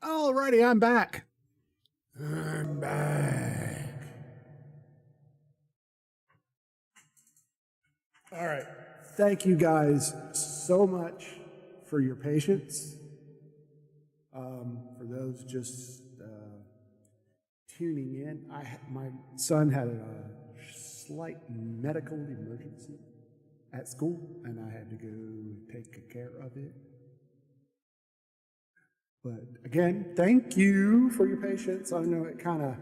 Alrighty, I'm back. I'm back. All right. Thank you guys so much for your patience. For those just tuning in, my son had a slight medical emergency at school, and I had to go take care of it. But again, thank you for your patience. I know it kind of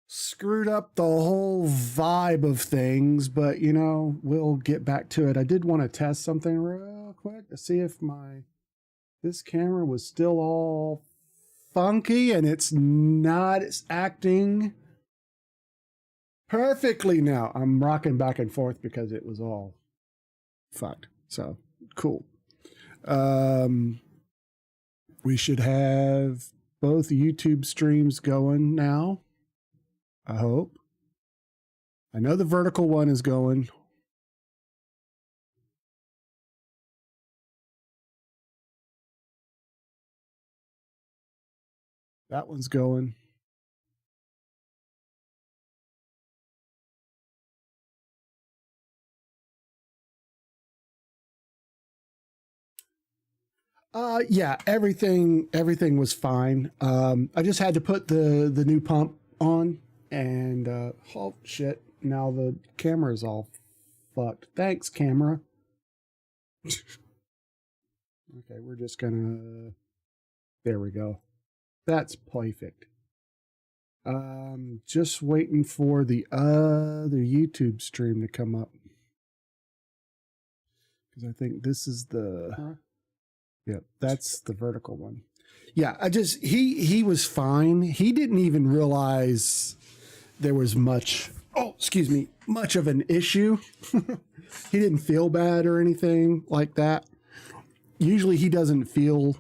screwed up the whole vibe of things, but you know, we'll get back to it. I did want to test something real quick to see if this camera was still all funky, and it's not. It's acting perfectly now. I'm rocking back and forth because it was all fucked. So cool. We should have both YouTube streams going now. I hope. I know the vertical one is going. That one's going. Yeah, everything was fine. I just had to put the new pump on, and oh shit, now the camera's all fucked. Thanks, camera. Okay, we're just gonna, there we go. That's perfect. Just waiting for the other YouTube stream to come up, because I think this is the yeah, that's the vertical one. Yeah, he was fine. He didn't even realize there was much of an issue. He didn't feel bad or anything like that. Usually he doesn't feel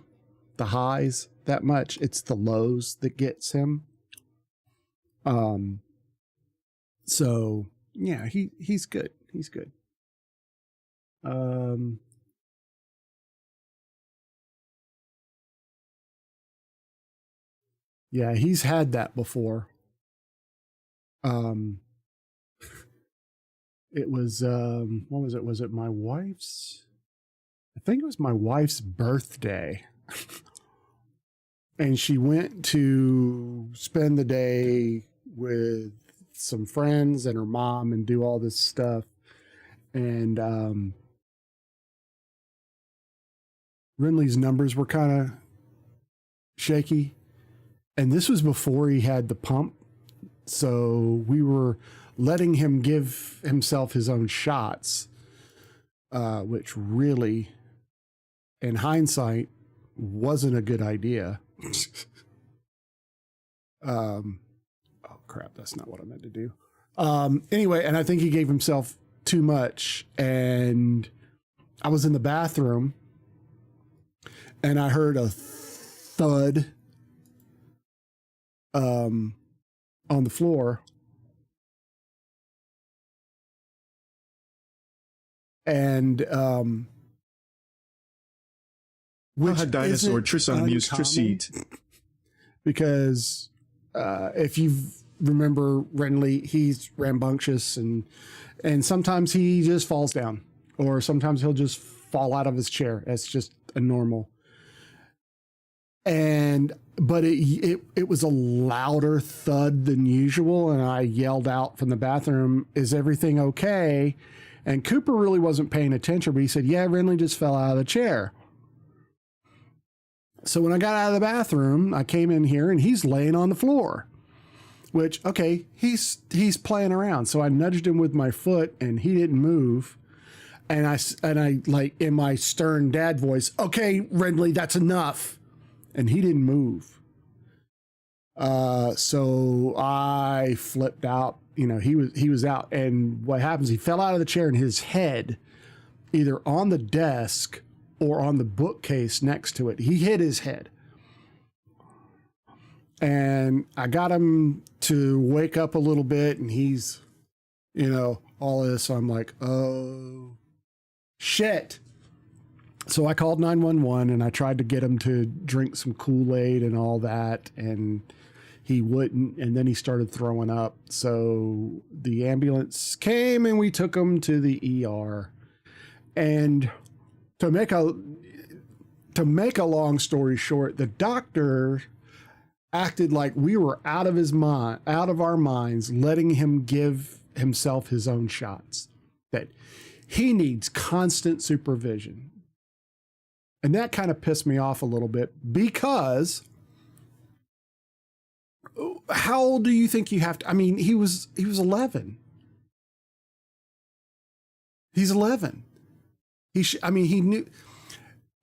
the highs that much. It's the lows that gets him. So yeah, he's good. He's good. Yeah, he's had that before. It was what was it? Was it my wife's? I think it was my wife's birthday. And she went to spend the day with some friends and her mom and do all this stuff. And Renly's numbers were kind of shaky. And this was before he had the pump. So we were letting him give himself his own shots, which really, in hindsight, wasn't a good idea. Oh crap, that's not what I meant to do. Anyway, and I think he gave himself too much, and I was in the bathroom and I heard a thud on the floor, and which had dinosaur Tristan used to seat. Because if you remember Renly, he's rambunctious, and sometimes he just falls down, or sometimes he'll just fall out of his chair. That's just a normal. But it was a louder thud than usual, and I yelled out from the bathroom, "Is everything okay?" And Cooper really wasn't paying attention, but he said, "Yeah, Renly just fell out of the chair." So when I got out of the bathroom, I came in here and he's laying on the floor, which, okay, he's playing around. So I nudged him with my foot and he didn't move. And I like in my stern dad voice, "Okay, Renly, that's enough." And he didn't move. So I flipped out. You know, he was out. And what happens, he fell out of the chair and his head either on the desk or on the bookcase next to it. He hit his head. And I got him to wake up a little bit, and he's, you know, all of this. So I'm like, oh, shit. So I called 911 and I tried to get him to drink some Kool-Aid and all that, and he wouldn't, and then he started throwing up. So the ambulance came and we took him to the ER. And to make a long story short, the doctor acted like we were out of our minds, letting him give himself his own shots, that he needs constant supervision. And that kind of pissed me off a little bit, because how old do you think you have to? I mean, he was 11. He's 11. He knew.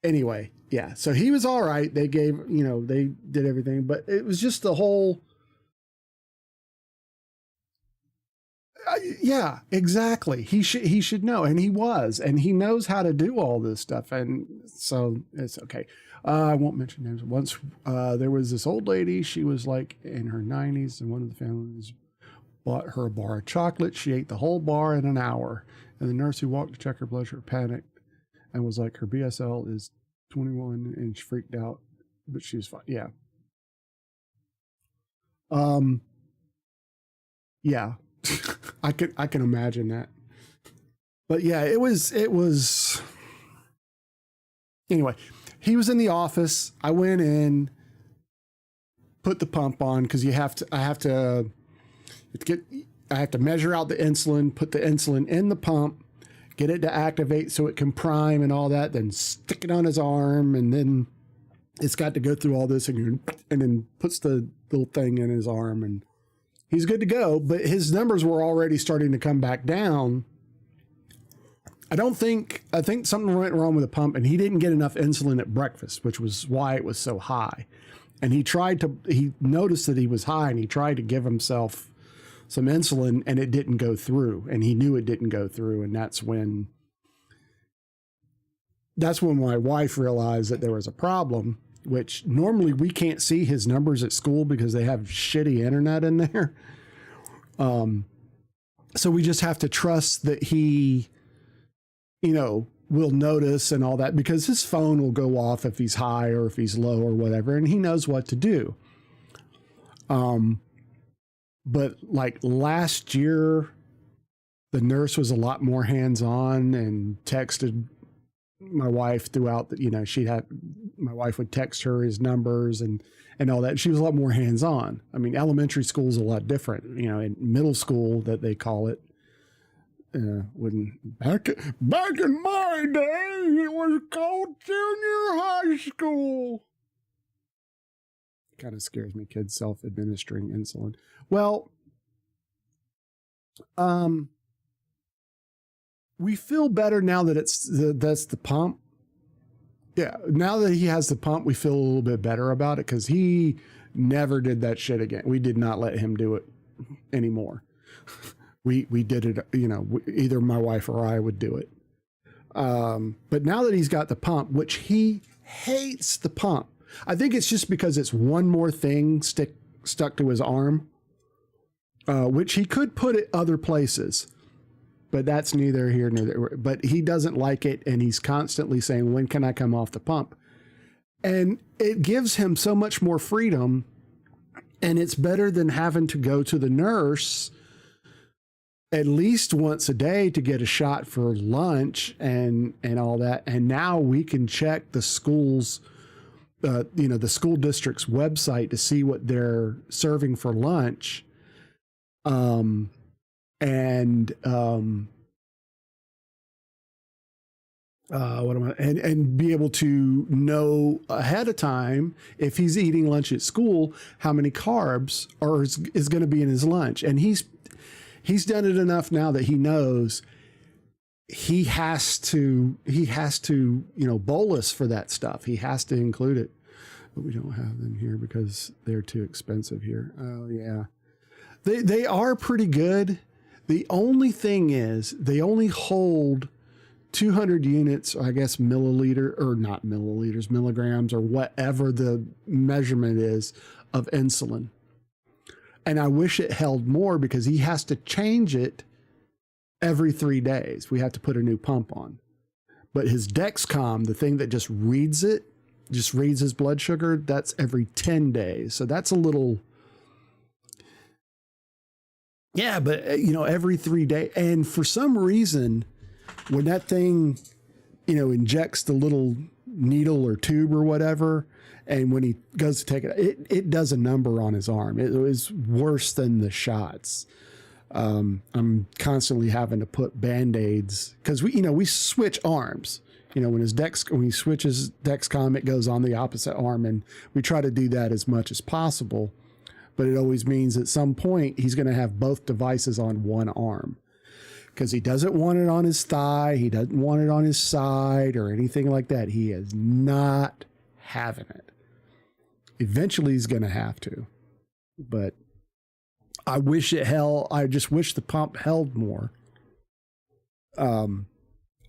Anyway, yeah. So he was all right. They they did everything, but it was just the whole. Yeah, exactly. He should know, and he knows how to do all this stuff, and so it's okay. I won't mention names. Once there was this old lady. She was like in her 90s, and one of the families bought her a bar of chocolate. She ate the whole bar in an hour, and the nurse who walked to check her blood sugar panicked and was like, her BSL is 21, and she freaked out, but she was fine. Yeah. Yeah. I can imagine that. But yeah, it was anyway, he was in the office. I went in, put the pump on, because I have to measure out the insulin, put the insulin in the pump, get it to activate so it can prime and all that, then stick it on his arm, and then it's got to go through all this, and then puts the little thing in his arm, and he's good to go. But his numbers were already starting to come back down. I think something went wrong with the pump, and he didn't get enough insulin at breakfast, which was why it was so high. And he noticed that he was high, and he tried to give himself some insulin, and it didn't go through, and he knew it didn't go through. And that's when my wife realized that there was a problem, which normally we can't see his numbers at school because they have shitty internet in there. So we just have to trust that he, will notice and all that, because his phone will go off if he's high or if he's low or whatever, and he knows what to do. But like last year, the nurse was a lot more hands-on and texted my wife throughout my wife would text her his numbers and all that. She was a lot more hands-on. I mean, elementary school is a lot different, in middle school that they call it. Back in my day, it was called junior high school. Kind of scares me, kids self-administering insulin. Well, we feel better now that that's the pump. Yeah, now that he has the pump, we feel a little bit better about it, because he never did that shit again. We did not let him do it anymore. We did it, either my wife or I would do it. But now that he's got the pump, which he hates the pump, I think it's just because it's one more thing stuck to his arm, which he could put it other places. But that's neither here nor there. But he doesn't like it, and he's constantly saying, when can I come off the pump? And it gives him so much more freedom, and it's better than having to go to the nurse at least once a day to get a shot for lunch and all that. And now we can check the school's, the school district's website to see what they're serving for lunch. And be able to know ahead of time, if he's eating lunch at school, how many carbs is going to be in his lunch. And he's done it enough now that he knows he has to bolus for that stuff. He has to include it, but we don't have them here because they're too expensive here. Oh yeah. They are pretty good. The only thing is they only hold 200 units, I guess, milligrams or whatever the measurement is of insulin. And I wish it held more, because he has to change it every 3 days. We have to put a new pump on. But his Dexcom, the thing that just reads his blood sugar, that's every 10 days. So that's a little, yeah, but every 3 days. And for some reason, when that thing, injects the little needle or tube or whatever, and when he goes to take it does a number on his arm. It was worse than the shots. I'm constantly having to put Band-Aids because we switch arms. When he switches Dexcom, it goes on the opposite arm, and we try to do that as much as possible. But it always means at some point he's going to have both devices on one arm because he doesn't want it on his thigh. He doesn't want it on his side or anything like that. He is not having it. Eventually he's going to have to, but I just wish the pump held more. And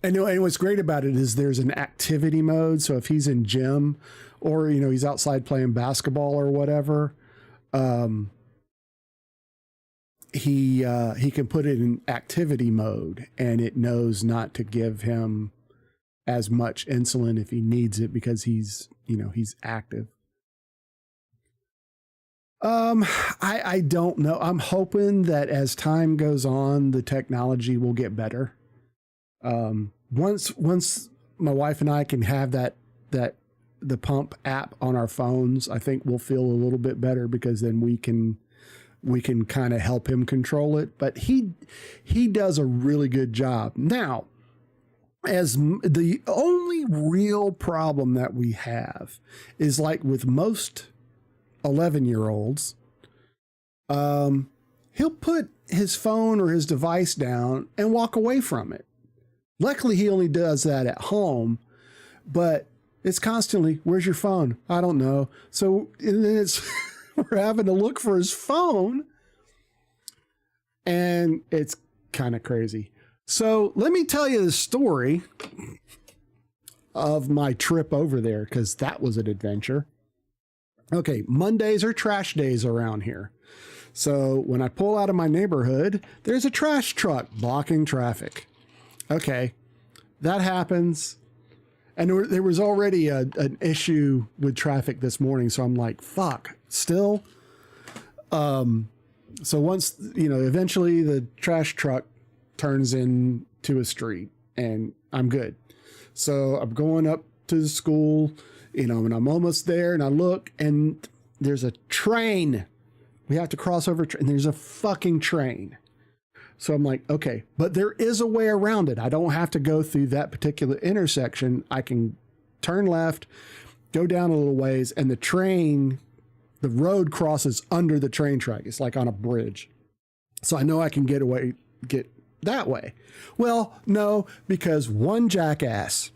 what's great about it is there's an activity mode. So if he's in gym or, he's outside playing basketball or whatever, he can put it in activity mode and it knows not to give him as much insulin if he needs it because he's active. I don't know. I'm hoping that as time goes on, the technology will get better. Once my wife and I can have the pump app on our phones, I think we'll feel a little bit better because then we can kind of help him control it. But he does a really good job. Now, as the only real problem that we have is like with most 11-year-olds, he'll put his phone or his device down and walk away from it. Luckily, he only does that at home, but it's constantly, where's your phone? I don't know. So and then we're having to look for his phone, and it's kind of crazy. So let me tell you the story of my trip over there, because that was an adventure. Okay, Mondays are trash days around here. So when I pull out of my neighborhood, there's a trash truck blocking traffic. Okay, that happens. And there was already an issue with traffic this morning. So I'm like, fuck, still? So once, eventually the trash truck turns into a street and I'm good. So I'm going up to the school, and I'm almost there, and I look, and there's a train. We have to cross over, and there's a fucking train. So I'm like, okay, but there is a way around it. I don't have to go through that particular intersection. I can turn left, go down a little ways, and the road crosses under the train track. It's like on a bridge. So I know I can get that way. Well, no, because one jackass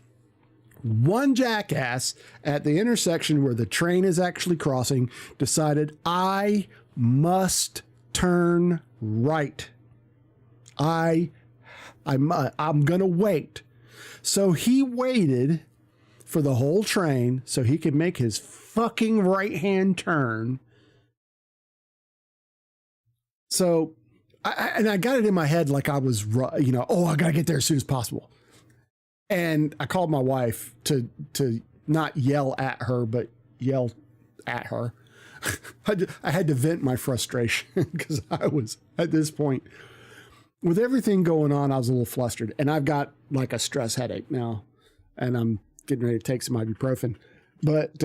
at the intersection where the train is actually crossing decided I must turn right. I'm going to wait. So he waited for the whole train so he could make his fucking right-hand turn. So I got it in my head like I was, I got to get there as soon as possible. And I called my wife to not yell at her, but yell at her. I had to vent my frustration because I was, at this point, with everything going on, I was a little flustered. And I've got like a stress headache now, and I'm getting ready to take some ibuprofen. But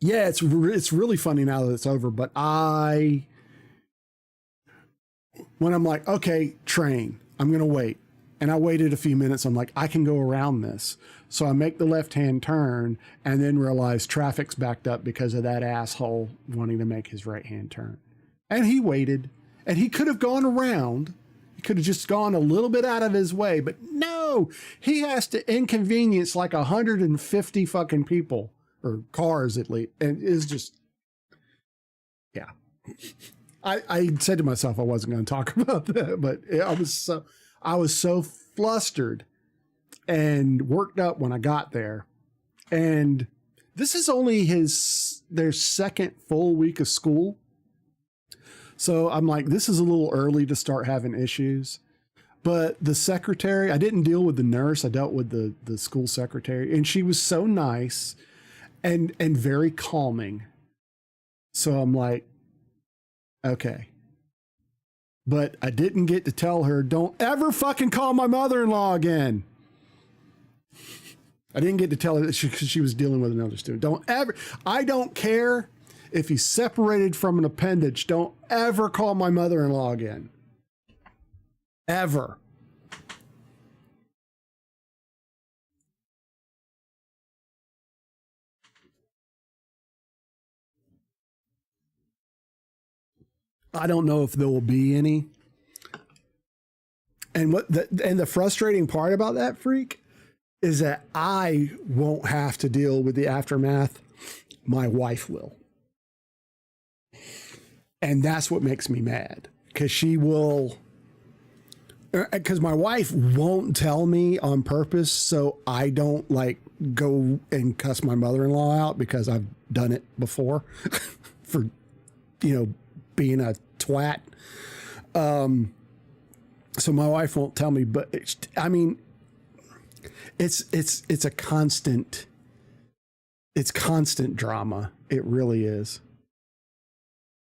yeah, it's really funny now that it's over. But when I'm like, okay, train, I'm going to wait. And I waited a few minutes. I'm like, I can go around this. So I make the left-hand turn and then realize traffic's backed up because of that asshole wanting to make his right-hand turn. And he waited, and he could have gone around. He could have just gone a little bit out of his way, but no, he has to inconvenience like 150 fucking people, or cars at least. And it's just, yeah. I said to myself I wasn't going to talk about that, but I was so flustered and worked up when I got there. And this is only their second full week of school. So I'm like, this is a little early to start having issues. But the secretary, I didn't deal with the nurse. I dealt with the school secretary, and she was so nice and very calming. So I'm like, okay. But I didn't get to tell her, don't ever fucking call my mother-in-law again. I didn't get to tell her that she was dealing with another student. Don't ever, I don't care if he's separated from an appendage. Don't ever call my mother-in-law again. Ever. I don't know if there will be any. And the frustrating part about that, Freak, is that I won't have to deal with the aftermath. My wife will. And that's what makes me mad, because she will, because my wife won't tell me on purpose, so I don't like go and cuss my mother-in-law out, because I've done it before for, being a twat. So my wife won't tell me, but it's a constant, it's constant drama. It really is.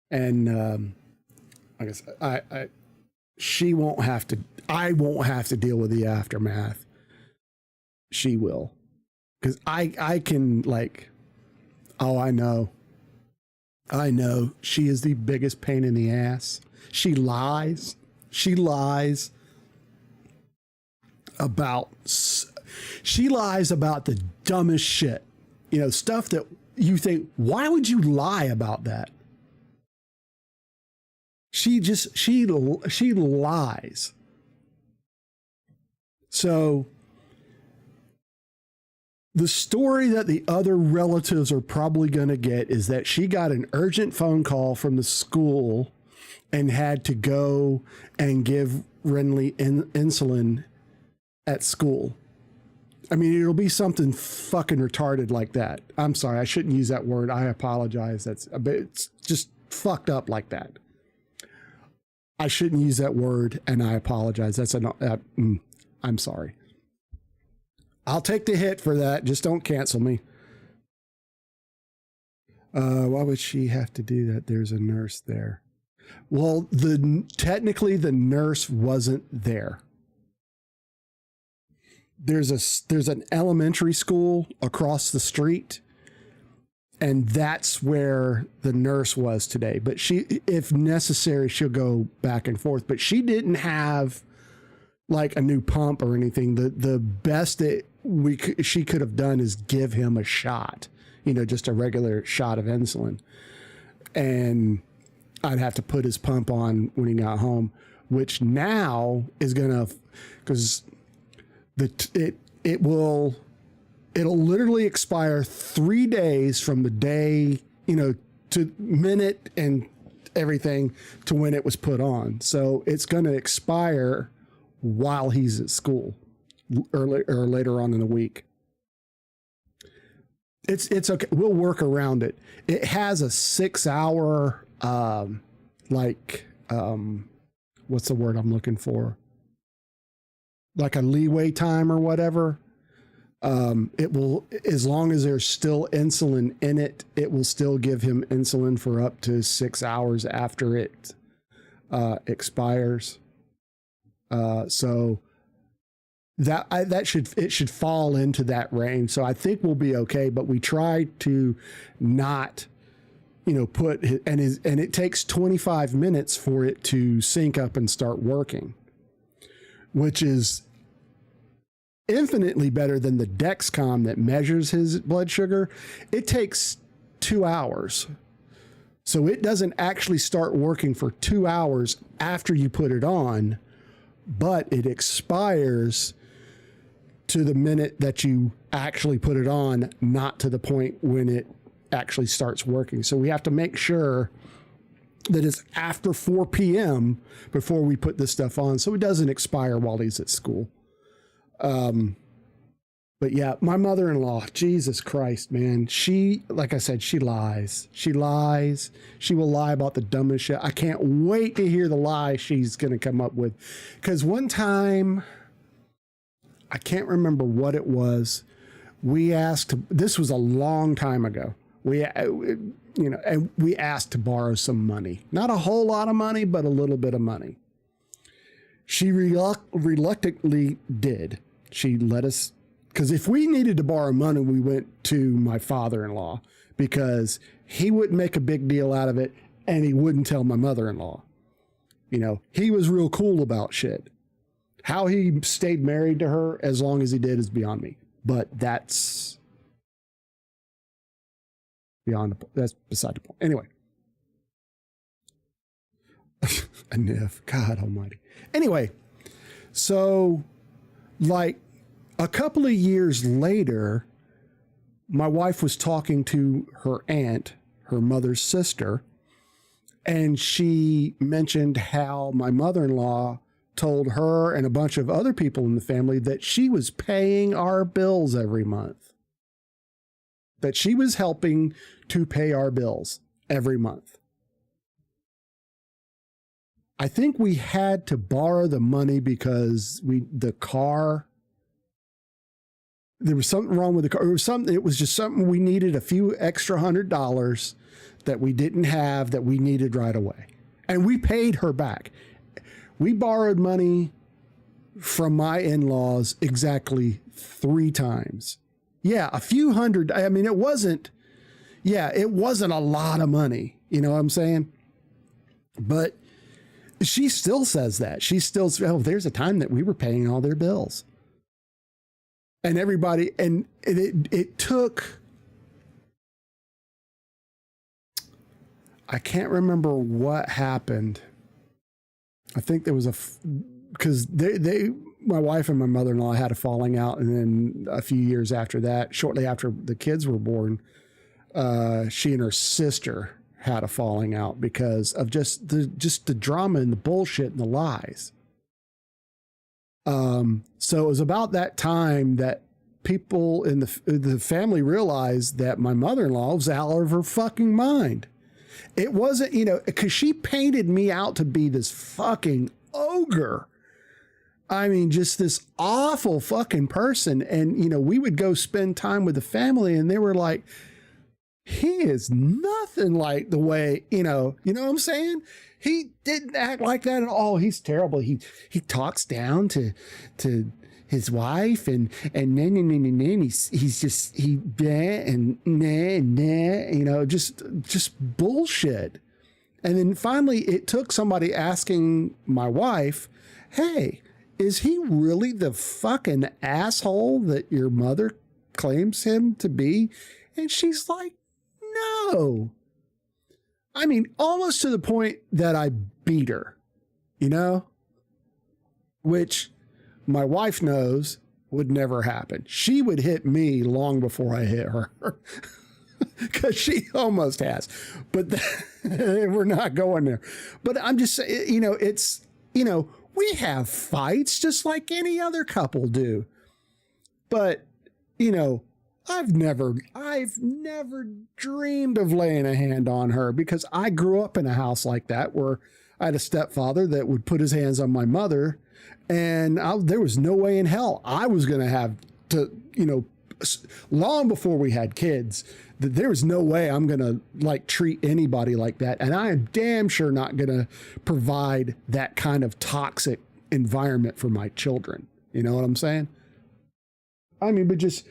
And I guess she won't have to, I won't have to deal with the aftermath. She will. Because I can I know she is the biggest pain in the ass. She lies about the dumbest shit, stuff that you think, why would you lie about that? She lies. So the story that the other relatives are probably going to get is that she got an urgent phone call from the school and had to go and give Renly insulin at school. I mean, it'll be something fucking retarded like that. I'm sorry, I shouldn't use that word. I apologize. It's just fucked up like that. I shouldn't use that word, and I apologize. I'm sorry. I'll take the hit for that. Just don't cancel me. Why would she have to do that? There's a nurse there. Well, technically the nurse wasn't there. There's an elementary school across the street, and that's where the nurse was today. But she, if necessary, she'll go back and forth. But she didn't have like a new pump or anything. The best that she could have done is give him a shot, just a regular shot of insulin. And I'd have to put his pump on when he got home, which now is because it'll literally expire 3 days from the day, to minute and everything to when it was put on. So it's going to expire while he's at school or later on in the week. It's okay. We'll work around it. It has a 6-hour, what's the word I'm looking for? Like a leeway time or whatever. It will, as long as there's still insulin in it, it will still give him insulin for up to 6 hours after it expires. So it should fall into that range. So I think we'll be okay, but we try to not, put, and it takes 25 minutes for it to sync up and start working, which is infinitely better than the Dexcom that measures his blood sugar. It takes 2 hours. So it doesn't actually start working for 2 hours after you put it on, but it expires to the minute that you actually put it on, not to the point when it actually starts working. So we have to make sure that it's after 4 p.m. before we put this stuff on, so it doesn't expire while he's at school. But yeah, my mother-in-law, Jesus Christ, man. She, like I said, she lies. She lies. She will lie about the dumbest shit. I can't wait to hear the lie she's going to come up with. Because one time, I can't remember what it was. We asked, this was a long time ago. And we asked to borrow some money. Not a whole lot of money, but a little bit of money. She reluctantly did. She let us, because if we needed to borrow money, we went to my father-in-law because he wouldn't make a big deal out of it and he wouldn't tell my mother-in-law. You know, he was real cool about shit. How he stayed married to her as long as he did is beyond me. But that's that's beside the point. Anyway. A niff. God almighty. Anyway, so like a couple of years later, my wife was talking to her aunt, her mother's sister, and she mentioned how my mother-in-law told her and a bunch of other people in the family that she was paying our bills every month. That she was helping to pay our bills every month. I think we had to borrow the money because there was something wrong with the car. It was just something we needed, a few extra $100 that we didn't have that we needed right away. And we paid her back. We borrowed money from my in-laws exactly 3 times. Yeah, a few hundred. I mean, it wasn't a lot of money. You know what I'm saying? But she still says that. She still, there's a time that we were paying all their bills. And everybody, and it took, I can't remember what happened. I think there was because my wife and my mother-in-law had a falling out. And then a few years after that, shortly after the kids were born, she and her sister had a falling out because of just the drama and the bullshit and the lies. So it was about that time that people in the family realized that my mother-in-law was out of her fucking mind. It wasn't, because she painted me out to be this fucking ogre. I mean, just this awful fucking person. And, we would go spend time with the family and they were like, he is nothing like the way, you know what I'm saying? He didn't act like that at all. He's terrible. He talks down to his wife and he's just, just bullshit. And then finally it took somebody asking my wife, hey, is he really the fucking asshole that your mother claims him to be? And she's like, no. I mean, almost to the point that I beat her, which my wife knows would never happen. She would hit me long before I hit her because she almost has, but we're not going there. But I'm just saying, it's, we have fights just like any other couple do. But, I've never dreamed of laying a hand on her because I grew up in a house like that where I had a stepfather that would put his hands on my mother, and there was no way in hell I was going to have to, long before we had kids, that there was no way I'm going to treat anybody like that. And I am damn sure not going to provide that kind of toxic environment for my children. You know what I'm saying? I mean, but just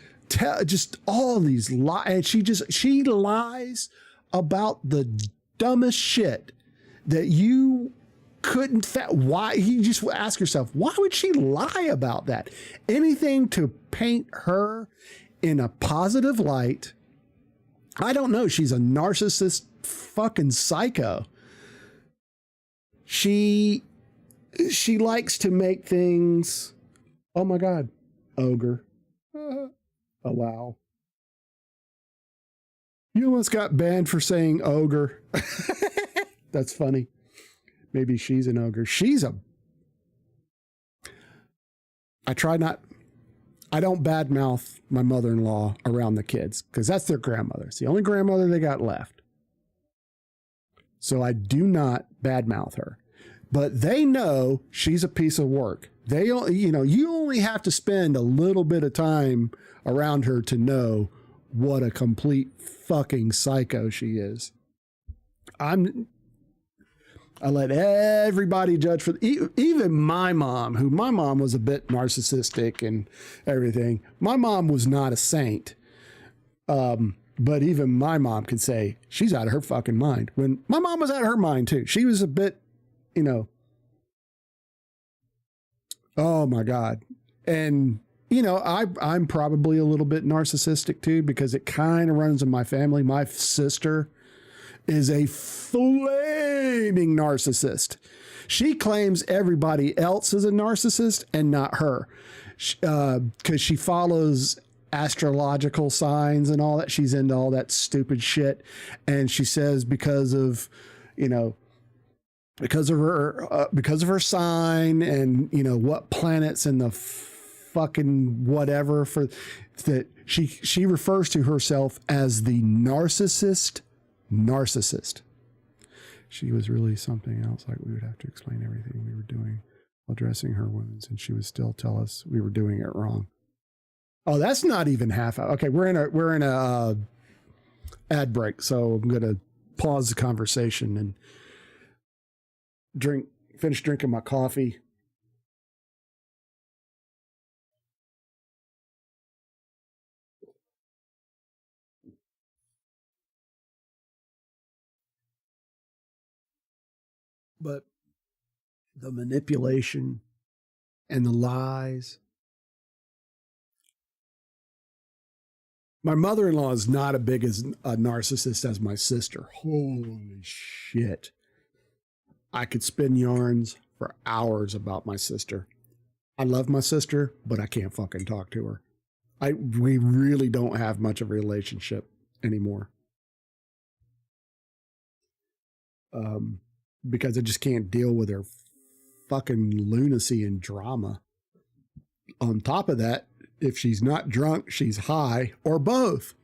all these lies. And she lies about the dumbest shit that you couldn't. Why? You just ask yourself, why would she lie about that? Anything to paint her in a positive light. I don't know. She's a narcissist fucking psycho. She likes to make things. Oh my God. Ogre. Allow. You almost got banned for saying ogre. That's funny. Maybe she's an ogre. I try not I don't badmouth my mother-in-law around the kids because that's their grandmother. It's the only grandmother they got left. So I do not badmouth her. But they know she's a piece of work. They, you know, you only have to spend a little bit of time around her to know what a complete fucking psycho she is. I let everybody judge for even my mom, who my mom was a bit narcissistic and everything. My mom was not a saint. But even my mom could say she's out of her fucking mind. When my mom was out of her mind too. She was a bit, you know, oh my God. And, you know, I'm probably a little bit narcissistic too, because it kind of runs in my family. My sister is a flaming narcissist. She claims everybody else is a narcissist and not her, because she follows astrological signs and all that. She's into all that stupid shit. And she says because of, you know, because of her sign and, you know, what planets in the fucking whatever for that, she refers to herself as the narcissist. She was really something else. Like, we would have to explain everything we were doing while dressing her wounds, and she would still tell us we were doing it wrong. Oh, that's not even half out. Okay, we're in a ad break, so I'm gonna pause the conversation and finish drinking my coffee. But the manipulation and the lies. My mother-in-law is not as big as a narcissist as my sister. Holy shit. I could spin yarns for hours about my sister. I love my sister, but I can't fucking talk to her. We really don't have much of a relationship anymore. Because I just can't deal with her fucking lunacy and drama. On top of that, if she's not drunk, she's high, or both.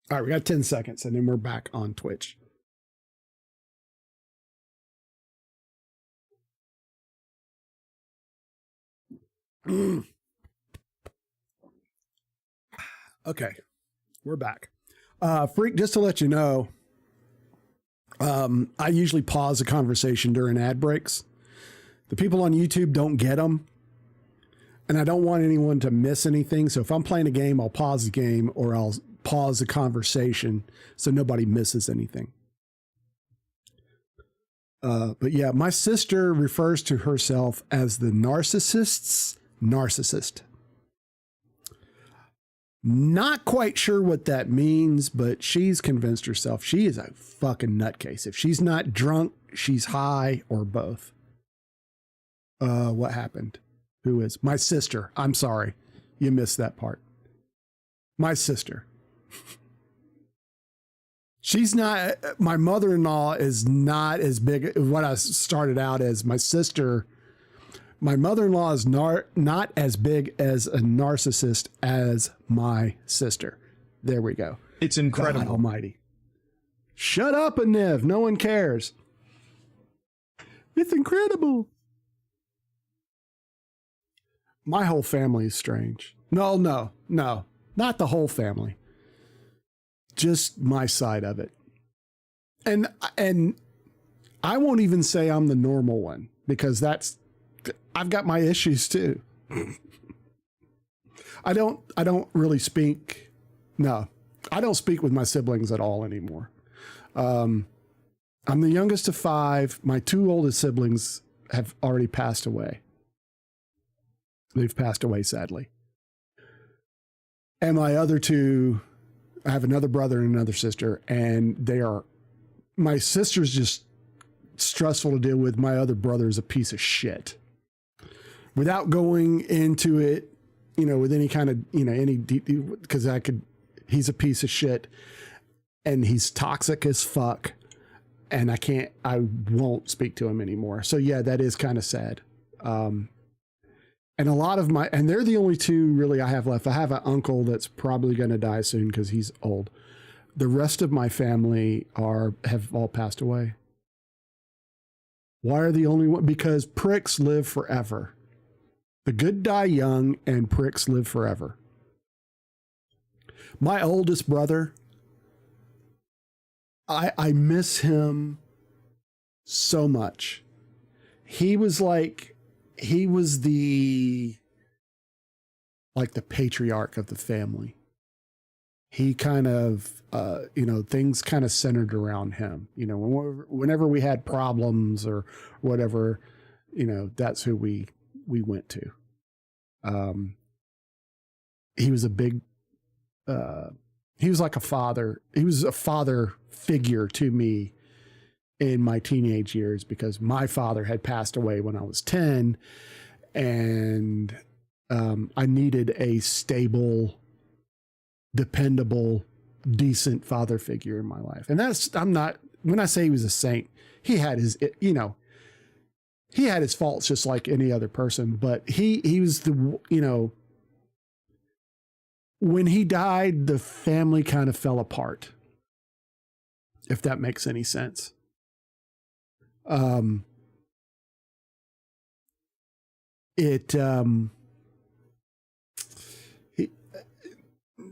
All right, we got 10 seconds, and then we're back on Twitch. Okay, we're back. Freak, just to let you know, I usually pause a conversation during ad breaks. The people on YouTube don't get them. And I don't want anyone to miss anything. So if I'm playing a game, I'll pause the game or I'll pause the conversation so nobody misses anything. But yeah, my sister refers to herself as the narcissist's narcissist. Not quite sure what that means, but she's convinced herself she is a fucking nutcase. If she's not drunk, she's high, or both. What happened? Who is? My sister. I'm sorry. You missed that part. My sister. She's not, my mother-in-law is not as big. What I started out as my sister. My mother-in-law is not as big as a narcissist as my sister. There we go. It's incredible. God almighty. Shut up, Aniv. No one cares. It's incredible. My whole family is strange. No. Not the whole family. Just my side of it. And I won't even say I'm the normal one, because I've got my issues too. I don't really speak. No, I don't speak with my siblings at all anymore. I'm the youngest of 5. My 2 oldest siblings have already passed away. They've passed away, sadly. And my other 2, I have another brother and another sister, and my sister's just stressful to deal with. My other brother is a piece of shit. Without going into it, with any kind of, any deep, because he's a piece of shit and he's toxic as fuck, and I won't speak to him anymore. So yeah, that is kind of sad. And a lot of and they're the only two really I have left. I have an uncle that's probably going to die soon because he's old. The rest of my family have all passed away. Why are the only one? Because pricks live forever. The good die young and pricks live forever. My oldest brother, I miss him so much. He was the patriarch of the family. He kind of, things kind of centered around him. Whenever we had problems or whatever, that's who we went to. He was a big, he was like a father. He was a father figure to me in my teenage years because my father had passed away when I was 10, and I needed a stable, dependable, decent father figure in my life. And when I say he was a saint, he had his faults just like any other person, but he was when he died, the family kind of fell apart, if that makes any sense.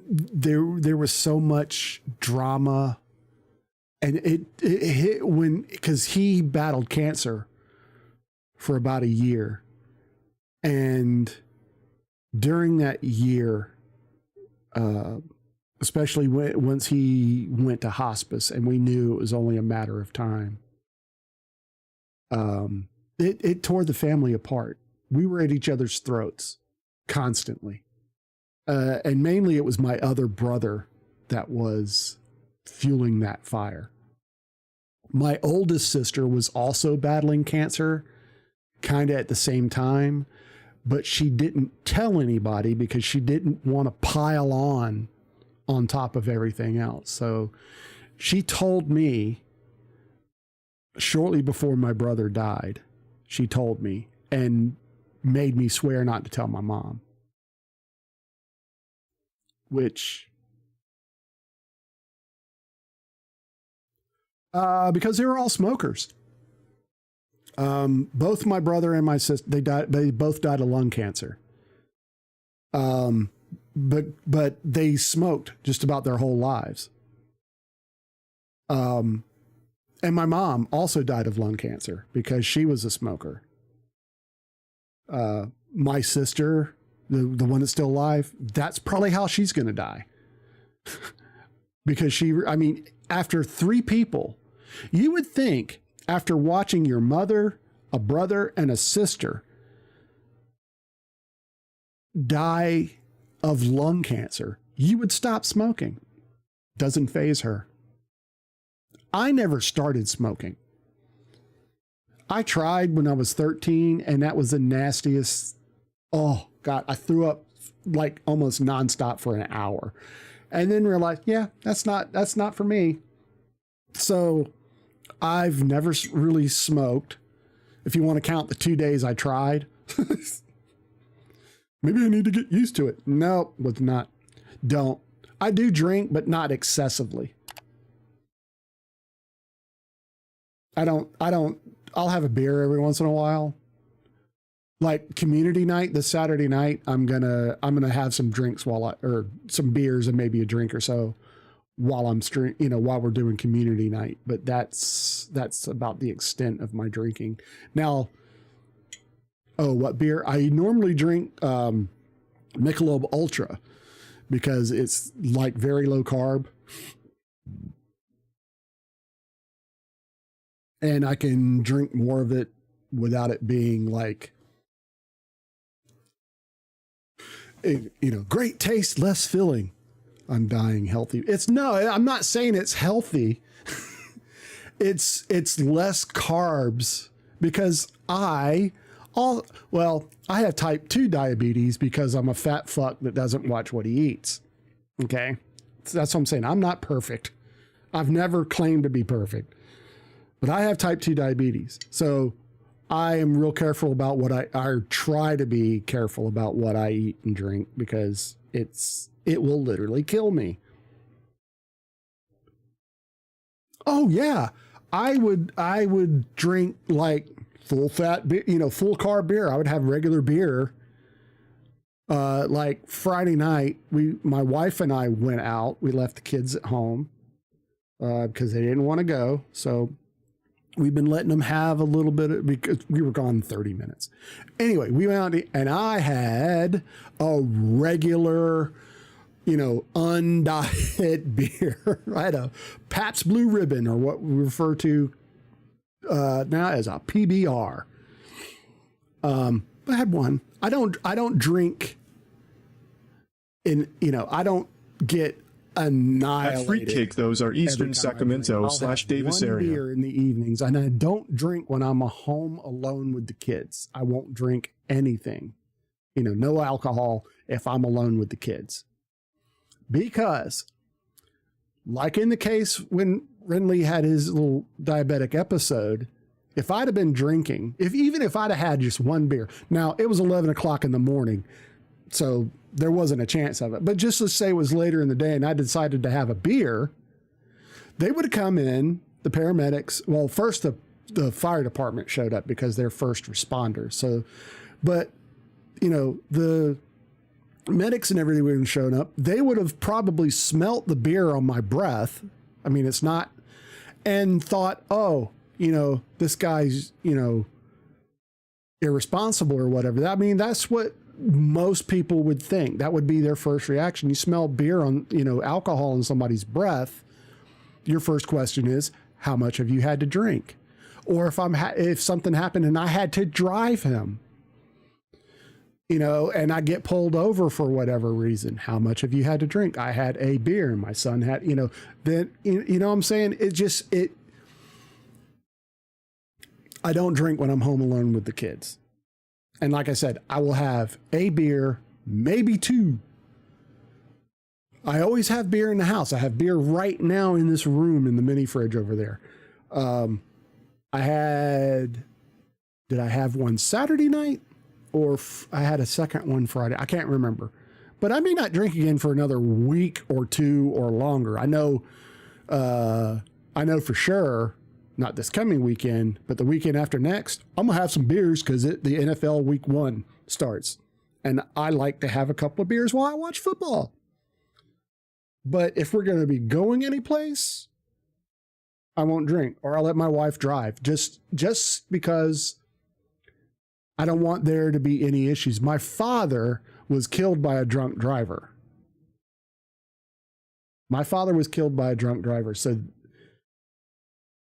There was so much drama, and it hit because he battled cancer for about a year, and during that year, especially once he went to hospice and we knew it was only a matter of time, it tore the family apart. We were at each other's throats constantly. And mainly it was my other brother that was fueling that fire. My oldest sister was also battling cancer kind of at the same time, but she didn't tell anybody because she didn't want to pile on top of everything else. So she told me shortly before my brother died, she told me and made me swear not to tell my mom. Which, because they were all smokers. Both my brother and my sister, they both died of lung cancer. But they smoked just about their whole lives. And my mom also died of lung cancer because she was a smoker. My sister, the one that's still alive, that's probably how she's going to die. Because after 3 people, you would think after watching your mother, a brother, and a sister die of lung cancer, you would stop smoking. Doesn't faze her. I never started smoking. I tried when I was 13, and that was the nastiest. Oh God, I threw up like almost nonstop for an hour, and then realized, yeah, that's not for me. So I've never really smoked. If you want to count the 2 days I tried, maybe I need to get used to it. No, was not. Don't. I do drink, but not excessively. I'll have a beer every once in a while. Like community night, this Saturday night, I'm gonna have some drinks or some beers and maybe a drink or so while while we're doing community night. But that's about the extent of my drinking. Now, what beer? I normally drink Michelob Ultra because it's like very low carb. And I can drink more of it without it being like, great taste, less filling. I'm dying healthy. I'm not saying it's healthy. It's less carbs because I have type 2 diabetes because I'm a fat fuck that doesn't watch what he eats. Okay. So that's what I'm saying. I'm not perfect. I've never claimed to be perfect. But I have type 2 diabetes. So I am real careful about what I try to be careful about what I eat and drink because it will literally kill me. Oh yeah. I would drink like full fat beer, full carb beer. I would have regular beer. Like Friday night, my wife and I went out. We left the kids at home because they didn't want to go. So we've been letting them have a little bit because we were gone 30 minutes. Anyway, we went out and I had a regular, undiet beer. I had a Pabst Blue Ribbon, or what we refer to now as a PBR. I had one. I don't drink I don't get annihilated. At Free Cake, those are Eastern Sacramento / Davis one area. Beer in the evenings, and I don't drink when I'm home alone with the kids. I won't drink anything, no alcohol if I'm alone with the kids. Because, like in the case when Renly had his little diabetic episode, if I'd have been drinking, even if I'd have had just one beer, now it was 11 o'clock in the morning, so there wasn't a chance of it. But just let's say it was later in the day and I decided to have a beer, they would have come in, the paramedics. Well, first the fire department showed up because they're first responders. So, but the medics and everything would have shown up. They would have probably smelt the beer on my breath. I mean, it's not, and thought, oh, this guy's, irresponsible or whatever. I mean, that's what most people would think. That would be their first reaction. You smell beer on, alcohol in somebody's breath. Your first question is, how much have you had to drink? Or if something happened and I had to drive him, and I get pulled over for whatever reason, how much have you had to drink? I had a beer and my son had, then, what I'm saying? I don't drink when I'm home alone with the kids. And like I said, I will have a beer, maybe two. I always have beer in the house. I have beer right now in this room in the mini fridge over there. Did I have one Saturday night? Or I had a second one Friday. I can't remember. But I may not drink again for another week or two or longer. I know for sure, not this coming weekend, but the weekend after next, I'm going to have some beers because the NFL week 1 starts. And I like to have a couple of beers while I watch football. But if we're going to be going any place, I won't drink, or I'll let my wife drive just because I don't want there to be any issues. My father was killed by a drunk driver. So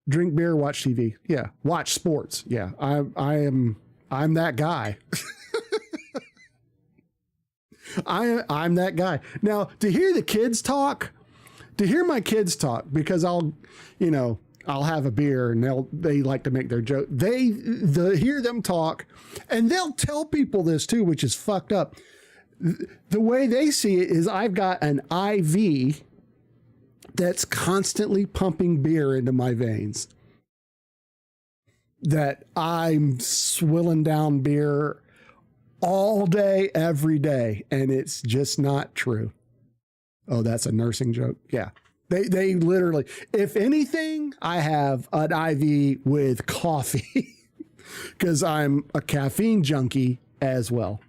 drink beer, watch TV. Yeah. Watch sports. Yeah. I'm that guy. I'm that guy. Now, to hear my kids talk, because I'll have a beer and they like to make their joke. They hear them talk, and they'll tell people this too, which is fucked up. The way they see it is I've got an IV that's constantly pumping beer into my veins, that I'm swilling down beer all day, every day. And it's just not true. Oh, that's a nursing joke. Yeah. They literally, if anything, I have an IV with coffee because I'm a caffeine junkie as well.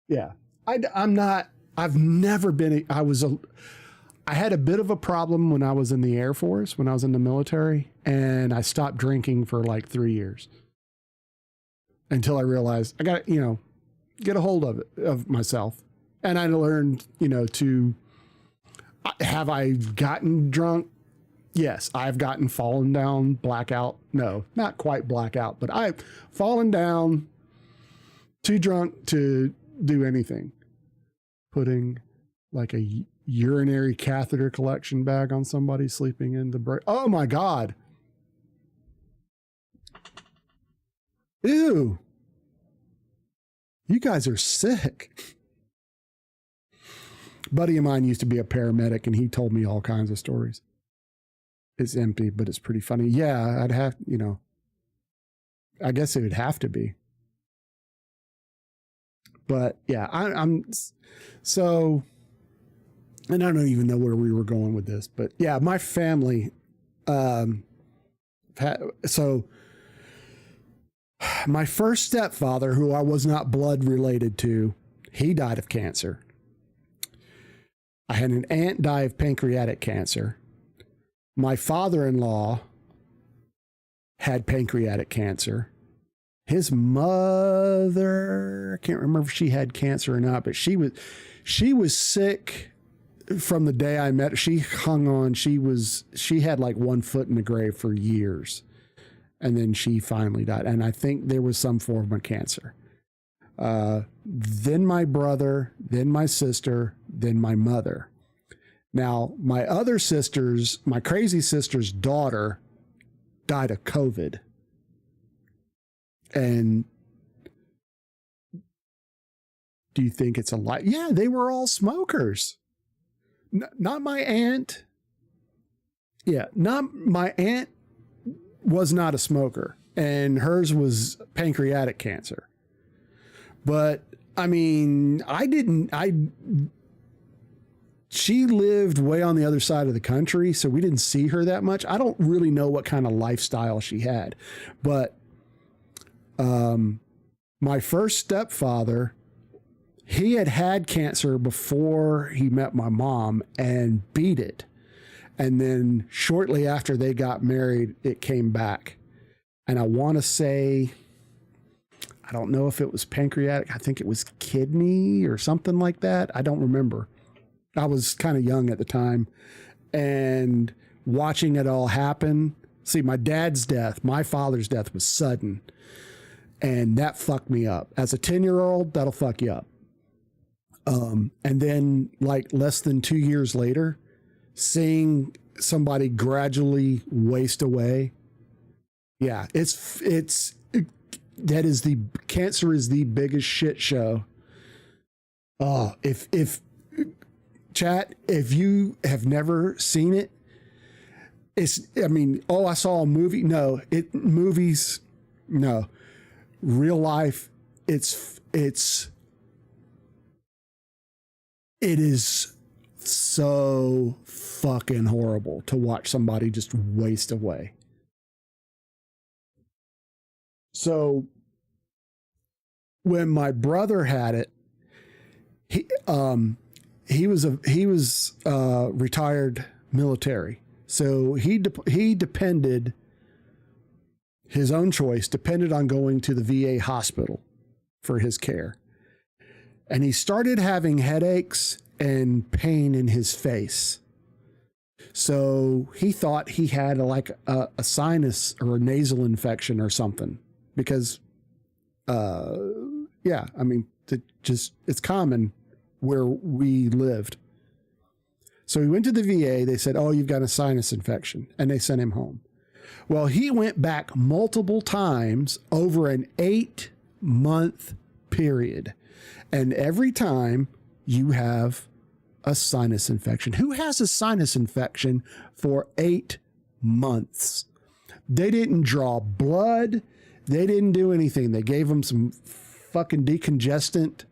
Yeah. I've never been, I had a bit of a problem when I was in the Air Force, when I was in the military, and I stopped drinking for like 3 years until I realized I got to, get a hold of myself. And I learned, have I gotten drunk? Yes, I've fallen down, blackout. No, not quite blackout, but I've fallen down, too drunk to do anything. Putting like a urinary catheter collection bag on somebody sleeping in the break. Oh my God. Ew. You guys are sick. Buddy of mine used to be a paramedic and he told me all kinds of stories. It's empty, but it's pretty funny. Yeah, I'd have, I guess it would have to be. But yeah, I'm so, and I don't even know where we were going with this, but yeah, my family, so my first stepfather, who I was not blood related to, he died of cancer. I had an aunt die of pancreatic cancer. My father-in-law had pancreatic cancer. His mother, I can't remember if she had cancer or not, but she was sick from the day I met her. She hung on. She had like 1 foot in the grave for years. And then she finally died. And I think there was some form of cancer. Then my brother, then my sister, then my mother. Now, my other sister's, my crazy sister's daughter died of COVID. And do you think it's a lie? Yeah, they were all smokers. Not my aunt. Yeah, not my aunt was not a smoker, and hers was pancreatic cancer. But I mean, she lived way on the other side of the country, so we didn't see her that much. I don't really know what kind of lifestyle she had, but my first stepfather, he had cancer before he met my mom and beat it. And then shortly after they got married, it came back. And I want to say, I don't know if it was pancreatic. I think it was kidney or something like that. I don't remember. I was kind of young at the time. And watching it all happen. See, my dad's death, my father's death was sudden. And that fucked me up. As a 10-year-old, that'll fuck you up. And then like less than 2 years later, seeing somebody gradually waste away. Yeah, cancer is the biggest shit show. Oh, if chat, if you have never seen it, I saw a movie. No, movies, no. Real life, it is so fucking horrible to watch somebody just waste away. So when my brother had it, he was retired military. So he depended, his own choice depended on going to the VA hospital for his care. And he started having headaches and pain in his face. So he thought he had a sinus or a nasal infection or something, because, it's common where we lived. So he went to the VA. They said, "Oh, you've got a sinus infection," and they sent him home. Well, he went back multiple times over an 8-month period. And every time you have a sinus infection. Who has a sinus infection for 8 months? They didn't draw blood. They didn't do anything. They gave him some fucking decongestant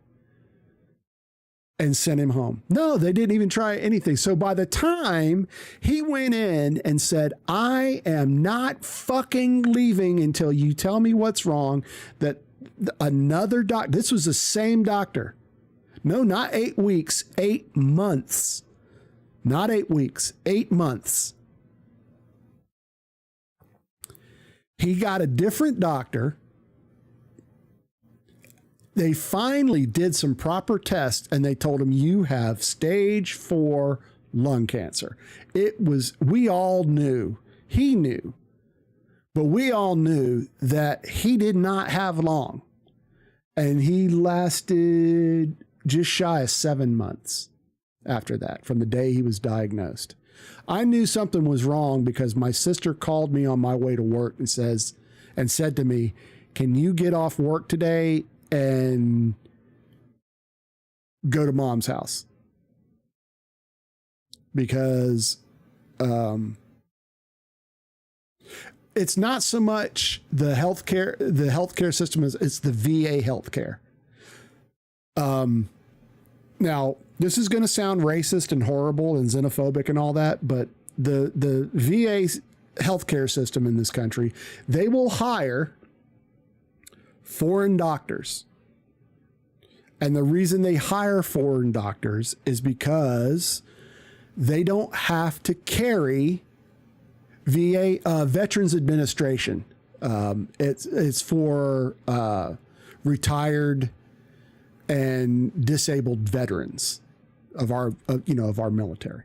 and sent him home. No, they didn't even try anything. So by the time he went in and said, "I am not fucking leaving until you tell me what's wrong," that another doctor, this was the same doctor. No, not 8 weeks, 8 months. Not 8 weeks, 8 months. He got a different doctor. They finally did some proper tests and they told him, "You have stage 4 lung cancer." We all knew, he knew, but we all knew that he did not have long. And he lasted just shy of 7 months after that, from the day he was diagnosed. I knew something was wrong because my sister called me on my way to work and said to me, "Can you get off work today and go to Mom's house?" Because it's not so much the healthcare system it's the VA healthcare. Now this is going to sound racist and horrible and xenophobic and all that, but the VA healthcare system in this country, they will hire foreign doctors. And the reason they hire foreign doctors is because they don't have to carry VA Veterans Administration. It's for retired and disabled veterans of our military.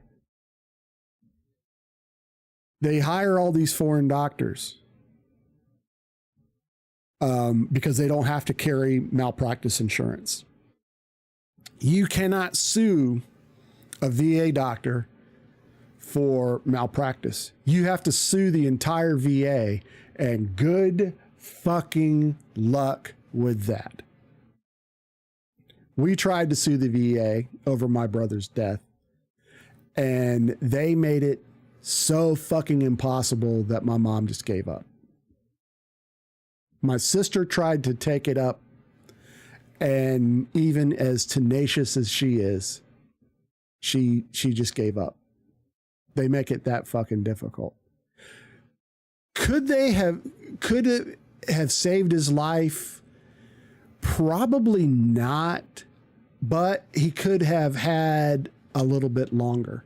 They hire all these foreign doctors because they don't have to carry malpractice insurance. You cannot sue a VA doctor for malpractice. You have to sue the entire VA, and good fucking luck with that. We tried to sue the VA over my brother's death, and they made it so fucking impossible that my mom just gave up. My sister tried to take it up, and even as tenacious as she is, she just gave up. They make it that fucking difficult. Could it have saved his life? Probably not, but he could have had a little bit longer.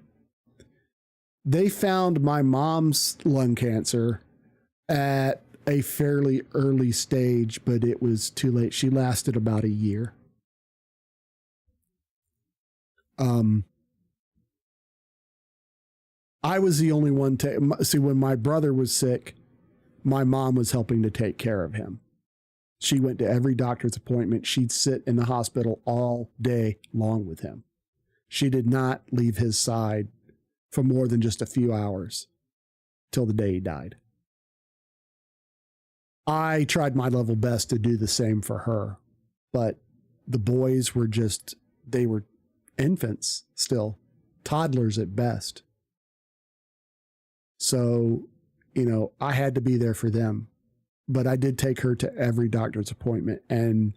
They found my mom's lung cancer at a fairly early stage, but it was too late. She lasted about a year. I was the only one see, when my brother was sick, my mom was helping to take care of him. She went to every doctor's appointment. She'd sit in the hospital all day long with him. She did not leave his side for more than just a few hours till the day he died. I tried my level best to do the same for her, but the boys were they were infants still, toddlers at best. So, I had to be there for them, but I did take her to every doctor's appointment, and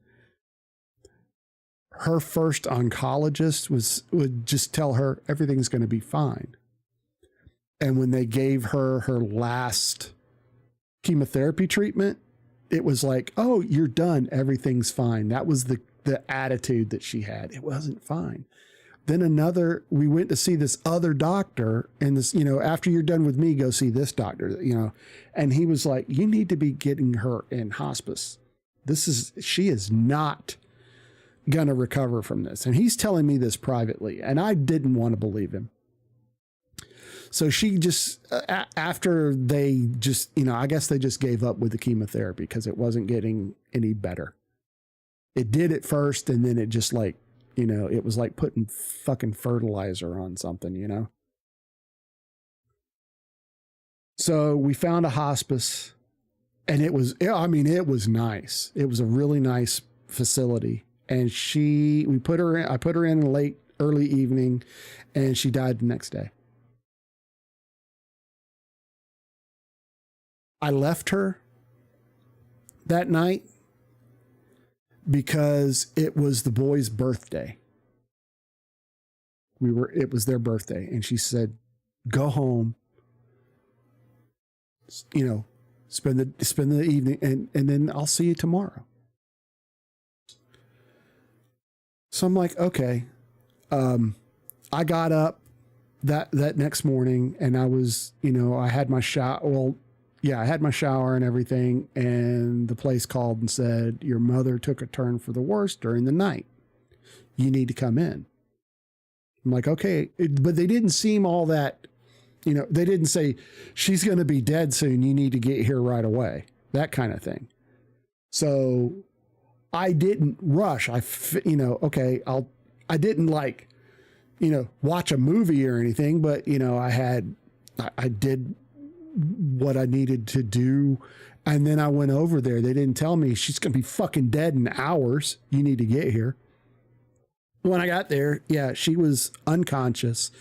her first oncologist would just tell her everything's going to be fine. And when they gave her her last chemotherapy treatment, it was like, oh, you're done. Everything's fine. That was the attitude that she had. It wasn't fine. Then we went to see this other doctor, and this, after you're done with me, go see this doctor, and he was like, you need to be getting her in hospice. She is not going to recover from this. And he's telling me this privately, and I didn't want to believe him. So she just, after they just, I guess they just gave up with the chemotherapy because it wasn't getting any better. It did at first, and then it just it was like putting fucking fertilizer on something, So we found a hospice, and it was nice. It was a really nice facility. And I put her in early evening, and she died the next day. I left her that night because it was the boy's birthday. It was their birthday, and she said, go home, spend the evening, and then I'll see you tomorrow. So I'm like, okay. I got up that next morning, and I was, I had my shower. Well, yeah, I had my shower and everything, and the place called and said, your mother took a turn for the worse during the night. You need to come in. I'm like, okay. But they didn't seem all that, they didn't say, she's going to be dead soon. You need to get here right away. That kind of thing. So I didn't rush. I didn't watch a movie or anything, but, I did what I needed to do. And then I went over there. They didn't tell me she's going to be fucking dead in hours. You need to get here. When I got there, yeah, she was unconscious,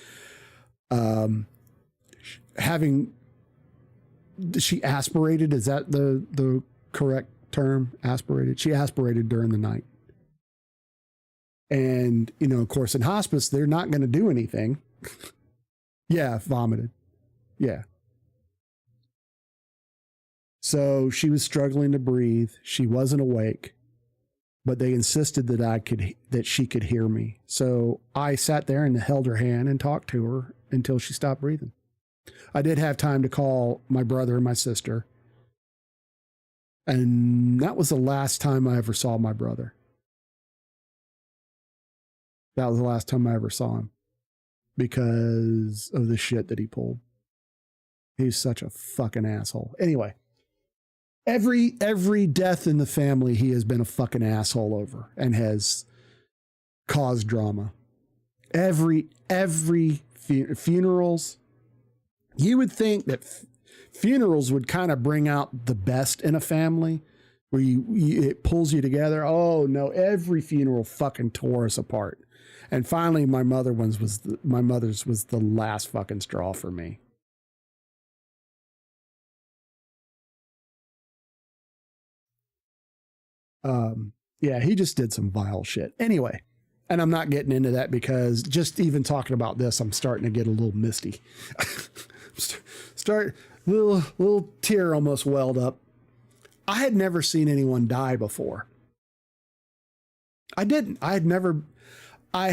having she aspirated. Is that the correct term? Aspirated. She aspirated during the night. And, you know, of course, in hospice, they're not going to do anything. Yeah, vomited. Yeah. So she was struggling to breathe. She wasn't awake, but they insisted that she could hear me. So I sat there and held her hand and talked to her until she stopped breathing. I did have time to call my brother and my sister. And that was the last time I ever saw my brother. That was the last time I ever saw him because of the shit that he pulled. He's such a fucking asshole. Anyway, every death in the family, he has been a fucking asshole over and has caused drama. Every funerals, you would think that funerals would kind of bring out the best in a family where it pulls you together. Oh no, every funeral fucking tore us apart. And finally, my mother's was the last fucking straw for me. Yeah, he just did some vile shit. Anyway, and I'm not getting into that because just even talking about this, I'm starting to get a little misty. Little tear almost welled up. I had never seen anyone die before. I didn't. I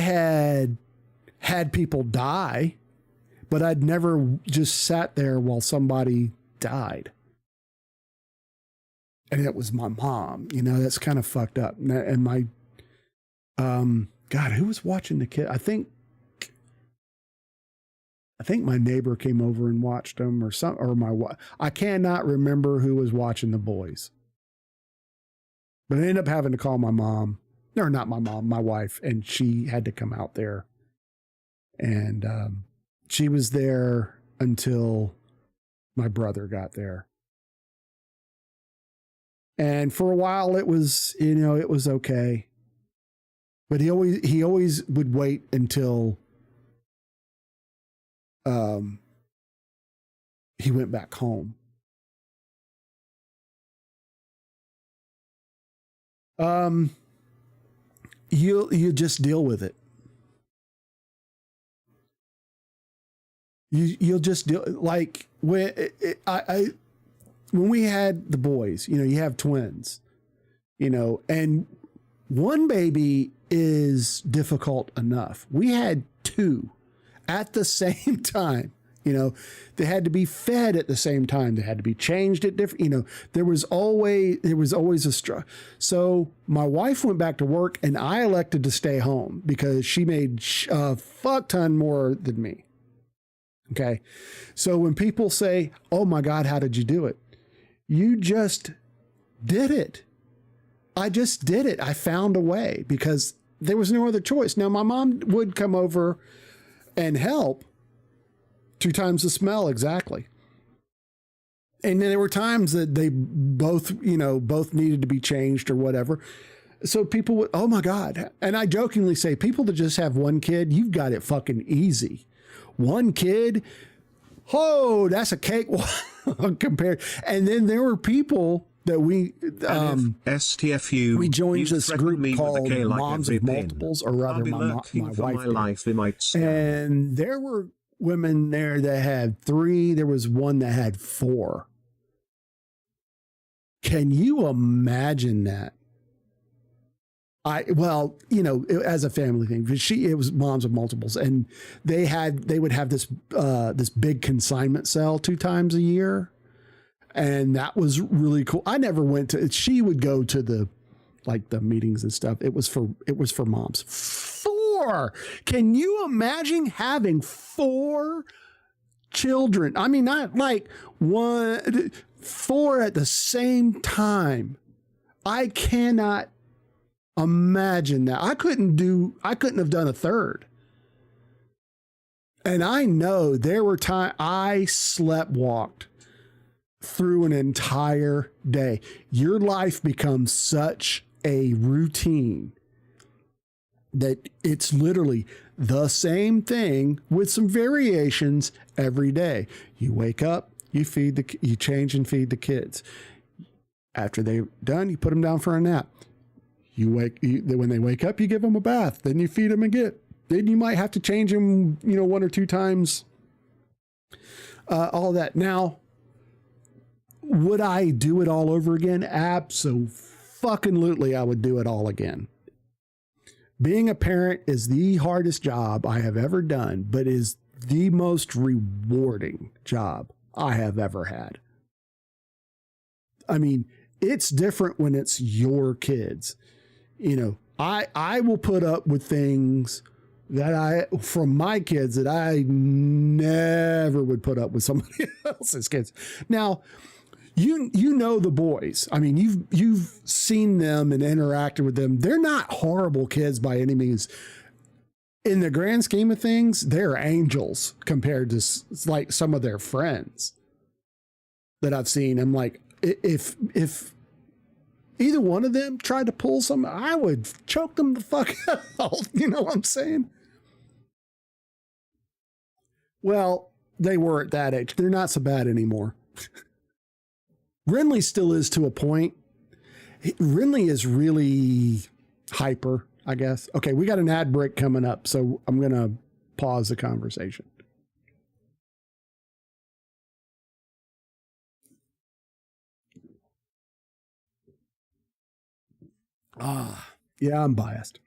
had people die, but I'd never just sat there while somebody died. And it was my mom, you know, that's kind of fucked up. And my, God, who was watching the kid? I think my neighbor came over and watched them I cannot remember who was watching the boys, but I ended up having to call my mom. Or not my mom, my wife, and she had to come out there. And she was there until my brother got there. And for a while it was, you know, it was okay. But he always would wait until he went back home. You just deal with it. You'll just deal, like when we had the boys, you know, you have twins, you know, and one baby is difficult enough. We had two at the same time. You know, they had to be fed at the same time. They had to be changed at different, you know, there was always a struggle. So my wife went back to work and I elected to stay home because she made a fuck ton more than me. Okay. So when people say, oh my God, how did you do it? You just did it. I just did it. I found a way because there was no other choice. Now my mom would come over and help. 2 times the smell, exactly. And then there were times that they both needed to be changed or whatever. So people would, oh my God. And I jokingly say, people that just have one kid, you've got it fucking easy. One kid, oh, that's a cake compared. And then there were people that we joined this group called Moms of Multiples, or rather my wife did. And there were women there that had 3. There was one that had 4. Can you imagine that? As a family thing, because it was Moms of Multiples, and they would have this big consignment sale 2 times a year, and that was really cool. I never went to. She would go to the meetings and stuff. It was for moms. 4. Can you imagine having 4 children? I mean, not like 1, 4 at the same time. I cannot imagine that. I couldn't have done a third. And I know there were times I sleptwalked through an entire day. Your life becomes such a routine that it's literally the same thing with some variations every day. You wake up, you change and feed the kids. After they're done, you put them down for a nap. When they wake up, you give them a bath. Then you feed them again. Then you might have to change them, 1 or 2 times. All that. Now, would I do it all over again? Absolutely, I would do it all again. Being a parent is the hardest job I have ever done, but is the most rewarding job I have ever had. I mean, it's different when it's your kids. I will put up with things from my kids that I never would put up with somebody else's kids. Now, you know the boys. I mean, you've seen them and interacted with them. They're not horrible kids by any means. In the grand scheme of things, they're angels compared to like some of their friends that I've seen. I'm like, if either one of them tried to pull something, I would choke them the fuck out. You know what I'm saying? Well, they were at that age. They're not so bad anymore. Renly still is to a point. Renly is really hyper, I guess. Okay, we got an ad break coming up, so I'm going to pause the conversation. Yeah, I'm biased.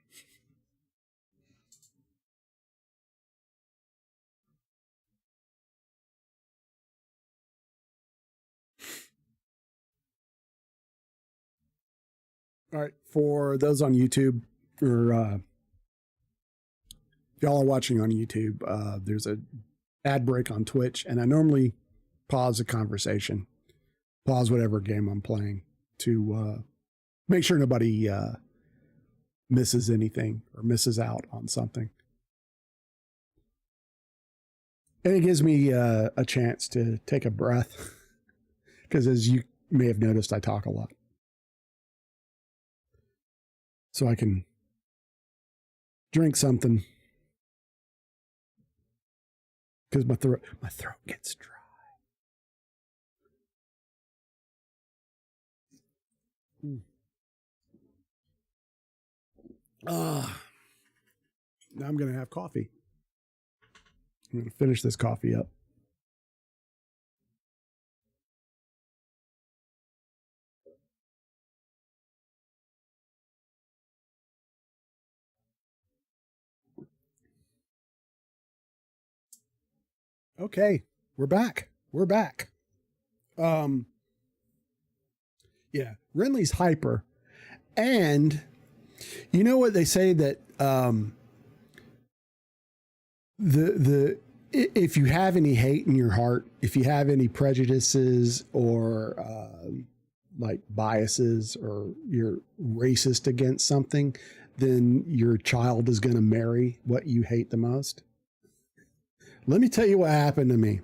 All right, for those on YouTube, or if y'all are watching on YouTube, there's a ad break on Twitch, and I normally pause the conversation, pause whatever game I'm playing to make sure nobody misses anything or misses out on something. And it gives me a chance to take a breath, because as you may have noticed, I talk a lot. So I can drink something, because my throat gets dry. Now I'm going to have coffee. I'm going to finish this coffee up. Okay, we're back. Yeah, Renly's hyper. And you know what they say, that if you have any hate in your heart, if you have any prejudices or like biases, or you're racist against something, then your child is going to marry what you hate the most. Let me tell you what happened to me.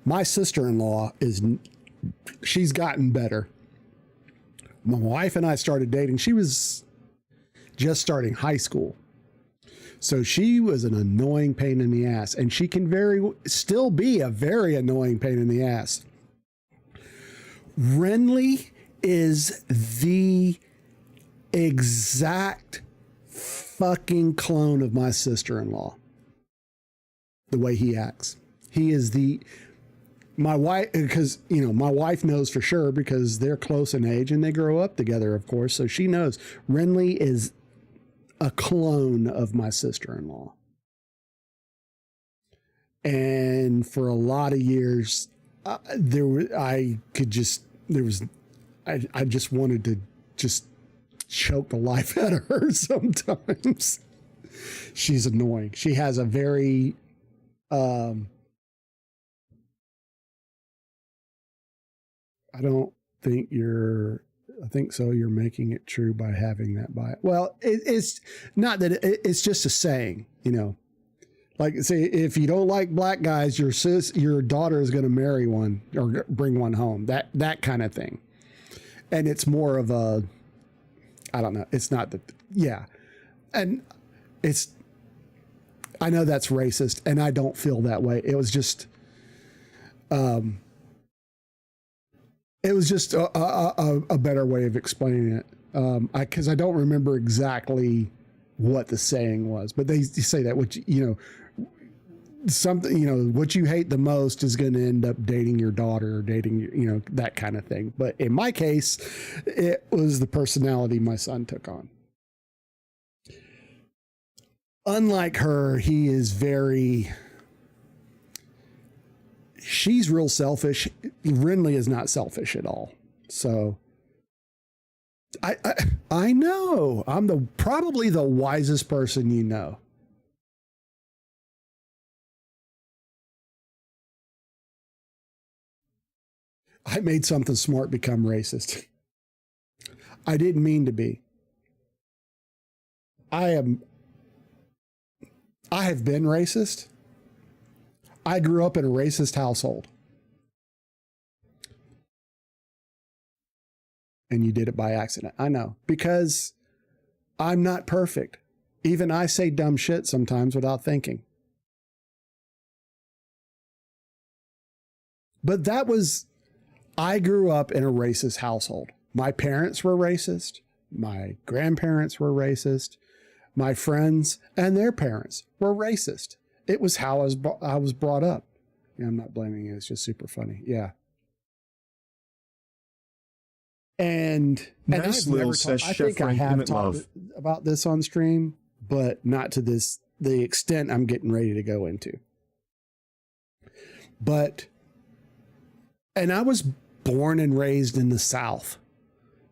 My sister-in-law she's gotten better. My wife and I started dating. She was just starting high school. So she was an annoying pain in the ass, and she can still be a very annoying pain in the ass. Renly is the exact fucking clone of my sister-in-law. The way he acts. He is my wife, because, my wife knows for sure, because they're close in age and they grow up together, of course. So she knows Renly is a clone of my sister-in-law. And for a lot of years, I just wanted to just choke the life out of her sometimes. She's annoying. She has a very, I think so. You're making it true by having that bias. Well, it's not that it's just a saying, like, say, if you don't like black guys, your daughter is going to marry one or bring one home, that kind of thing. And it's more of a, I don't know. It's not that. Yeah. And I know that's racist, and I don't feel that way. It was just, It was just a better way of explaining it. Because I don't remember exactly what the saying was, but they say that something, what you hate the most is going to end up dating your daughter or dating, that kind of thing. But in my case, it was the personality my son took on. Unlike her, she's real selfish. Renly is not selfish at all. So I know I'm probably the wisest person you know. I made something smart become racist. I didn't mean to be. I have been racist. I grew up in a racist household. And you did it by accident. I know, because I'm not perfect. Even I say dumb shit sometimes without thinking. But I grew up in a racist household. My parents were racist. My grandparents were racist. My friends and their parents were racist. It was how I was brought up. Yeah, I'm not blaming you. It's just super funny. Yeah. And Nice little sesh I think Chef I have Frank talked about this on stream, but not to the extent I'm getting ready to go into. And I was born and raised in the South.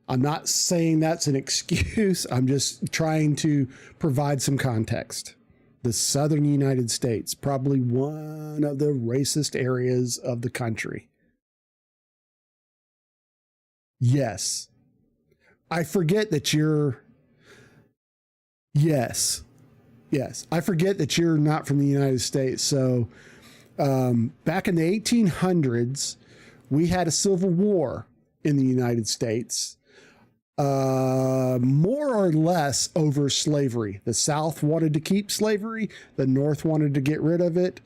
I'm not saying that's an excuse. I'm just trying to provide some context. The Southern United States, probably one of the racist areas of the country. Yes. I forget that yes. I forget that you're not from the United States. So back in the 1800s, we had a civil war in the United States, more or less over slavery. The South wanted to keep slavery. The North wanted to get rid of it.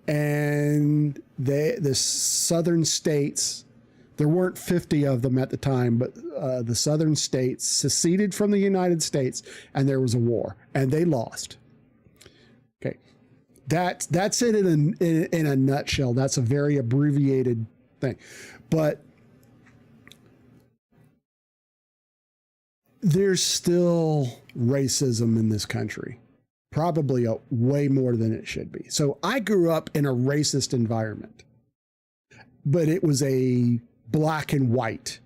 And the Southern states, there weren't 50 of them at the time, but the Southern states seceded from the United States, and there was a war, and they lost. Okay. That's it in a nutshell. That's a very abbreviated thing. But there's still racism in this country, probably way more than it should be. So I grew up in a racist environment, but it was a black and white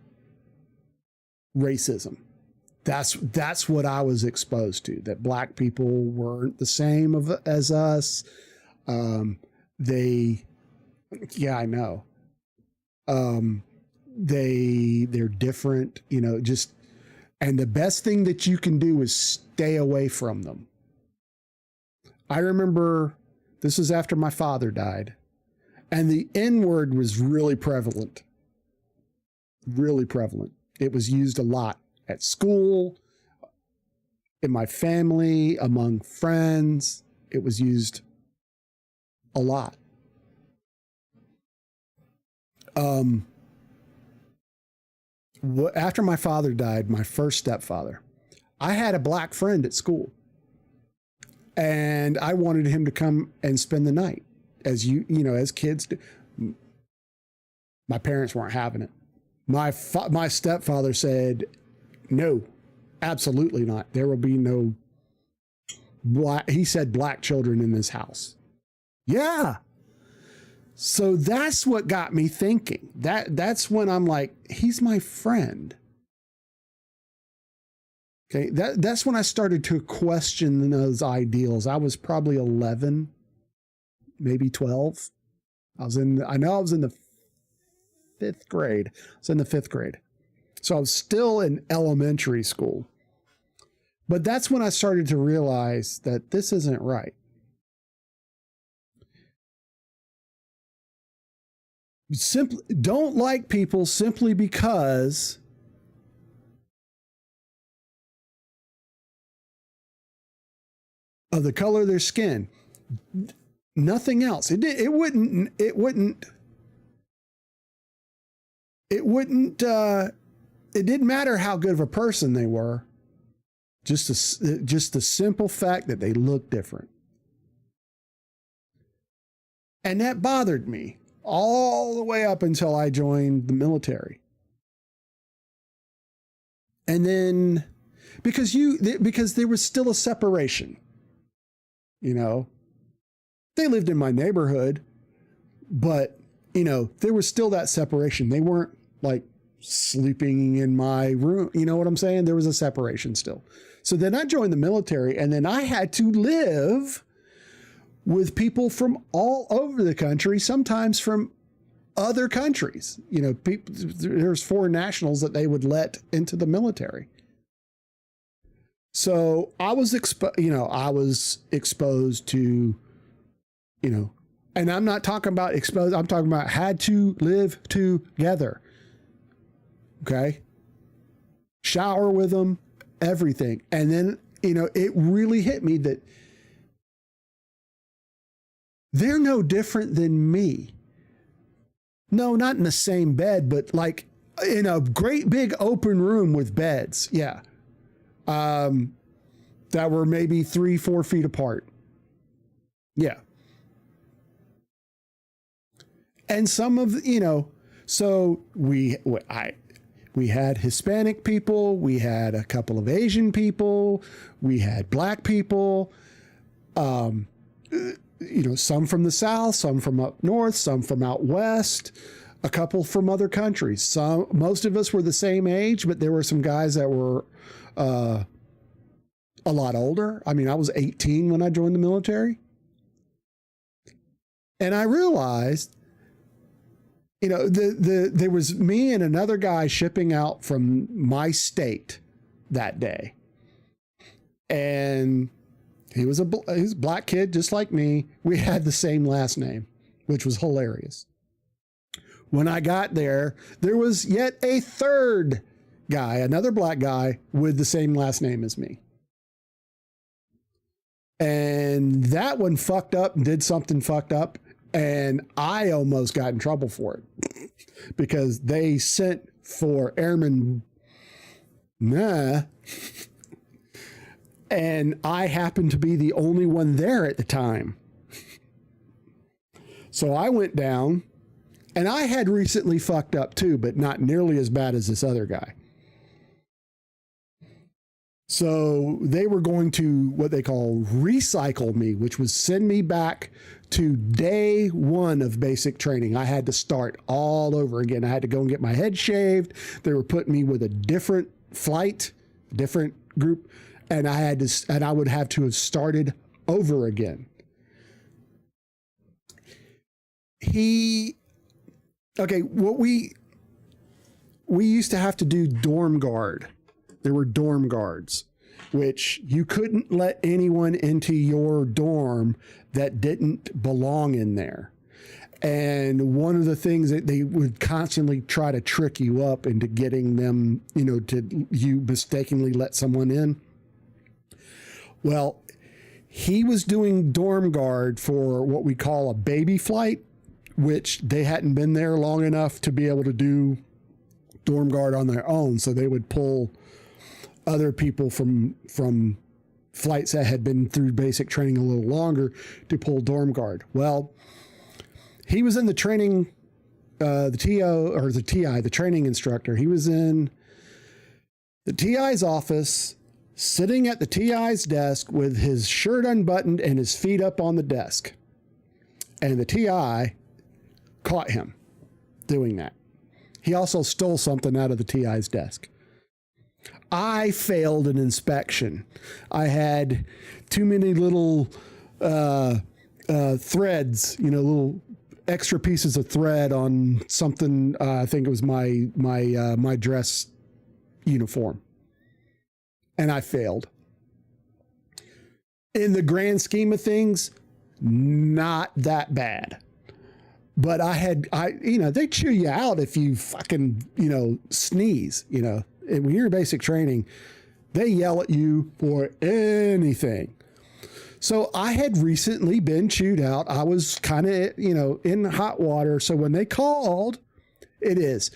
racism. That's what I was exposed to, that black people weren't the same as us. I know. They're different, and the best thing that you can do is stay away from them. I remember this was after my father died, and the N-word was really prevalent. Really prevalent. It was used a lot at school, in my family, among friends. It was used a lot. After my father died, my first stepfather, I had a black friend at school, and I wanted him to come and spend the night, as as kids do. My parents weren't having it. My stepfather said, no, absolutely not. There will be no he said black children in this house. Yeah. So that's what got me thinking. That's when I'm like, he's my friend. Okay. That's when I started to question those ideals. I was probably 11, maybe 12. I know I was in the 5th grade. I was in the 5th grade. So I was still in elementary school. But that's when I started to realize that this isn't right. Simply don't like people simply because of the color of their skin. Nothing else. It wouldn't it wouldn't, it didn't matter how good of a person they were. Just the simple fact that they looked different. And that bothered me all the way up until I joined the military. And then because there was still a separation, you know, they lived in my neighborhood, but you know, there was still that separation. They weren't like sleeping in my room. You know what I'm saying? There was a separation still. So then I joined the military, and then I had to live with people from all over the country, sometimes from other countries. You know, there's foreign nationals that they would let into the military. So I was exposed to, you know, and I'm not talking about exposed, I'm talking about had to live together. Okay. Shower with them, everything. And then, you know, it really hit me that they're no different than me. No, not in the same bed, but like in a great big open room with beds. Yeah. That were maybe 3-4 feet apart. Yeah. And some of, you know, so we had Hispanic people, we had a couple of Asian people, we had Black people, you know, some from the South, some from up North, some from out West, a couple from other countries. Most of us were the same age, but there were some guys that were a lot older. I mean, I was 18 when I joined the military. And I realized, you know, there was me and another guy shipping out from my state that day. And he was a black kid just like me. We had the same last name, which was hilarious. When I got there, there was yet a third guy, another black guy with the same last name as me. And that one fucked up and did something fucked up. And I almost got in trouble for it because they sent for airman. Nah. And I happened to be the only one there at the time. So I went down, and I had recently fucked up too, but not nearly as bad as this other guy. So they were going to what they call recycle me, which was send me back to day one of basic training. I had to start all over again. I had to go and get my head shaved. They were putting me with a different flight, different group, and I would have to have started over again. What we used to have to do dorm guard. There were dorm guards, which you couldn't let anyone into your dorm that didn't belong in there. And one of the things that they would constantly try to trick you up into getting them, you know, to you mistakenly let someone in. Well, he was doing dorm guard for what we call a baby flight, which they hadn't been there long enough to be able to do dorm guard on their own. So they would pull other people from flights that had been through basic training a little longer to pull dorm guard. Well, he was in the training, the training instructor. He was in the TI's office, sitting at the TI's desk with his shirt unbuttoned and his feet up on the desk. And the TI caught him doing that. He also stole something out of the TI's desk. I failed an inspection. I had too many little threads, you know, little extra pieces of thread on something. I think it was my dress uniform, and I failed. In the grand scheme of things, not that bad. But they chew you out if you fucking, you know, sneeze, you know. And when you're in basic training, they yell at you for anything. So I had recently been chewed out. I was kind of, you know, in hot water. So when they called, it is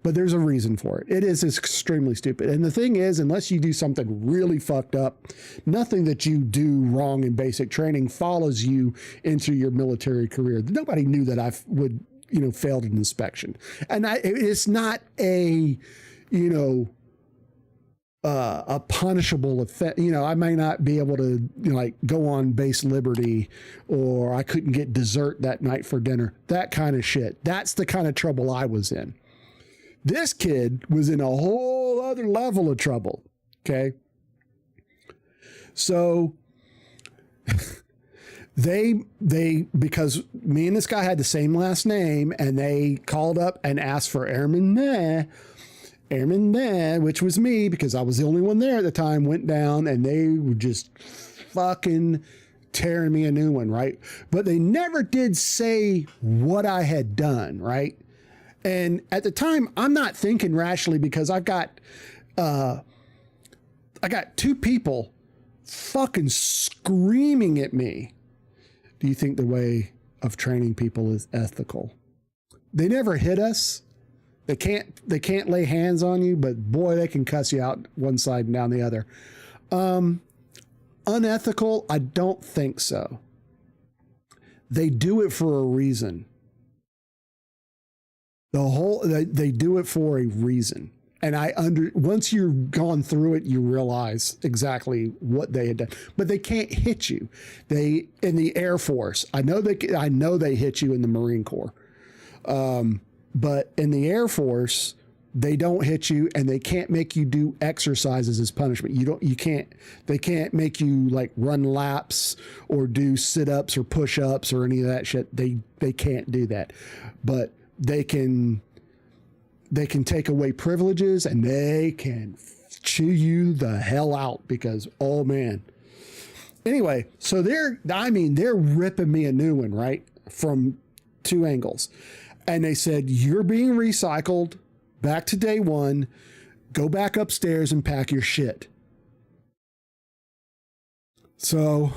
but there's a reason for it. It is extremely stupid. And the thing is, unless you do something really fucked up, nothing that you do wrong in basic training follows you into your military career. Nobody knew that I would, failed an inspection. And it's not a, a punishable offense. I may not be able to go on base liberty, or I couldn't get dessert that night for dinner, that kind of shit. That's the kind of trouble I was in. This kid was in a whole other level of trouble. Okay. So they, because me and this guy had the same last name, and they called up and asked for Airman Meh, which was me, because I was the only one there at the time, went down, and they were just fucking tearing me a new one, right? But they never did say what I had done, right? And at the time, I'm not thinking rationally, because I got two people fucking screaming at me. Do you think the way of training people is ethical? They never hit us. They can't lay hands on you, but boy, they can cuss you out one side and down the other. Unethical? I don't think so. They do it for a reason. They do it for a reason. And once you've gone through it, you realize exactly what they had done. But they can't hit you. In the Air Force, I know they hit you in the Marine Corps. But in the Air Force, they don't hit you, and they can't make you do exercises as punishment. They can't make you run laps or do sit-ups or push-ups or any of that shit. They can't do that. But they can take away privileges, and they can chew you the hell out, because, oh man. Anyway, so they're ripping me a new one, right? From two angles. And they said, you're being recycled back to day one. Go back upstairs and pack your shit. So,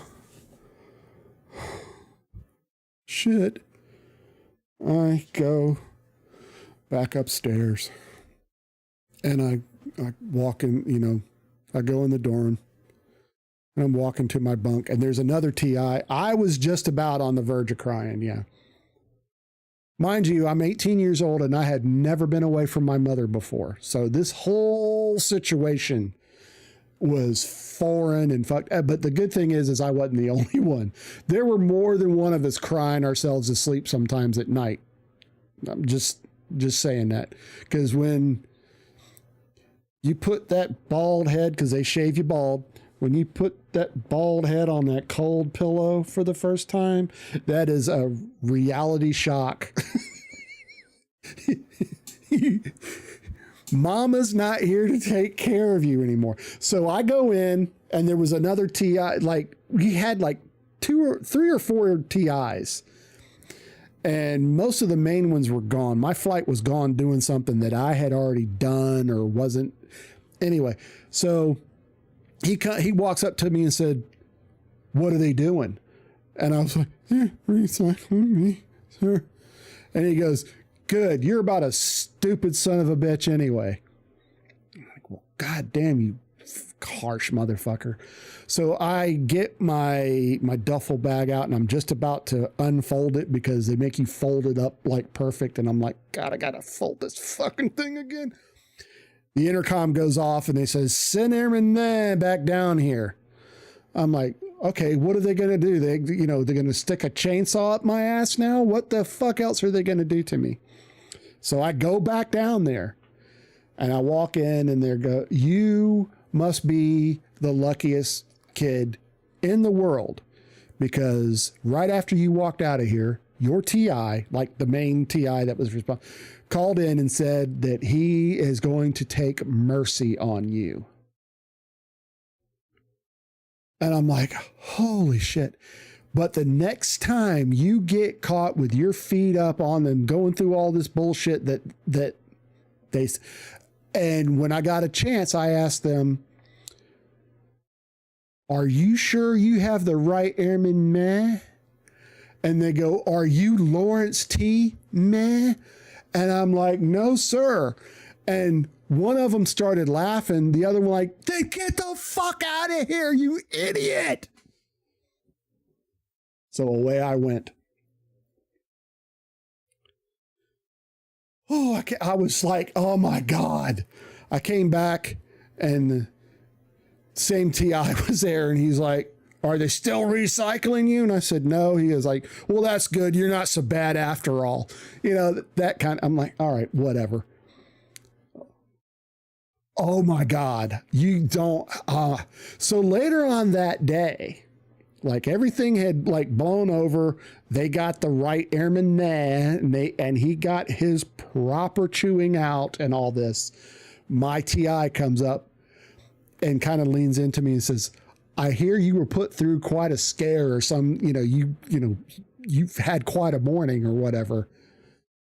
shit. I go back upstairs, and I walk in, I go in the dorm, and I'm walking to my bunk, and there's another TI. I was just about on the verge of crying. Yeah. Mind you, I'm 18 years old, and I had never been away from my mother before. So this whole situation was foreign and fucked. But the good thing is I wasn't the only one. There were more than one of us crying ourselves to sleep sometimes at night. I'm just saying that, because when you put that bald head, because they shave you bald, when you put that bald head on that cold pillow for the first time, that is a reality shock. Mama's not here to take care of you anymore. So I go in, and there was another TI, we had 3 or 4 TIs. And most of the main ones were gone. My flight was gone doing something that I had already done or wasn't. Anyway, so he walks up to me and said, "What are they doing?" And I was like, recycling me, sir. And he goes, "Good. You're about a stupid son of a bitch anyway." I'm like, well, God damn, you harsh motherfucker. So I get my duffel bag out, and I'm just about to unfold it, because they make you fold it up perfect. And I'm like, God, I gotta fold this fucking thing again. The intercom goes off, and they say, "Send Airman back down here." I'm like, okay, what are they going to do? They're going to stick a chainsaw up my ass now? What the fuck else are they going to do to me? So I go back down there, and I walk in, and they go, "You must be the luckiest kid in the world, because right after you walked out of here, your TI, the main TI that was responsible, called in and said that he is going to take mercy on you." And I'm like, holy shit. But the next time you get caught with your feet up on them, going through all this bullshit that they, and when I got a chance, I asked them, "Are you sure you have the right Airman Meh?" And they go, "Are you Lawrence T. Meh?" And I'm like, no, sir. And one of them started laughing. The other one like, then get the fuck out of here, you idiot. So away I went. Oh, I was like, oh my God. I came back and the same TI was there and he's like, are they still recycling you? And I said, no. He was like, well, that's good. You're not so bad after all. You know, that kind of, I'm like, all right, whatever. Oh my God. You don't, so later on that day, like everything had like blown over. They got the right airman man and he got his proper chewing out and all this. My TI comes up and kind of leans into me and says, I hear you were put through quite a scare or some, you've had quite a morning or whatever.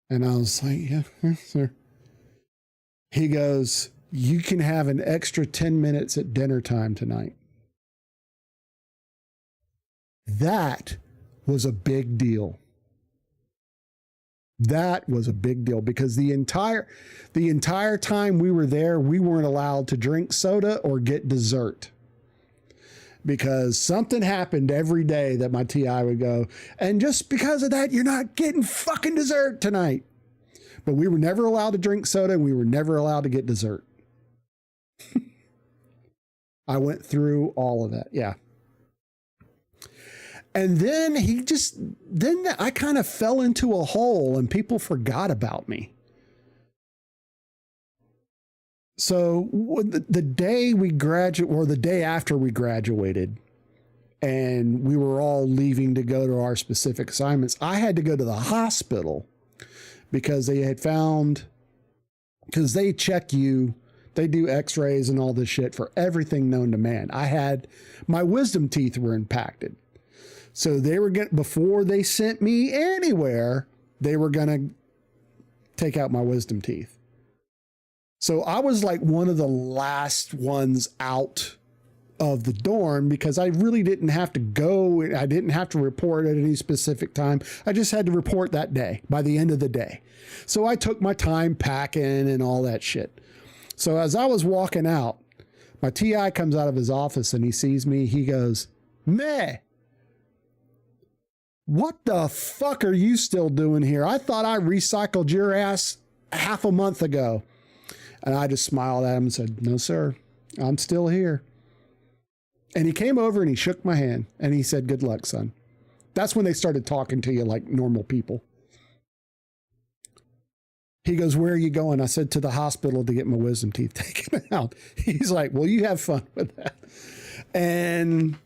And I was like, yeah, sir. He goes, you can have an extra 10 minutes at dinner time tonight. That was a big deal. That was a big deal because the entire time we were there, we weren't allowed to drink soda or get dessert. Because something happened every day that my TI would go, and just because of that, you're not getting fucking dessert tonight. But we were never allowed to drink soda and we were never allowed to get dessert. I went through all of that. Yeah. And then I kind of fell into a hole and people forgot about me. So the day we graduated, or the day after we graduated, and we were all leaving to go to our specific assignments, I had to go to the hospital because they had found, because they check you, they do x-rays and all this shit for everything known to man. My wisdom teeth were impacted. So they were before they sent me anywhere, they were going to take out my wisdom teeth. So I was like one of the last ones out of the dorm because I really didn't have to go. I didn't have to report at any specific time. I just had to report that day by the end of the day. So I took my time packing and all that shit. So as I was walking out, my TI comes out of his office and he sees me. He goes, meh. What the fuck are you still doing here? I thought I recycled your ass half a month ago. And I just smiled at him and said, no, sir, I'm still here. And he came over and he shook my hand and he said, good luck, son. That's when they started talking to you like normal people. He goes, where are you going? I said, to the hospital to get my wisdom teeth taken out. He's like, well, you have fun with that. And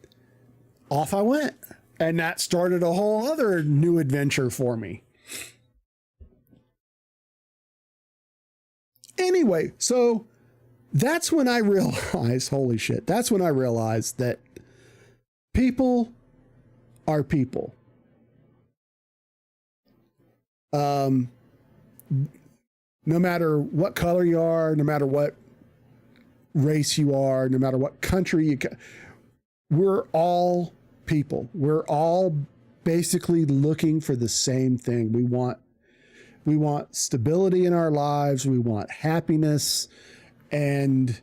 off I went. And that started a whole other new adventure for me. Anyway, so that's when I realized, holy shit, that's when I realized that people are people. No matter what color you are, no matter what race you are, no matter what country we're all people. We're all basically looking for the same thing. We want stability in our lives. We want happiness, and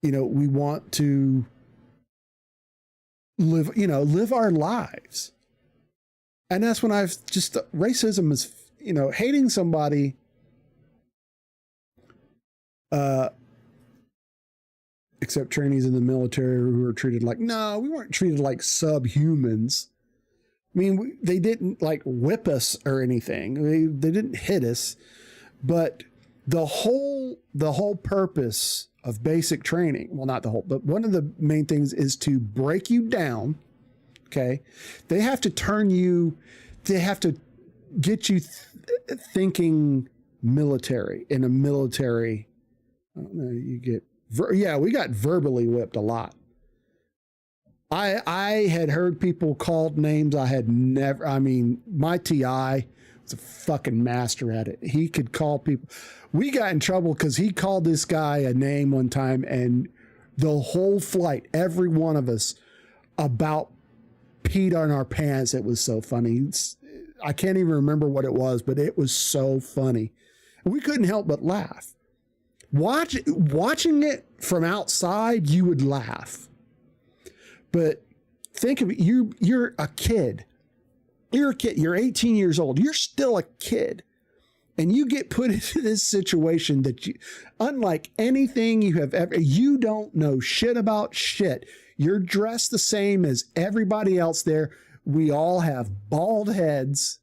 we want to live our lives. And that's when racism is, hating somebody, except trainees in the military who were treated like, no, we weren't treated like subhumans. I mean, they didn't like whip us or anything. They didn't hit us, but the whole purpose of basic training, well, not the whole, but one of the main things is to break you down. Okay. They have to get you thinking military in a military. I don't know, we got verbally whipped a lot. I had heard people called names I had never, my TI was a fucking master at it. He could call people. We got in trouble because he called this guy a name one time, and the whole flight, every one of us about peed on our pants. It was so funny. I can't even remember what it was, but it was so funny. We couldn't help but laugh. Watching it from outside, you would laugh. But think of it, you're a kid. You're a kid. You're 18 years old. You're still a kid. And you get put into this situation that you, unlike anything you have ever, you don't know shit about shit. You're dressed the same as everybody else there. We all have bald heads.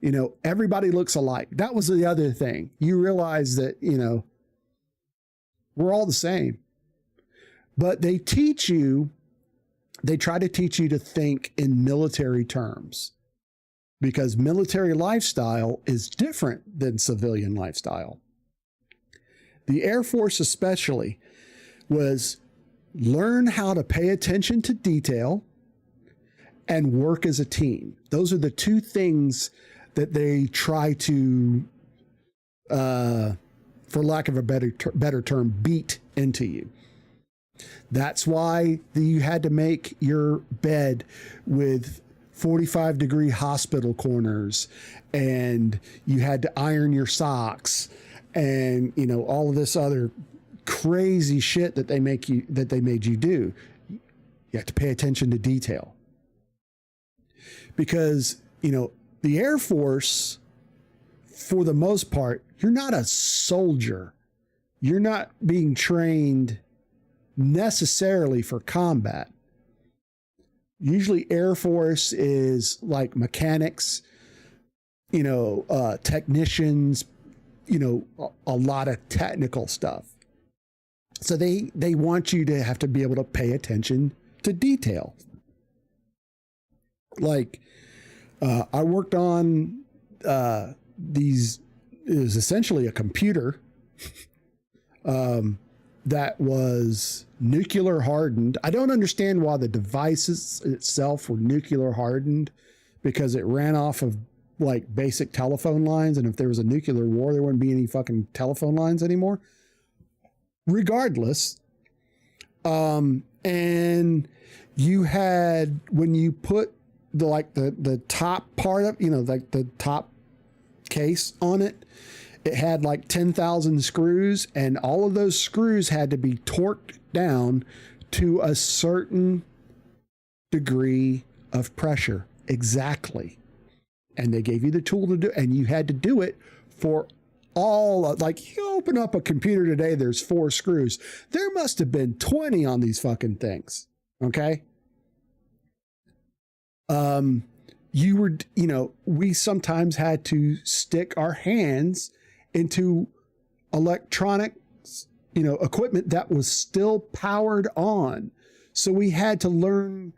You know, everybody looks alike. That was the other thing. You realize that, you know, we're all the same. But they try to teach you to think in military terms, because military lifestyle is different than civilian lifestyle. The Air Force especially was learn how to pay attention to detail and work as a team. Those are the two things that they try to, for lack of a better term, beat into you. That's why you had to make your bed with 45-degree hospital corners, and you had to iron your socks, and you know, all of this other crazy shit that they made you do. You have to pay attention to detail, because you know, the Air Force, for the most part, you're not a soldier. You're not being trained necessarily for combat. Usually Air Force is like mechanics, you know, technicians, you know, a lot of technical stuff. So they want you to have to be able to pay attention to detail. Like, I worked on it was essentially a computer that was nuclear hardened. I don't understand why the devices itself were nuclear hardened, because it ran off of like basic telephone lines. And if there was a nuclear war, there wouldn't be any fucking telephone lines anymore. Regardless. And you had, when you put the top part of, you know, like the top case on it, it had like 10,000 screws, and all of those screws had to be torqued down to a certain degree of pressure. Exactly. And they gave you the tool to do, and you had to do it for all, like, you open up a computer today, there's 4 screws. There must have been 20 on these fucking things. Okay. We sometimes had to stick our hands into electronics, you know, equipment that was still powered on. So we had to learn,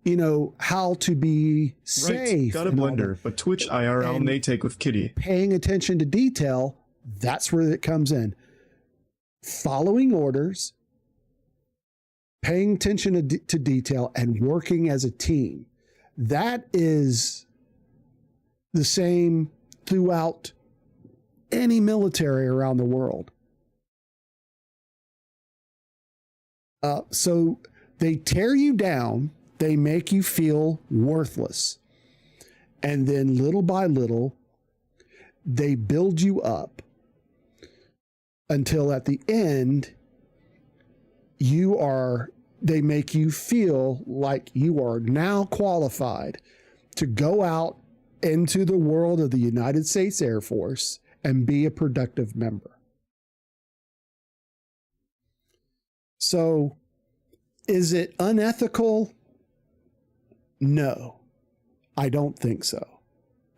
you know, how to be safe. Got a blender, but Twitch IRL may take with Kitty. Paying attention to detail, that's where it comes in. Following orders, paying attention to detail, and working as a team. That is the same throughout any military around the world. So they tear you down, they make you feel worthless. And then little by little, they build you up until at the end, they make you feel like you are now qualified to go out into the world of the United States Air Force and be a productive member. So, is it unethical? No, I don't think so.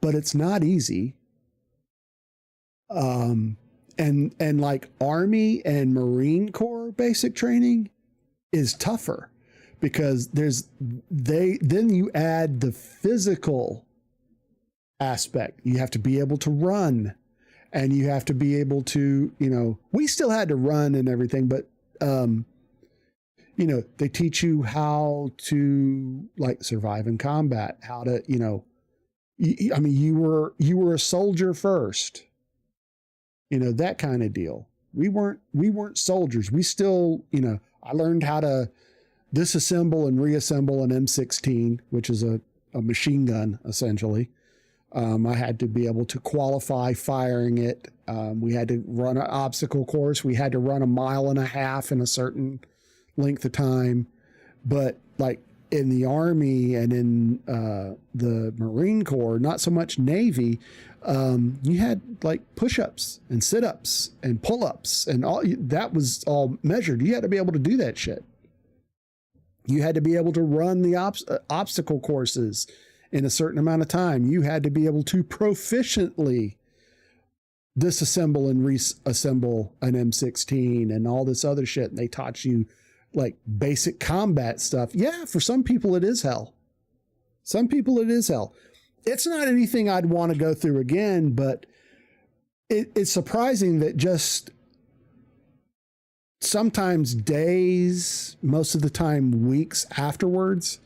But it's not easy. And like Army and Marine Corps basic training is tougher, because then you add the physical aspect. You have to be able to run, and you have to be able to, you know, we still had to run and everything, but, you know, they teach you how to like survive in combat, how to, you know, I mean, you were a soldier first, you know, that kind of deal. We weren't soldiers. We still, you know, I learned how to disassemble and reassemble an M16, which is a machine gun, essentially. I had to be able to qualify firing it. We had to run an obstacle course. We had to run 1.5 miles in a certain length of time. But like in the Army and in the Marine Corps, not so much Navy, you had like push-ups and sit-ups and pull-ups and all that was all measured. You had to be able to do that shit. You had to be able to run the obstacle courses in a certain amount of time. You had to be able to proficiently disassemble and reassemble an M16 and all this other shit. And they taught you like basic combat stuff. Yeah, for some people it is hell. Some people it is hell. It's not anything I'd want to go through again, but it's surprising that just sometimes days, most of the time weeks afterwards,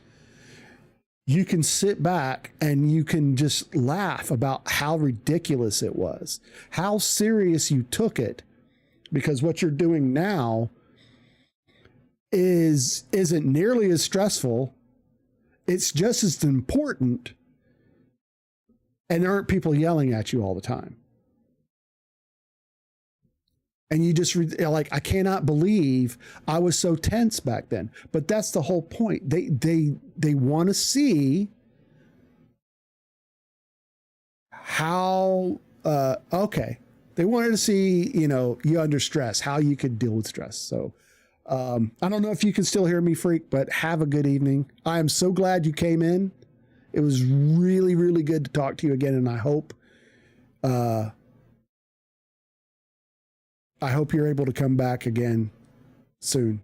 you can sit back and you can just laugh about how ridiculous it was, how serious you took it, because what you're doing now isn't nearly as stressful. It's just as important, and there aren't people yelling at you all the time. And you just like, I cannot believe I was so tense back then. But that's the whole point. They want to see how okay. They wanted to see, you under stress, how you could deal with stress. So I don't know if you can still hear me, Freak, but have a good evening. I am so glad you came in. It was really, really good to talk to you again, and I hope you're able to come back again soon.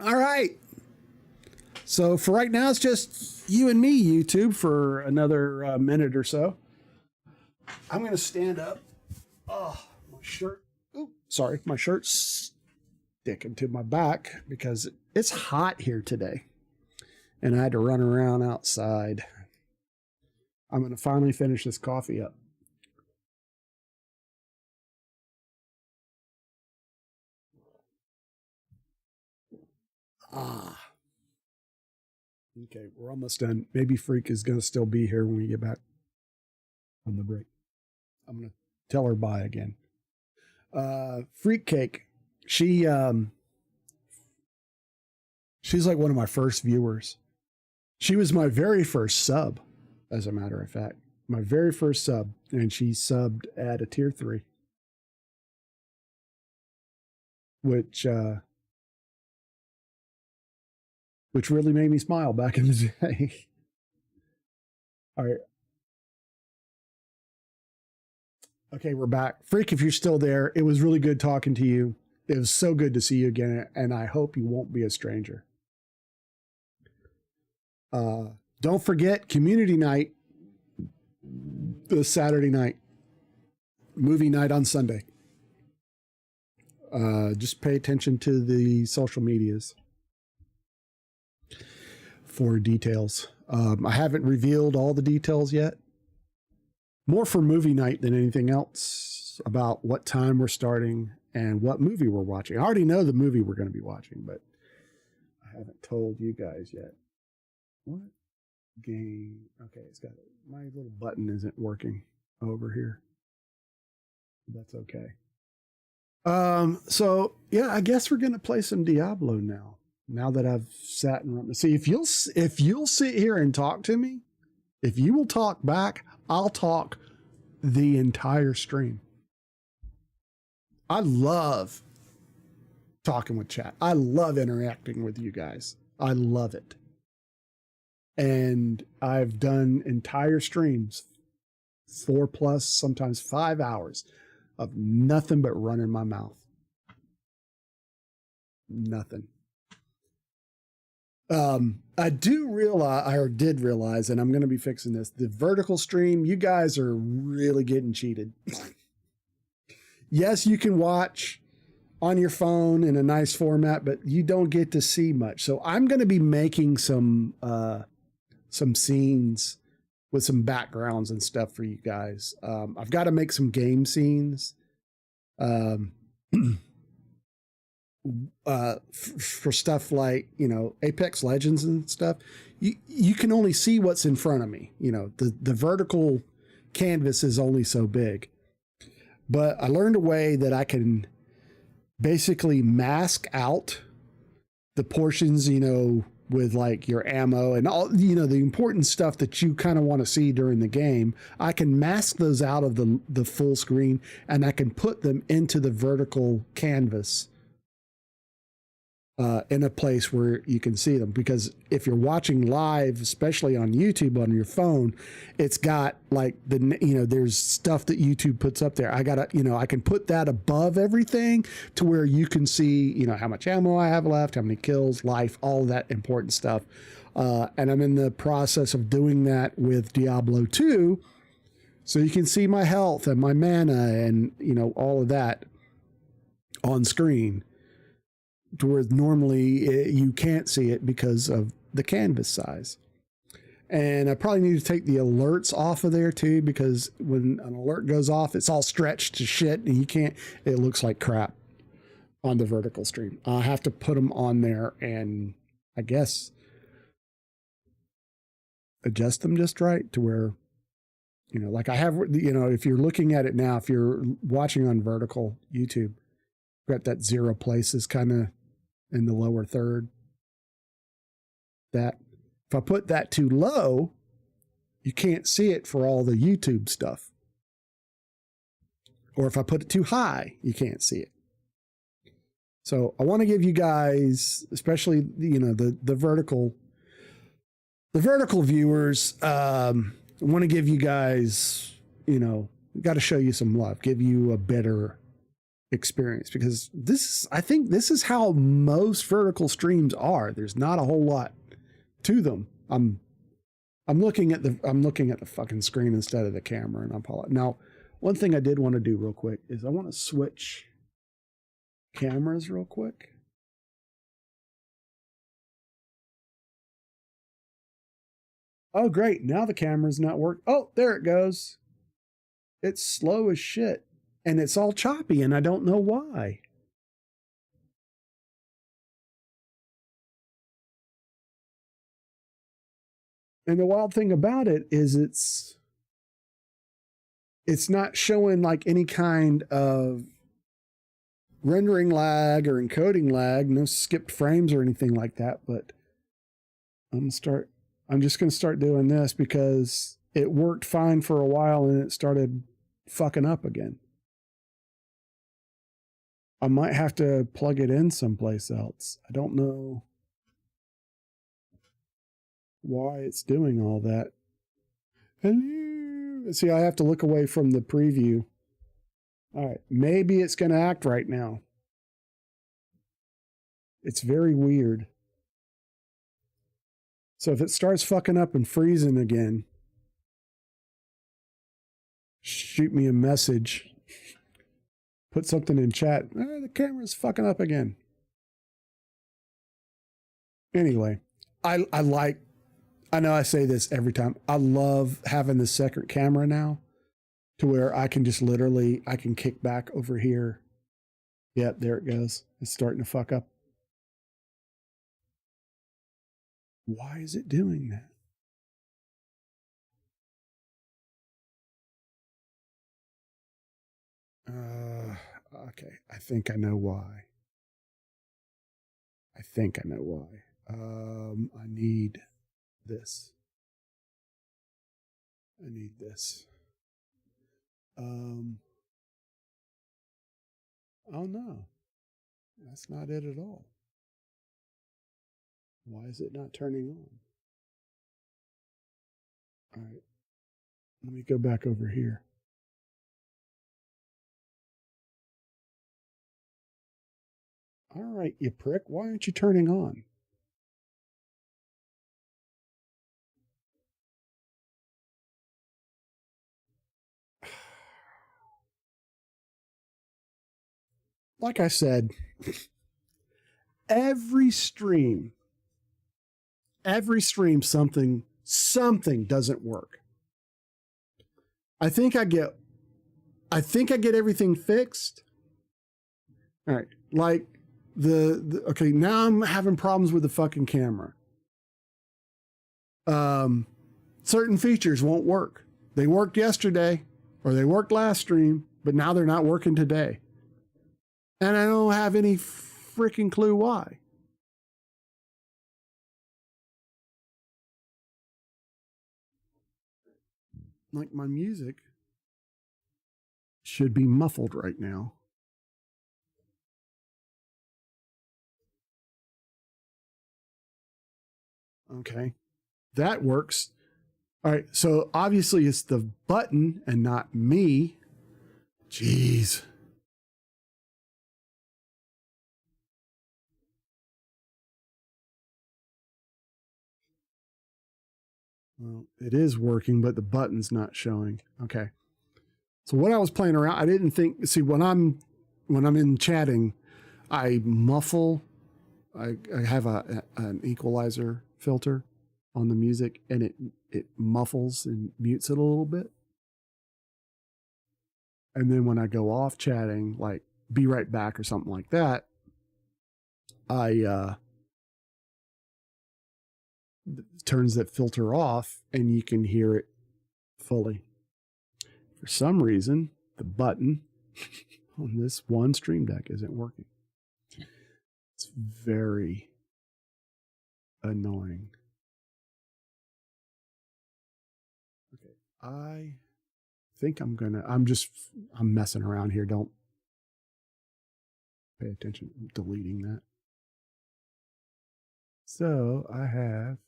All right. So for right now, it's just you and me, YouTube, for another minute or so. I'm going to stand up. Oh, my shirt. Ooh, sorry, my shirt's sticking to my back because it's hot here today. And I had to run around outside. I'm going to finally finish this coffee up. Okay, we're almost done. Maybe Freak is going to still be here when we get back on the break. I'm going to tell her bye again. Freak Cake, she's like one of my first viewers. She was my very first sub, as a matter of fact. My very first sub, and she subbed at a tier 3. Which really made me smile back in the day. All right. Okay, we're back. Freak, if you're still there, it was really good talking to you. It was so good to see you again, and I hope you won't be a stranger. Don't forget, community night this Saturday night. Movie night on Sunday. Just pay attention to the social medias for details. I haven't revealed all the details yet. More for movie night than anything else, about what time we're starting and what movie we're watching. I already know the movie we're going to be watching, but I haven't told you guys yet. What game? Okay, it's got my little button isn't working over here. That's okay. So yeah, I guess we're going to play some Diablo now. Now that I've sat and run. See, if you'll sit here and talk to me, if you will talk back, I'll talk the entire stream. I love talking with chat. I love interacting with you guys. I love it. And I've done entire streams, 4+, sometimes 5 hours of nothing but running my mouth. Nothing. I did realize, and I'm going to be fixing this, the vertical stream, you guys are really getting cheated. Yes, you can watch on your phone in a nice format, but you don't get to see much. So I'm going to be making some scenes with some backgrounds and stuff for you guys. I've got to make some game scenes. for stuff like, you know, Apex Legends and stuff, you can only see what's in front of me. You know, the vertical canvas is only so big. But I learned a way that I can basically mask out the portions, you know, with like your ammo and all, you know, the important stuff that you kind of want to see during the game. I can mask those out of the full screen, and I can put them into the vertical canvas in a place where you can see them. Because if you're watching live, especially on YouTube on your phone, it's got like there's stuff that YouTube puts up there. I can put that above everything to where you can see, you know, how much ammo I have left, how many kills, life, all that important stuff. And I'm in the process of doing that with Diablo 2. So you can see my health and my mana and, you know, all of that on screen, to where normally you can't see it because of the canvas size. And I probably need to take the alerts off of there too, because when an alert goes off, it's all stretched to shit and it looks like crap on the vertical stream. I have to put them on there and I guess adjust them just right to where, you know, like I have, you know, if you're looking at it now, if you're watching on vertical YouTube, got that ZeroPlaces kind of in the lower third. That if I put that too low, you can't see it for all the YouTube stuff. Or if I put it too high, you can't see it. So I want to give you guys, especially, you know, the vertical viewers, I want to give you guys, you know, got to show you some love, give you a better experience, because I think this is how most vertical streams are. There's not a whole lot to them. I'm looking at the fucking screen instead of the camera, and now one thing I did want to do real quick is I want to switch cameras real quick. Oh great, now the camera's not working. Oh, there it goes. It's slow as shit. And it's all choppy, and I don't know why. And the wild thing about it is it's not showing like any kind of rendering lag or encoding lag, no skipped frames or anything like that. But I'm just going to start doing this because it worked fine for a while and it started fucking up again. I might have to plug it in someplace else. I don't know why it's doing all that. Hello. See, I have to look away from the preview. All right. Maybe it's going to act right now. It's very weird. So if it starts fucking up and freezing again, shoot me a message. Put something in chat. The camera's fucking up again. Anyway, I know I say this every time. I love having the second camera now to where I can just I can kick back over here. Yep, there it goes. It's starting to fuck up. Why is it doing that? Okay, I think I know why. I need this. Oh no, that's not it at all. Why is it not turning on? All right, let me go back over here. All right, you prick, why aren't you turning on? Like I said, every stream something doesn't work. I think I get everything fixed. All right, like okay, now I'm having problems with the fucking camera. Certain features won't work. They worked yesterday or they worked last stream, but now they're not working today. And I don't have any freaking clue why. Like my music should be muffled right now. Okay, that works. All right, so obviously it's the button and not me. Jeez. Well, it is working, but the button's not showing. Okay. So what I was playing around, I didn't think, see, when I'm in chatting, I muffle. I have an equalizer filter on the music, and it muffles and mutes it a little bit. And then when I go off chatting, like be right back or something like that, I turns that filter off and you can hear it fully. For some reason, the button on this one Stream Deck isn't working. It's very annoying. Okay, I think I'm messing around here. Don't pay attention. I'm deleting that. So I have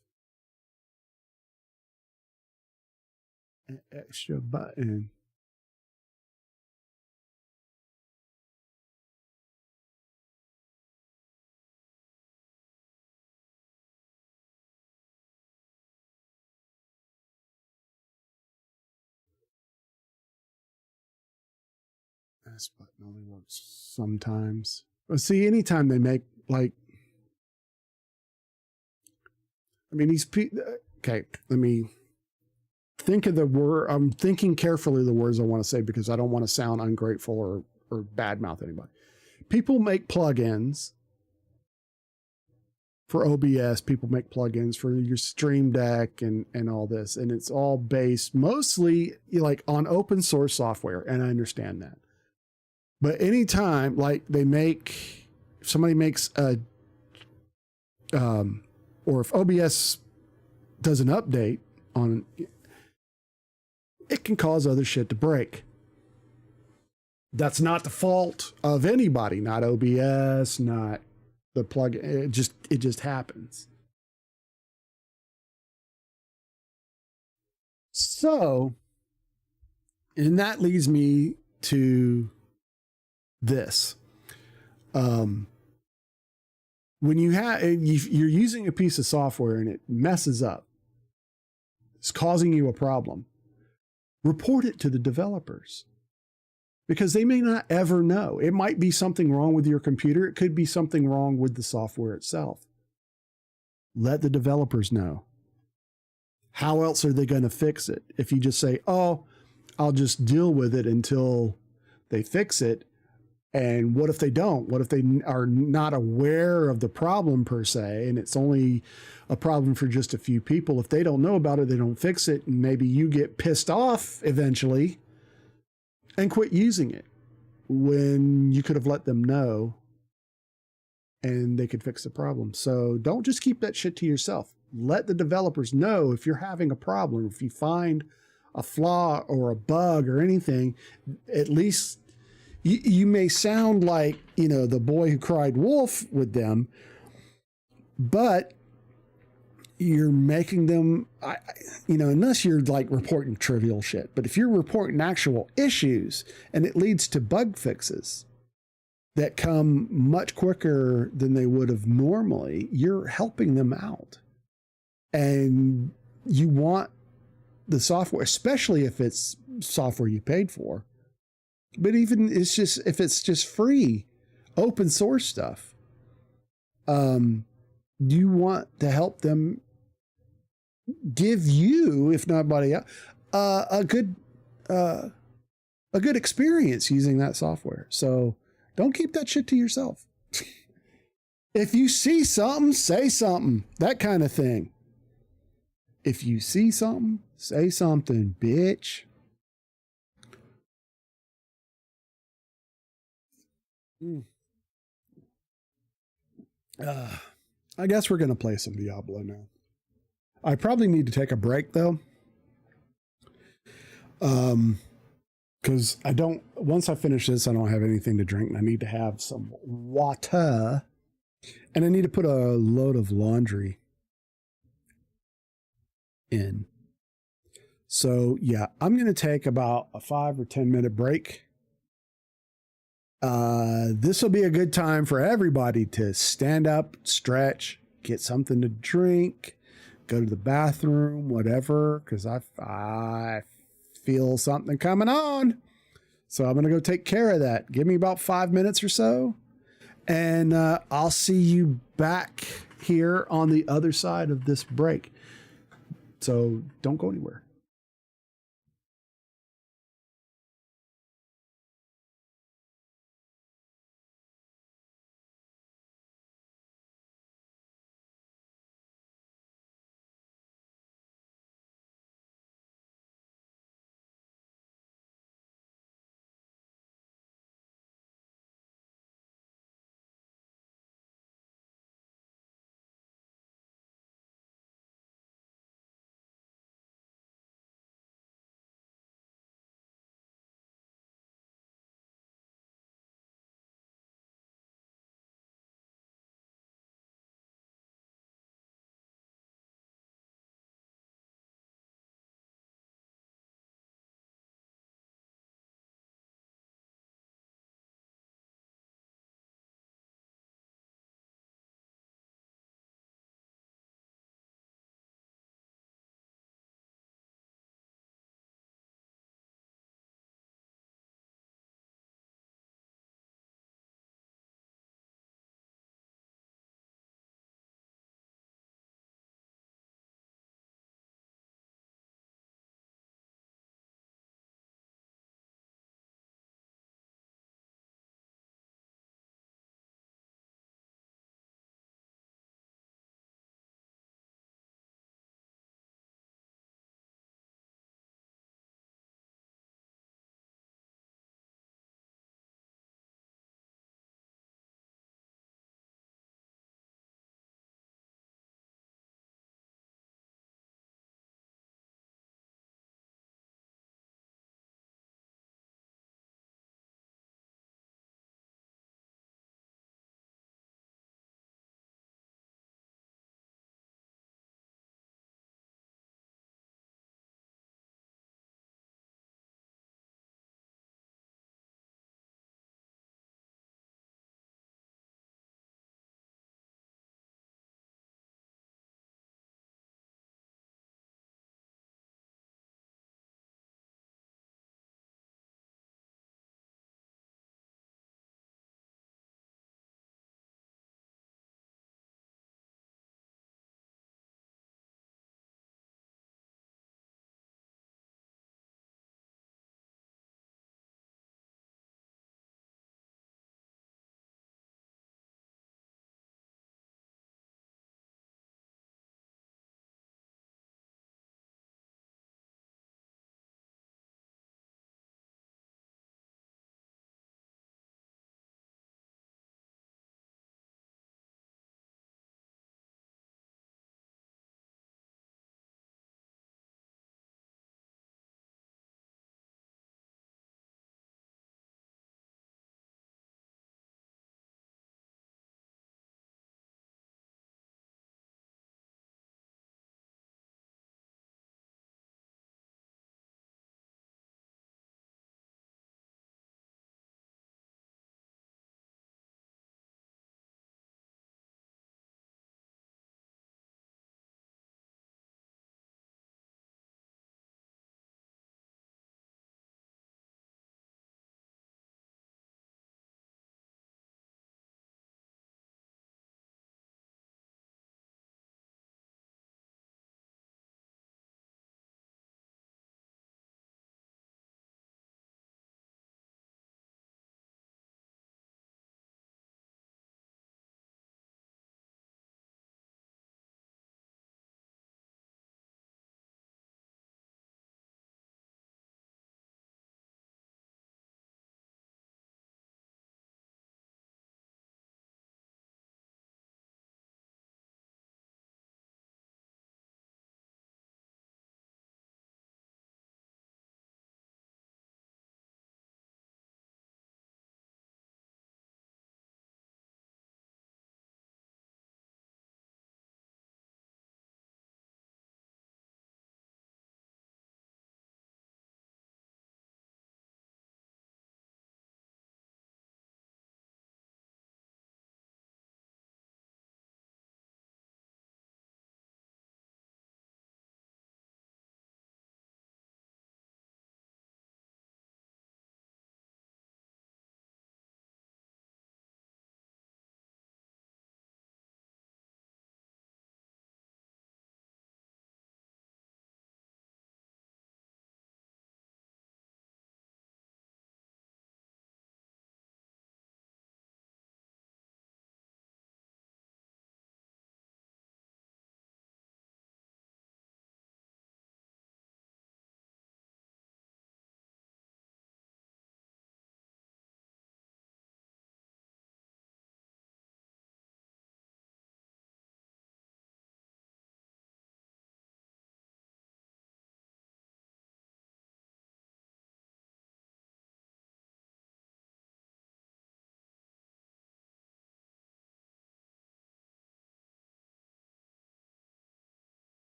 an extra button. This button only works sometimes. But see, anytime they make like, I mean, okay, let me think of the word. I'm thinking carefully the words I want to say because I don't want to sound ungrateful or badmouth anybody. People make plugins for OBS. People make plugins for your Stream Deck and all this. And it's all based mostly like on open source software. And I understand that. But anytime like if somebody makes or if OBS does an update on it can cause other shit to break. That's not the fault of anybody, not OBS, not the plugin. It just happens. So, and that leads me to this. When you're using a piece of software and it messes up, it's causing you a problem, report it to the developers because they may not ever know. It might be something wrong with your computer. It could be something wrong with the software itself. Let the developers know. How else are they going to fix it? If you just say, oh, I'll just deal with it until they fix it. And what if they don't? What if they are not aware of the problem per se, and it's only a problem for just a few people? If they don't know about it, they don't fix it, and maybe you get pissed off eventually and quit using it when you could have let them know and they could fix the problem. So don't just keep that shit to yourself. Let the developers know if you're having a problem, if you find a flaw or a bug or anything, at least you may sound like, the boy who cried wolf with them, but you're making them, unless you're like reporting trivial shit, but if you're reporting actual issues and it leads to bug fixes that come much quicker than they would have normally, you're helping them out. And you want the software, especially if it's software you paid for, but even if it's just free, open source stuff, you want to help them give you, if not anybody else, a good experience using that software. So don't keep that shit to yourself. If you see something, say something. That kind of thing. If you see something, say something, bitch. I guess we're going to play some Diablo now. I probably need to take a break though. Because once I finish this, I don't have anything to drink and I need to have some water. And I need to put a load of laundry in. So yeah, I'm going to take about a 5 or 10 minute break. This will be a good time for everybody to stand up, stretch, get something to drink, go to the bathroom, whatever, because I feel something coming on. So I'm going to go take care of that. Give me about 5 minutes or so. And I'll see you back here on the other side of this break. So don't go anywhere.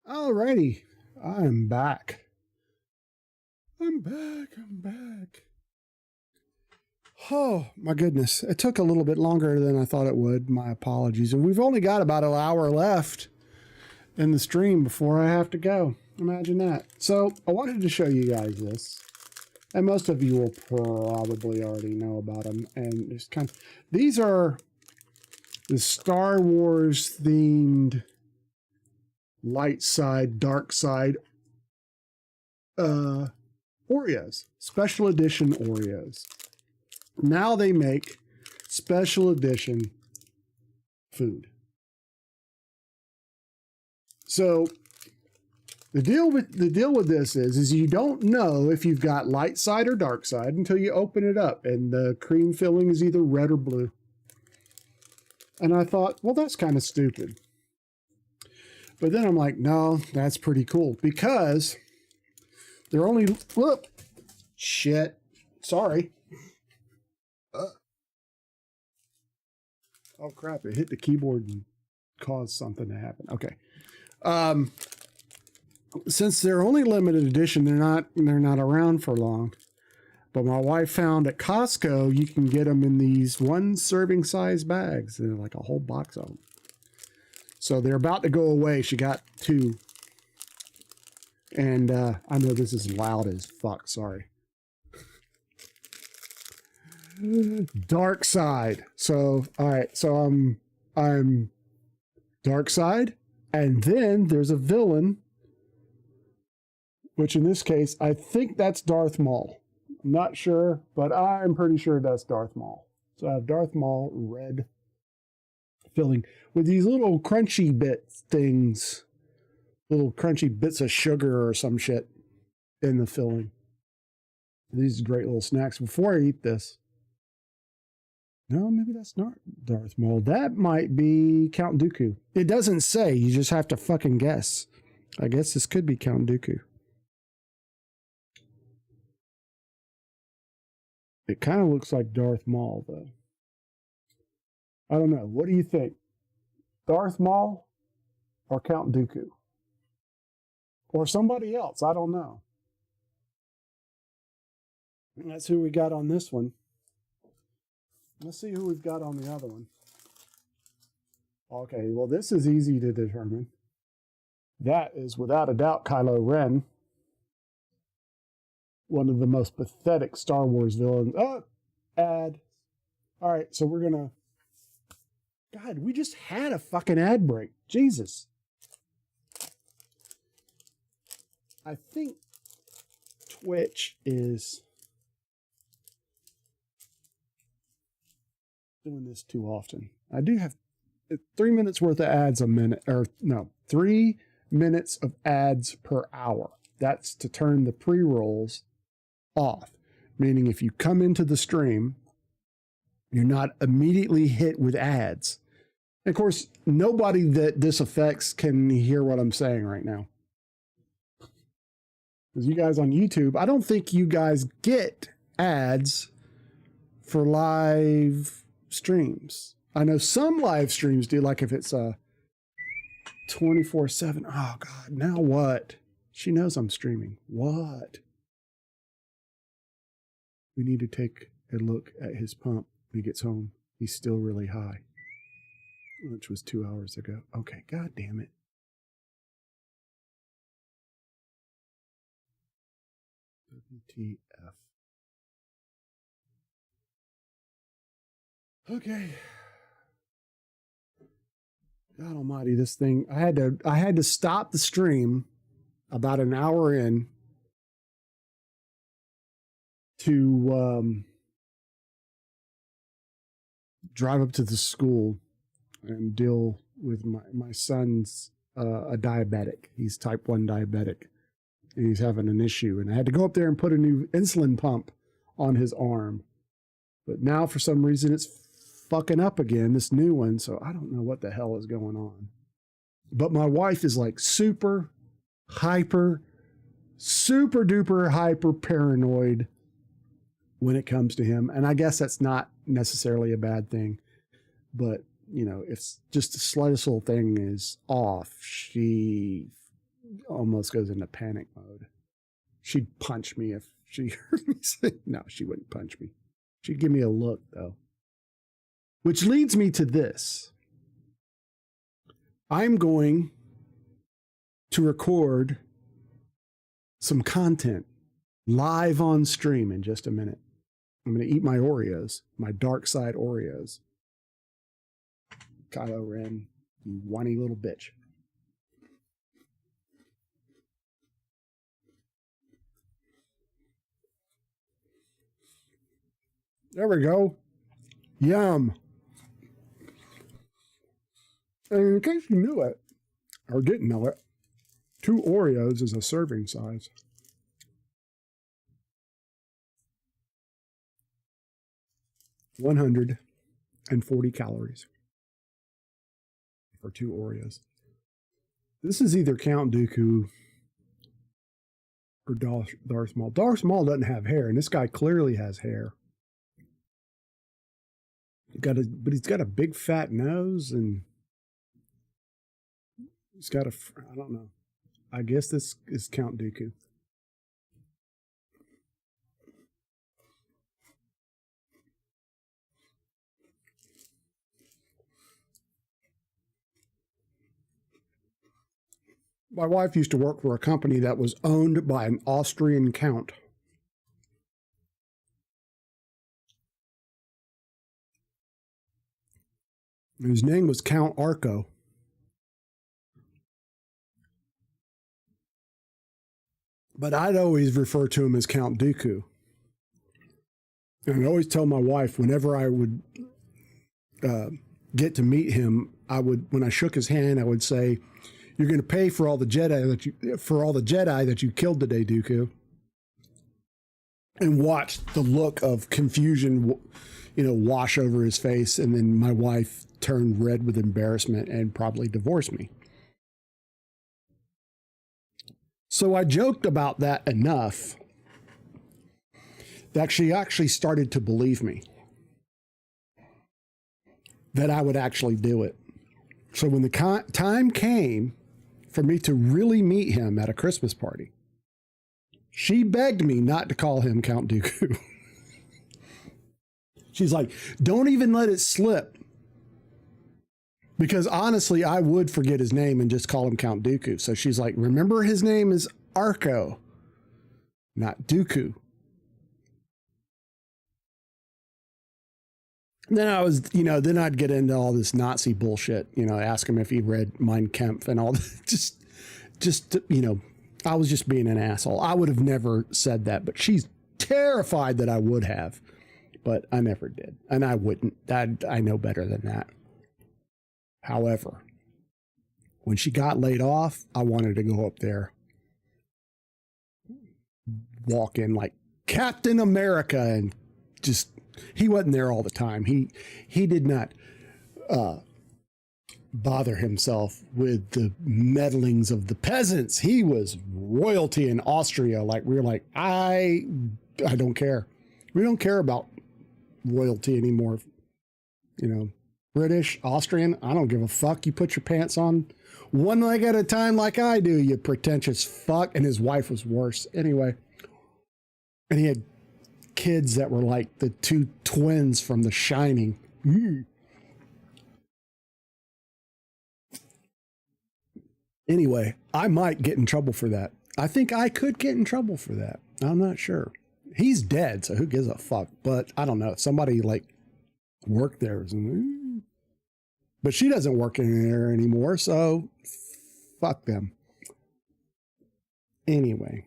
Alrighty, I'm back. I'm back. Oh, my goodness. It took a little bit longer than I thought it would. My apologies. And we've only got about an hour left in the stream before I have to go. Imagine that. So I wanted to show you guys this. And most of you will probably already know about them. And it's kind of, these are the Star Wars themed light side, dark side Oreos, special edition Oreos. Now they make special edition food. So the deal with this is you don't know if you've got light side or dark side until you open it up, and the cream filling is either red or blue. And I thought, well, that's kind of stupid. But then I'm like, no, that's pretty cool, because they're only, whoop, shit, sorry. Oh crap, it hit the keyboard and caused something to happen. Okay. Since they're only limited edition, they're not around for long. But my wife found at Costco, you can get them in these 1 serving size bags. They're like a whole box of them. So they're about to go away. She got 2. And I know this is loud as fuck. Sorry. Dark side. So, all right. So I'm dark side. And then there's a villain, which in this case, I think that's Darth Maul. I'm not sure, but I'm pretty sure that's Darth Maul. So I have Darth Maul red filling with these little crunchy bit things, little crunchy bits of sugar or some shit in the filling. These are great little snacks before I eat this. No, maybe that's not Darth Maul. That might be Count Dooku. It doesn't say. You just have to fucking guess. I guess this could be Count Dooku. It kind of looks like Darth Maul, though. I don't know. What do you think? Darth Maul or Count Dooku? Or somebody else? I don't know. And that's who we got on this one. Let's see who we've got on the other one. Okay, well, this is easy to determine. That is, without a doubt, Kylo Ren. One of the most pathetic Star Wars villains. Oh, ad. All right, so we're going to... God, we just had a fucking ad break. Jesus. I think Twitch is doing this too often. I do have 3 minutes worth of ads a minute, or no, 3 minutes of ads per hour. That's to turn the pre-rolls off, meaning if you come into the stream, you're not immediately hit with ads. Of course, nobody that this affects can hear what I'm saying right now. Because you guys on YouTube, I don't think you guys get ads for live streams. I know some live streams do, like if it's a 24/7. Oh God, now what? She knows I'm streaming. What? We need to take a look at his pump when he gets home. He's still really high. Which was 2 hours ago. Okay, God damn it. WTF. Okay. God almighty, this thing. I had to stop the stream about an hour in to drive up to the school and deal with my son's a diabetic. He's type 1 diabetic. And he's having an issue. And I had to go up there and put a new insulin pump on his arm. But now for some reason it's fucking up again, this new one. So I don't know what the hell is going on. But my wife is like super duper hyper paranoid when it comes to him. And I guess that's not necessarily a bad thing. But, you know, if just the slightest little thing is off, she almost goes into panic mode. She'd punch me if she heard me say, no, she wouldn't punch me. She'd give me a look, though. Which leads me to this. I'm going to record some content live on stream in just a minute. I'm going to eat my Oreos, my dark side Oreos. Kylo Ren, you whiny little bitch. There we go. Yum. And in case you knew it, or didn't know it, 2 Oreos is a serving size. $140 calories for 2 Oreos. This is either Count Dooku or Darth Maul. Darth Maul doesn't have hair, and this guy clearly has hair. But he's got a big fat nose, and he's got I don't know. I guess this is Count Dooku. My wife used to work for a company that was owned by an Austrian count. His name was Count Arco. But I'd always refer to him as Count Dooku. And I'd always tell my wife whenever I would get to meet him, when I shook his hand, I would say, "You're going to pay for all the Jedi that you killed today, Dooku." And watch the look of confusion, wash over his face, and then my wife turned red with embarrassment and probably divorced me. So I joked about that enough that she actually started to believe me that I would actually do it. So when the time came for me to really meet him at a Christmas party, she begged me not to call him Count Dooku. She's like, "Don't even let it slip." Because honestly, I would forget his name and just call him Count Dooku. So she's like, "Remember, his name is Arco, not Dooku." Then then I'd get into all this Nazi bullshit, ask him if he read Mein Kampf and all that. I was just being an asshole. I would have never said that, but she's terrified that I would have, but I never did. And I wouldn't. I know better than that. However, when she got laid off, I wanted to go up there, walk in like Captain America, and just, he wasn't there all the time. He did not bother himself with the meddlings of the peasants. He was royalty in Austria. Like, we were like, I don't care. We don't care about royalty anymore. British, Austrian, I don't give a fuck. You put your pants on one leg at a time like I do, you pretentious fuck. And his wife was worse. Anyway. And he had kids that were like the 2 twins from The Shining. Anyway, I might get in trouble for that. I think I could get in trouble for that. I'm not sure. He's dead, so who gives a fuck? But I don't know. Somebody worked there or something. But she doesn't work in there anymore, so fuck them. Anyway,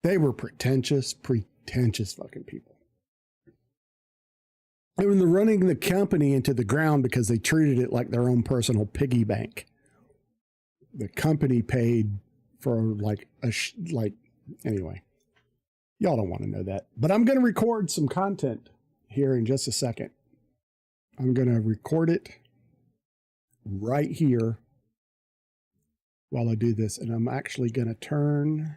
they were pretentious fucking people. They were running the company into the ground because they treated it like their own personal piggy bank. The company paid for anyway. Y'all don't want to know that. But I'm going to record some content here in just a second. I'm going to record it right here while I do this. And I'm actually going to turn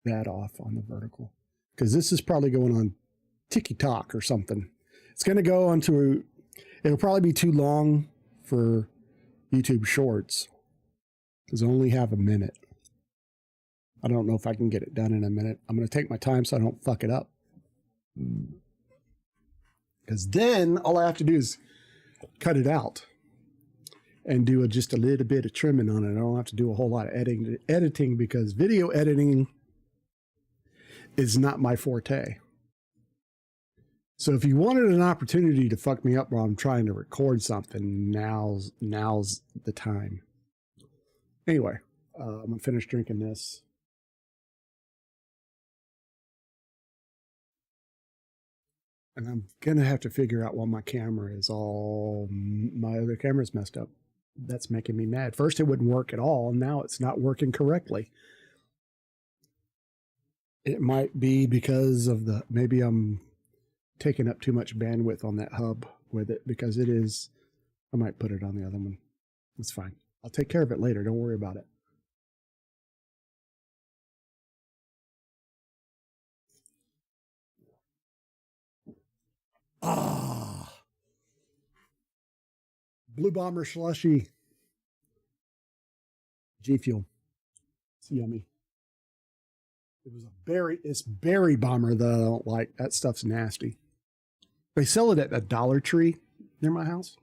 that off on the vertical, because this is probably going on TikTok or something. It's going to go onto, it'll probably be too long for YouTube Shorts because I only have a minute. I don't know if I can get it done in a minute. I'm going to take my time so I don't fuck it up. Because then all I have to do is cut it out and do just a little bit of trimming on it. I don't have to do a whole lot of editing because video editing is not my forte. So if you wanted an opportunity to fuck me up while I'm trying to record something, now's the time. Anyway, I'm going to finish drinking this. And I'm going to have to figure out why my camera is my other camera's messed up. That's making me mad. First, it wouldn't work at all. And now it's not working correctly. It might be because of maybe I'm taking up too much bandwidth on that hub with it because it is. I might put it on the other one. It's fine. I'll take care of it later. Don't worry about it. Ah, Blue Bomber slushy. G Fuel. It's yummy. It's berry bomber that I don't like. That stuff's nasty. They sell it at a Dollar Tree near my house.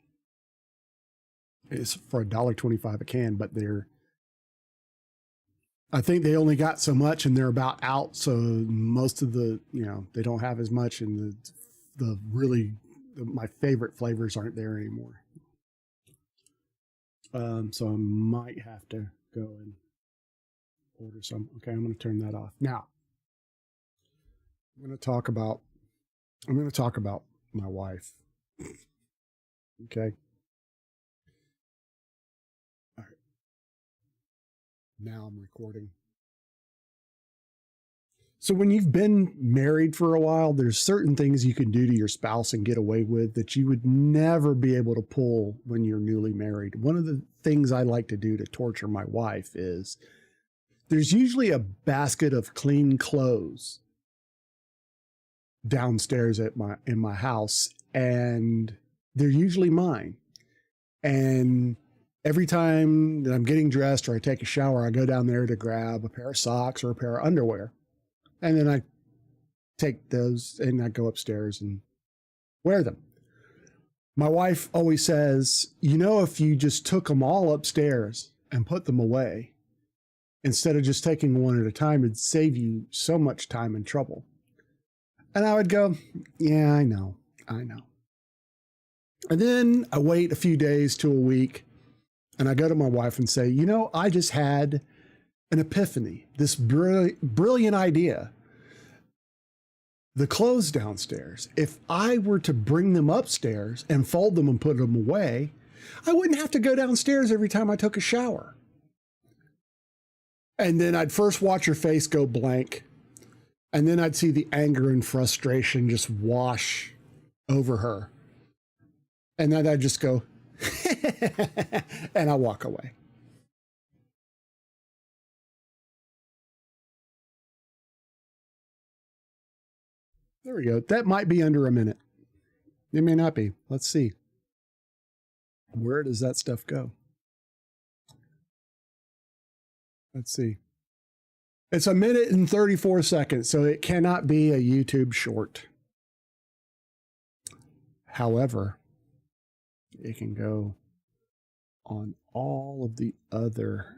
It's for $1.25 a can, but I think they only got so much and they're about out. So most of they don't have as much, and my favorite flavors aren't there anymore. So I might have to go and order some. Okay, I'm going to turn that off. Now, I'm going to talk about my wife. Okay. All right. Now I'm recording. So when you've been married for a while, there's certain things you can do to your spouse and get away with that you would never be able to pull when you're newly married. One of the things I like to do to torture my wife is there's usually a basket of clean clothes downstairs in my house, and they're usually mine. And every time that I'm getting dressed or I take a shower, I go down there to grab a pair of socks or a pair of underwear. And then I take those and I go upstairs and wear them. My wife always says, if you just took them all upstairs and put them away, instead of just taking one at a time, it'd save you so much time and trouble. And I would go, yeah, I know. And then I wait a few days to a week and I go to my wife and say, I just had an epiphany, this brilliant idea. The clothes downstairs, if I were to bring them upstairs and fold them and put them away, I wouldn't have to go downstairs every time I took a shower. And then I'd first watch her face go blank. And then I'd see the anger and frustration just wash over her. And then I'd just go, and I walk away. There we go. That might be under a minute. It may not be. Let's see. Where does that stuff go? Let's see. It's 1 minute and 34 seconds, so it cannot be a YouTube short. However, it can go on all of the other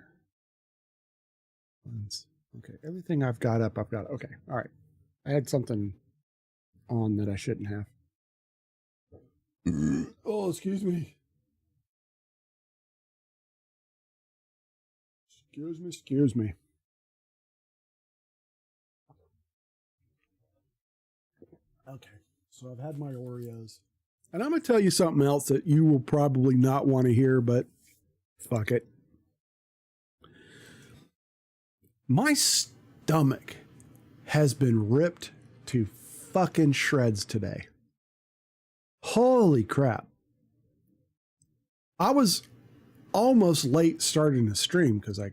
ones. Okay, everything I've got up, okay, all right. I had something on that I shouldn't have. Oh, excuse me. Excuse me. Okay, so I've had my Oreos. And I'm going to tell you something else that you will probably not want to hear, but fuck it. My stomach has been ripped to fucking shreds today. Holy crap. I was almost late starting the stream because I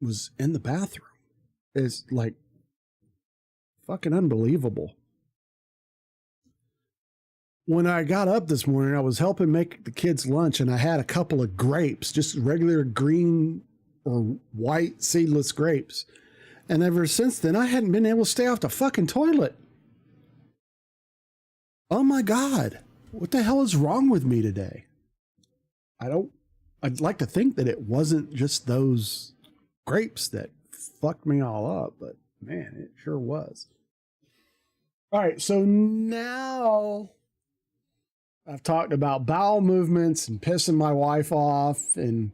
was in the bathroom. It's like fucking unbelievable. when I got up this morning, I was helping make the kids lunch, and I had a couple of grapes, just regular green or white seedless grapes. And ever since then, I hadn't been able to stay off the fucking toilet. Oh my God. What the hell is wrong with me today? I'd like to think that it wasn't just those grapes that fucked me all up, but man, it sure was. All right, so now I've talked about bowel movements and pissing my wife off and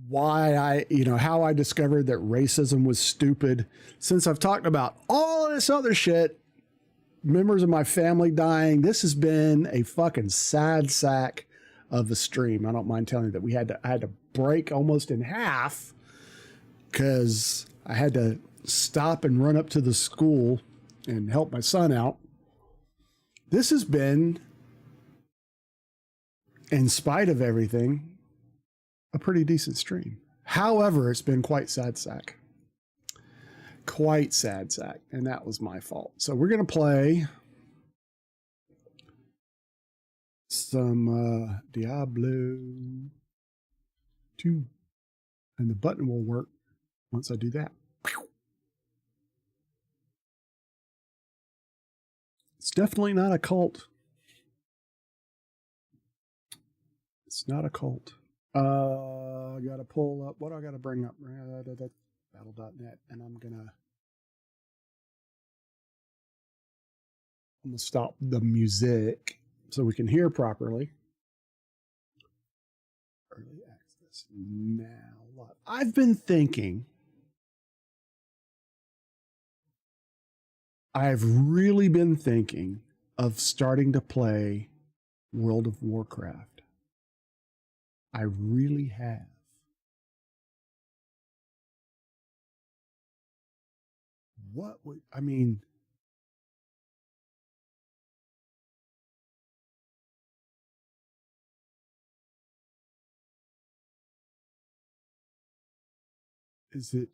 why how I discovered that racism was stupid. Since I've talked about all of this other shit, members of my family dying, this has been a fucking sad sack of a stream. I don't mind telling you that I had to break almost in half because I had to stop and run up to the school and help my son out. This has been, in spite of everything, a pretty decent stream. However, it's been quite sad sack. Quite sad sack. And that was my fault. So we're going to play some Diablo 2. And the button will work once I do that. It's definitely not a cult. It's not a cult. I got to pull up. What do I got to bring up? Battle.net. And I'm going to stop the music so we can hear properly. Early access. Now, I've been thinking. I've really been thinking of starting to play World of Warcraft. I really have. What would, I mean, is it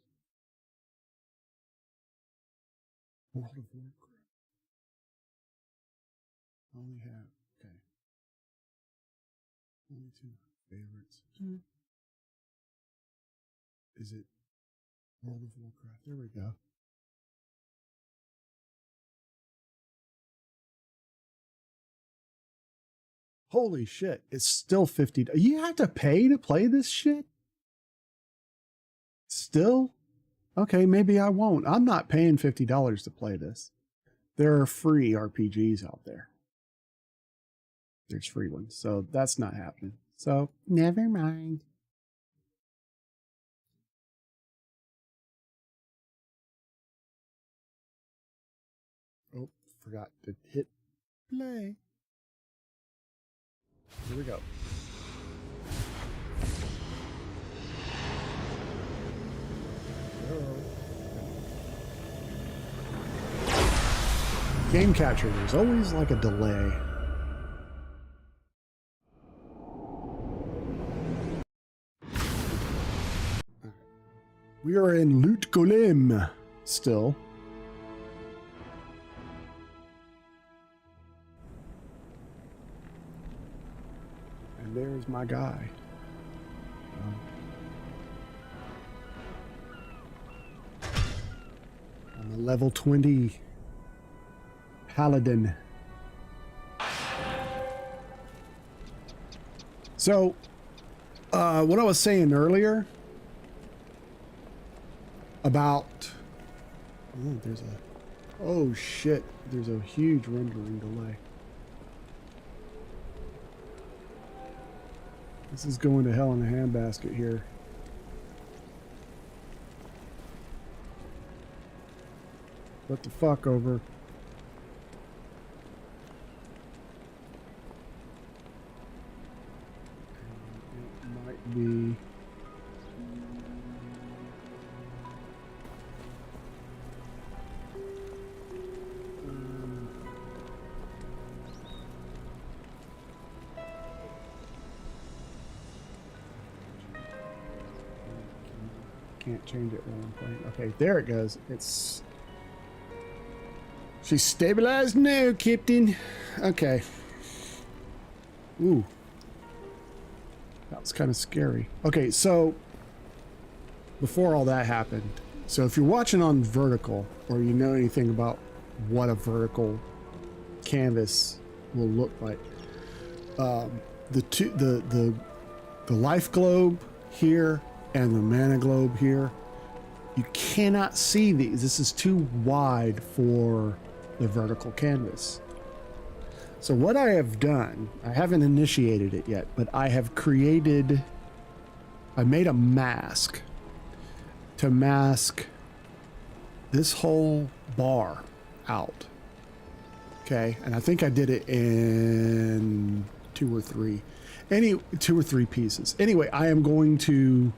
World of Warcraft? I only have, okay. Only 2 favorites. Is it World of Warcraft? There we go. Holy shit, it's still $50. You have to pay to play this shit? Still? Okay, maybe I won't. I'm not paying $50 to play this. There are free RPGs out there. There's free ones, so that's not happening. So, never mind. Oh, forgot to hit play. Here we go. Game capture, there's always like a delay. We are in Loot Golem still. And there's my guy. I'm a level 20 paladin. So, what I was saying earlier about, oh shit, there's a huge rendering delay. This is going to hell in a handbasket here. What the fuck over? It might be. Can't change it while I'm playing. Okay, there it goes. It's She's stabilized now, Captain. Okay. Ooh. That was kind of scary. Okay, so before all that happened, so if you're watching on vertical or you know anything about what a vertical canvas will look like, the life globe here and the mana globe here, you cannot see these. This is too wide for the vertical canvas. So what I have done, I haven't initiated it yet, but I have created, I made a mask to mask this whole bar out. Okay, and I think I did it in two or three pieces. Anyway, I am going to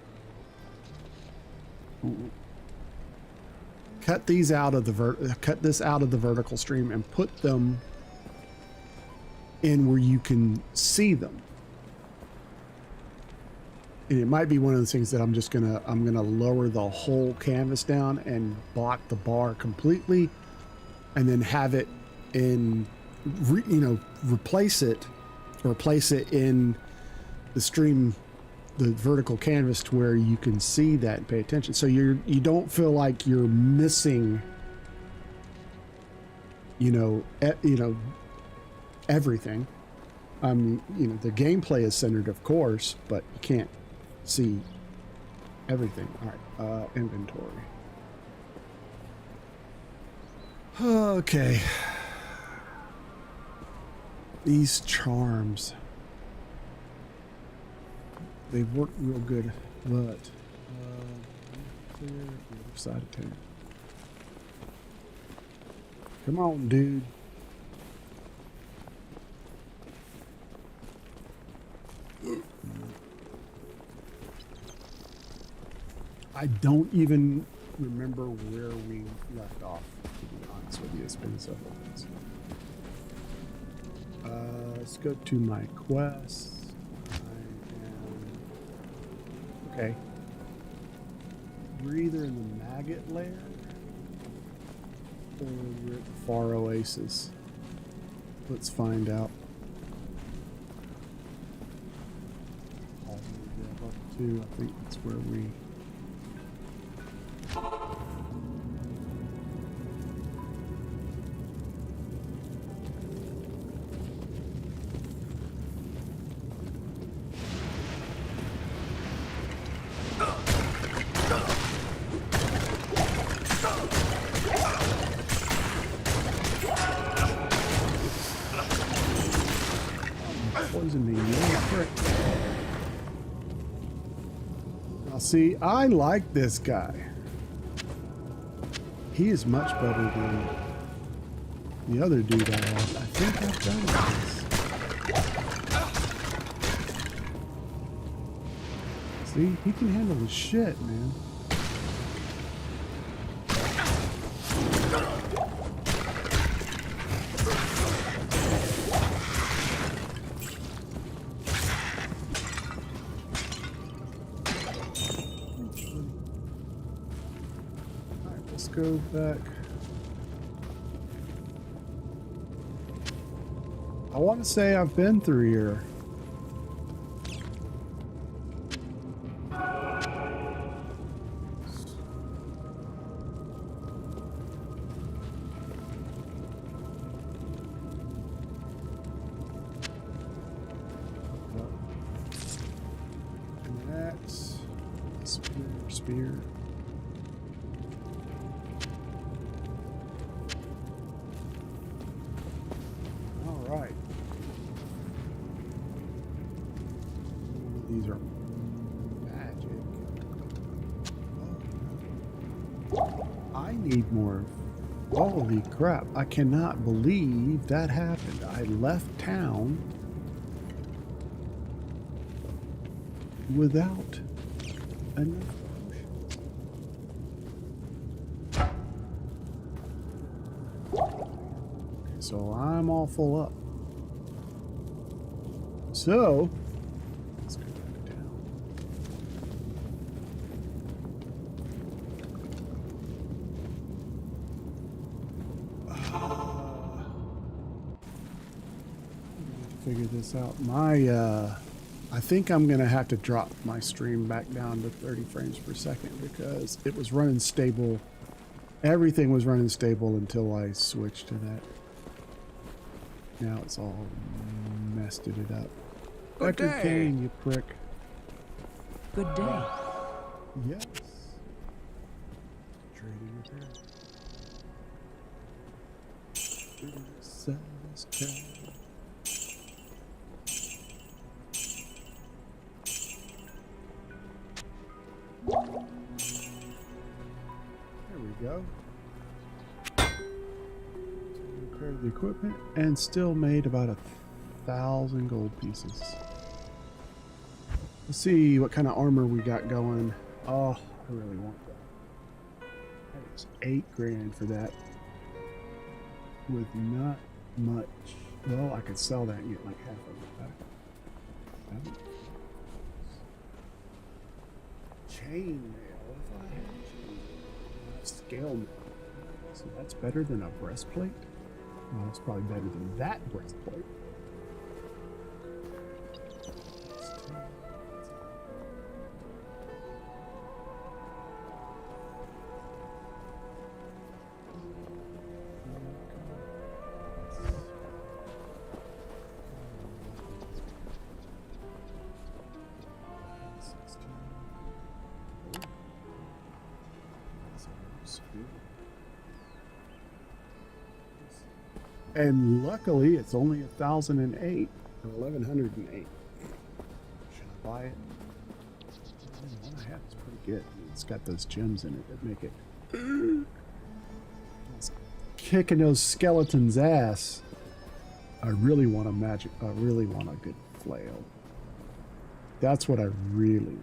cut these out of the cut this out of the vertical stream and put them in where you can see them. And it might be one of those things that I'm gonna lower the whole canvas down and block the bar completely, and then have it in, replace it in the stream, the vertical canvas, to where you can see that and pay attention. So you don't feel like you're missing, everything. The gameplay is centered, of course, but you can't see everything. All right, inventory. Okay. These charms, they work real good, but clear the other side of town. Come on, dude. I don't even remember where we left off, to be honest with you. It's been several months. Let's go to my quests. Okay. We're either in the maggot lair or we're at the far oasis. Let's find out. Up to, I think that's where we... Poison me, you prick. Now see, I like this guy. He is much better than the other dude I have. I think I've done this. See, he can handle the shit, man. Go back. I want to say I've been through here. Next, spear. These are magic. Oh. I need more. Holy crap. I cannot believe that happened. I left town without enough potions. So I'm all full up. So let's go back down. figure this out. I think I'm gonna have to drop my stream back down to 30 frames per second because it was running stable. Everything was running stable until I switched to that. Now it's all messed it up. Good Deckard day. Kane, you prick. Good day. Yes. Trading repair. Service charge. There we go. Repaired the equipment and still made about 1,000 gold pieces. Let's see what kind of armor we got going. Oh, I really want that. It's 8 grand for that. With not much. Well, I could sell that and get like half of it back. Chainmail. If I had chainmail. Scale mail. So that's better than a breastplate? Well, it's probably better than that breastplate. And luckily, it's only 1,008 or 1,108. Should I buy it? The one I have is pretty good. It's got those gems in it that make it. It's kicking those skeletons' ass. I really want a magic. I really want a good flail. That's what I really want.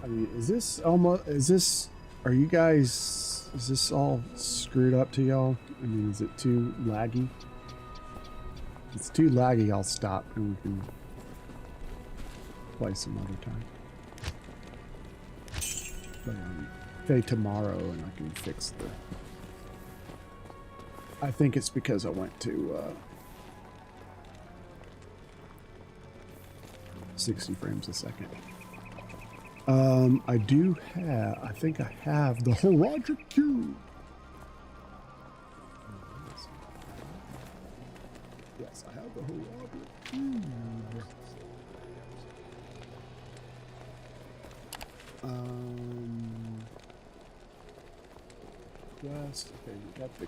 I mean, is this almost? Is this? Are you guys? Is this all screwed up to y'all? I mean, is it too laggy? If it's too laggy, I'll stop and we can play some other time. But, say tomorrow and I can fix the... I think it's because I went to 60 frames a second. I do have, I think I have the Horadric Cube. Yes, I have the Horadric Cube. Quest, okay, we got the...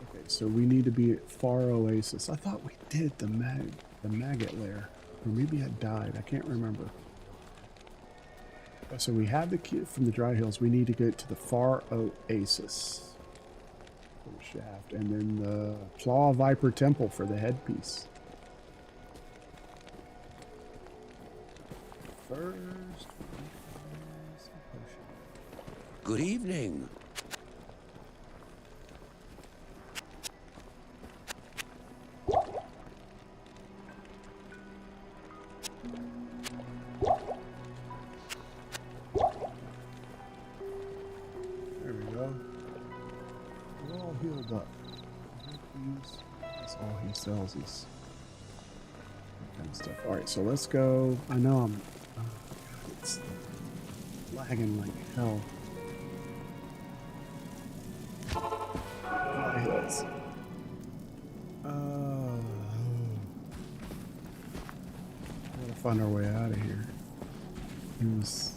Okay, so we need to be at Far Oasis. I thought we did the maggot lair. Or maybe I died. I can't remember. So we have the key from the Dry Hills. We need to get to the Far Oasis for the shaft. And then the Claw Viper Temple for the headpiece. First, Good evening. There we go. We're all healed up. That's all he sells is that kind of stuff. Alright, so let's go. I know I'm... it's lagging like hell. Fly hills. Gotta find our way out of here. Use...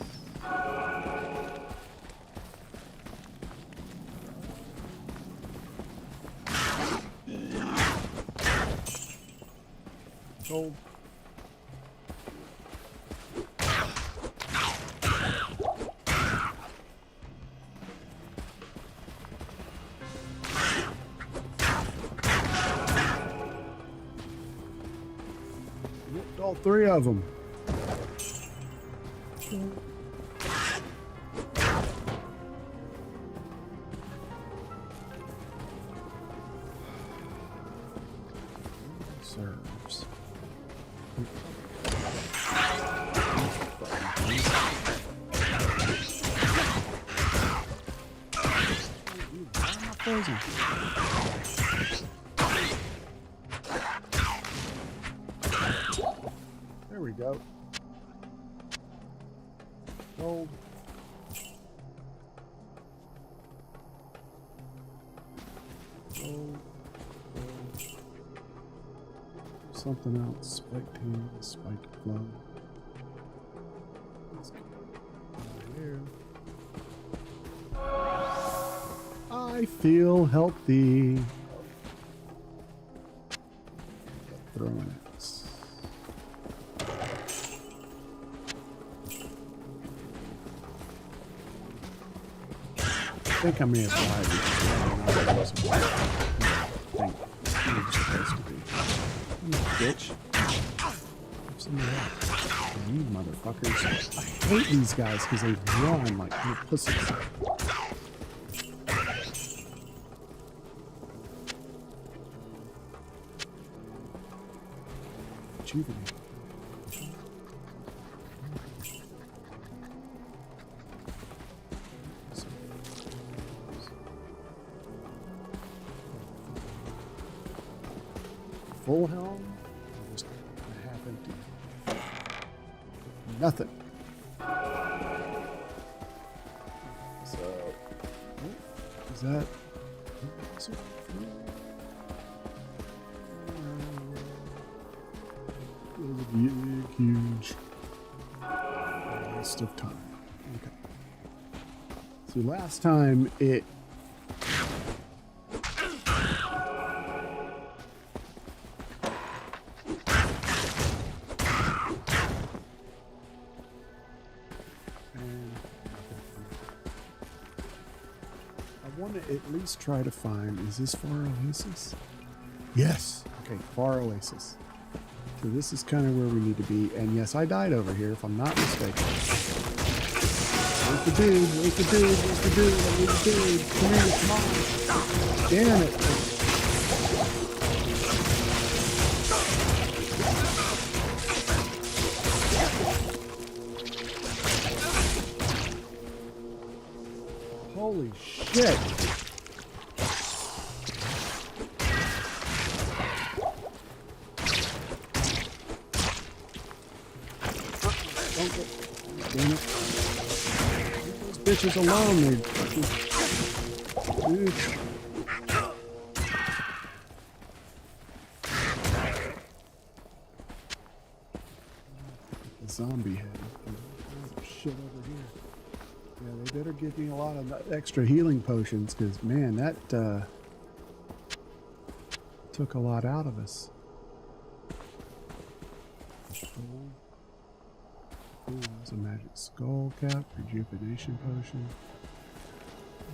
Gold. Ripped all 3 of them. Serves. frozen. There we go. Gold. Gold. Something else. Spiked hand, spiked glove. Let's get over here. I feel healthy. Throwing it. I think I may have died. I think I was supposed to be. Bitch. Some of that. You motherfuckers. I hate these guys because they run like little pussies. Rejuvenate. Full helm? Or just half empty? Nothing. So, is that? Big, huge waste of time. Okay. So last time it. I want to at least try to find. Is this Far Oasis? Yes. Okay, Far Oasis. So this is kind of where we need to be. And yes, I died over here, if I'm not mistaken. Where's the dude? Where's the dude? Where's the dude? I need the dude. Come here, come on. Damn it. Holy shit. Damn it. Leave those bitches alone, they fucking dudes. The zombie head. Oh, shit over here. Yeah, they better give me a lot of extra healing potions, because man, that took a lot out of us. Ooh, that's a magic skull cap, rejuvenation potion.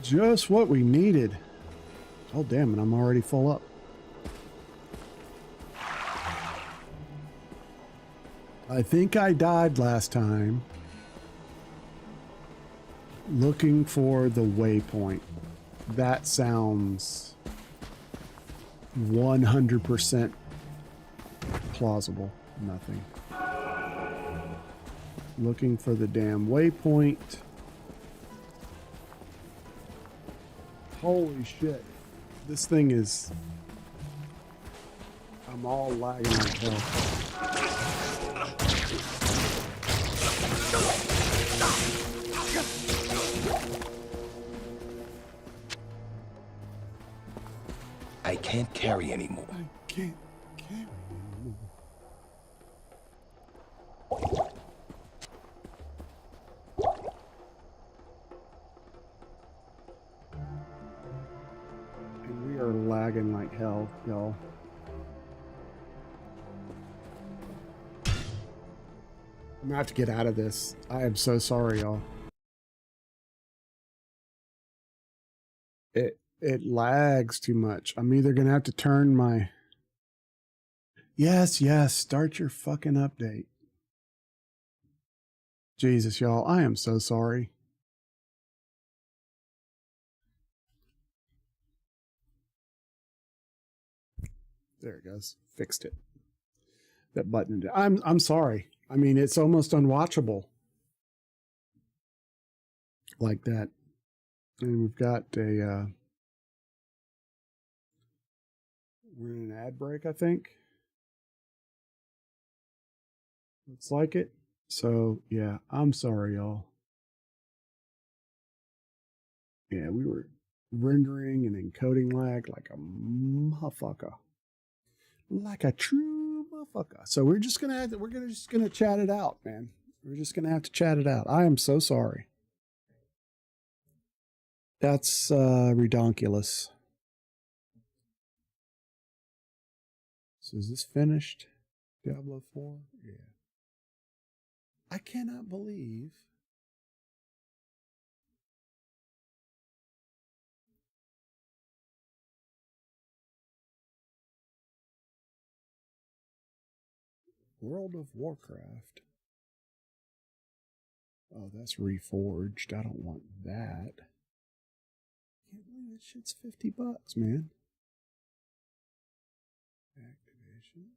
Just what we needed. Oh damn it, I'm already full up. I think I died last time looking for the waypoint. That sounds 100% plausible. Nothing. Looking for the damn waypoint. Holy shit. This thing is... I'm all lagging like hell. I can't carry anymore. I can't carry anymore. And we are lagging like hell, y'all. I'm gonna have to get out of this. I am so sorry, y'all. It lags too much. I'm either gonna have to turn my... Yes, start your fucking update. Jesus, y'all, I am so sorry. There it goes. Fixed it. That button. I'm sorry. I mean, it's almost unwatchable. Like that. And we've got a We're in an ad break, I think. Looks like it. So, yeah, I'm sorry, y'all. Yeah, we were rendering and encoding lag like a motherfucker. Like a true motherfucker. So we're just gonna chat it out, man. We're just gonna have to chat it out. I am so sorry. That's redonkulous. So is this finished? Diablo 4? Yeah. I cannot believe World of Warcraft. Oh, that's reforged. I don't want that. Can't believe that shit's $50, man. Activation.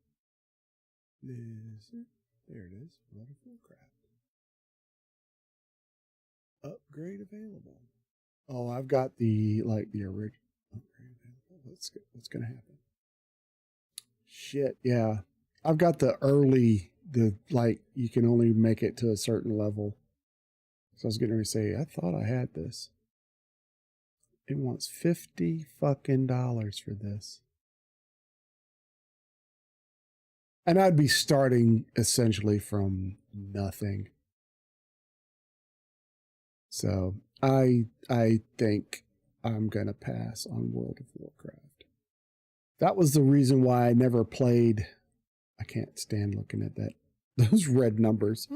Blizzard. There it is. World of Warcraft. Upgrade available. Oh, I've got the original upgrade available. What's gonna happen? Shit, yeah. I've got the early, you can only make it to a certain level. So I was getting ready to say, I thought I had this. It wants $50 fucking for this. And I'd be starting essentially from nothing. So I think I'm gonna pass on World of Warcraft. That was the reason why I never played. I can't stand looking at those red numbers.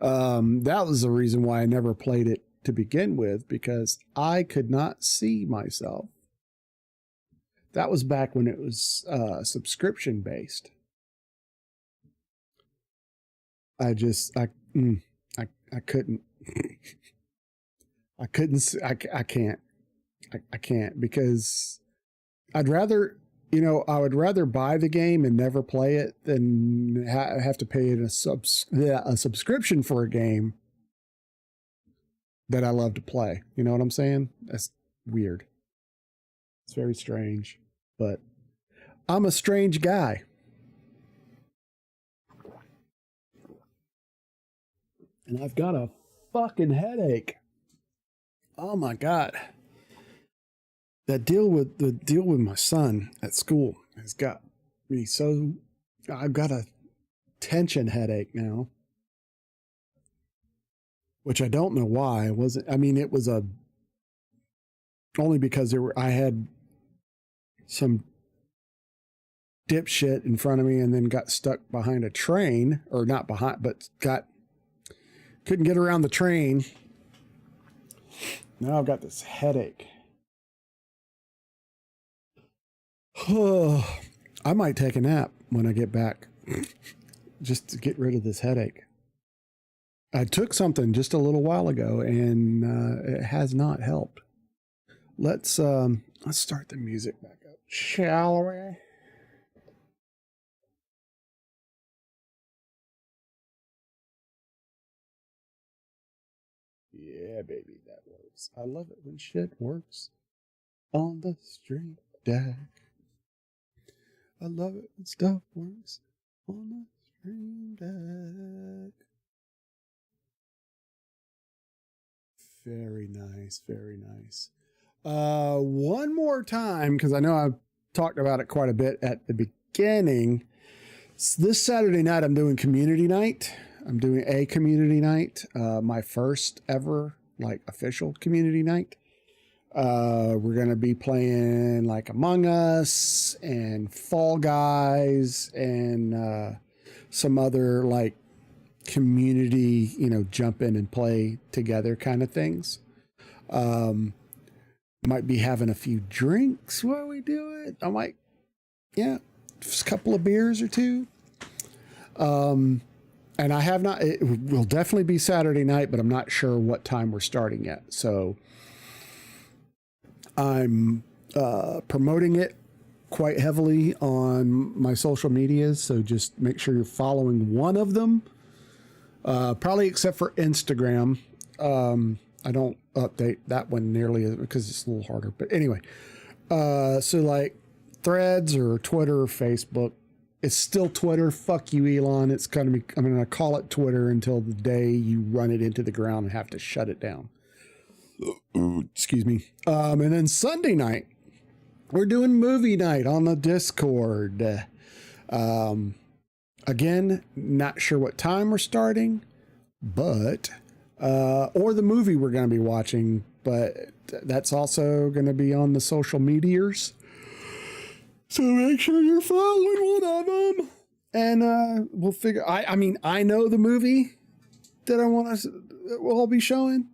That was the reason why I never played it to begin with, because I could not see myself. That was back when it was subscription based. I couldn't. I couldn't. I can't. I can't, because I'd rather, I would rather buy the game and never play it than have to pay a subscription for a game that I love to play. You know what I'm saying? That's weird. It's very strange, but I'm a strange guy. And I've got a fucking headache. Oh my God. The deal with my son at school has got me so, I've got a tension headache now, which I don't know why. It was only because I had some dipshit in front of me and then got stuck behind a train, or not behind, but couldn't get around the train. Now I've got this headache. I might take a nap when I get back just to get rid of this headache. I took something just a little while ago and it has not helped. Let's start the music back up, shall we? Yeah, baby, that works. I love it when shit works on the stream deck. I love it when stuff works on the stream deck. Very nice, very nice. One more time, because I know I've talked about it quite a bit at the beginning. This Saturday night, I'm doing community night. I'm doing a community night, my first ever official community night. We're going to be playing Among Us and Fall Guys and some other community, jump in and play together kind of things. Might be having a few drinks while we do it. I might, just a couple of beers or two. And I have not, it will definitely be Saturday night, but I'm not sure what time we're starting yet. So I'm promoting it quite heavily on my social medias. So just make sure you're following one of them, probably except for Instagram. I don't update that one nearly because it's a little harder. But anyway, so Threads or Twitter or Facebook. It's still Twitter. Fuck you, Elon. It's gonna be. I'm gonna call it Twitter until the day you run it into the ground and have to shut it down. Excuse me. And then Sunday night, we're doing movie night on the Discord. Again, not sure what time we're starting, but or the movie we're going to be watching, but that's also going to be on the social meteors. So make sure you're following one of them, and we'll figure. I mean, I know the movie that I want to. We'll be showing,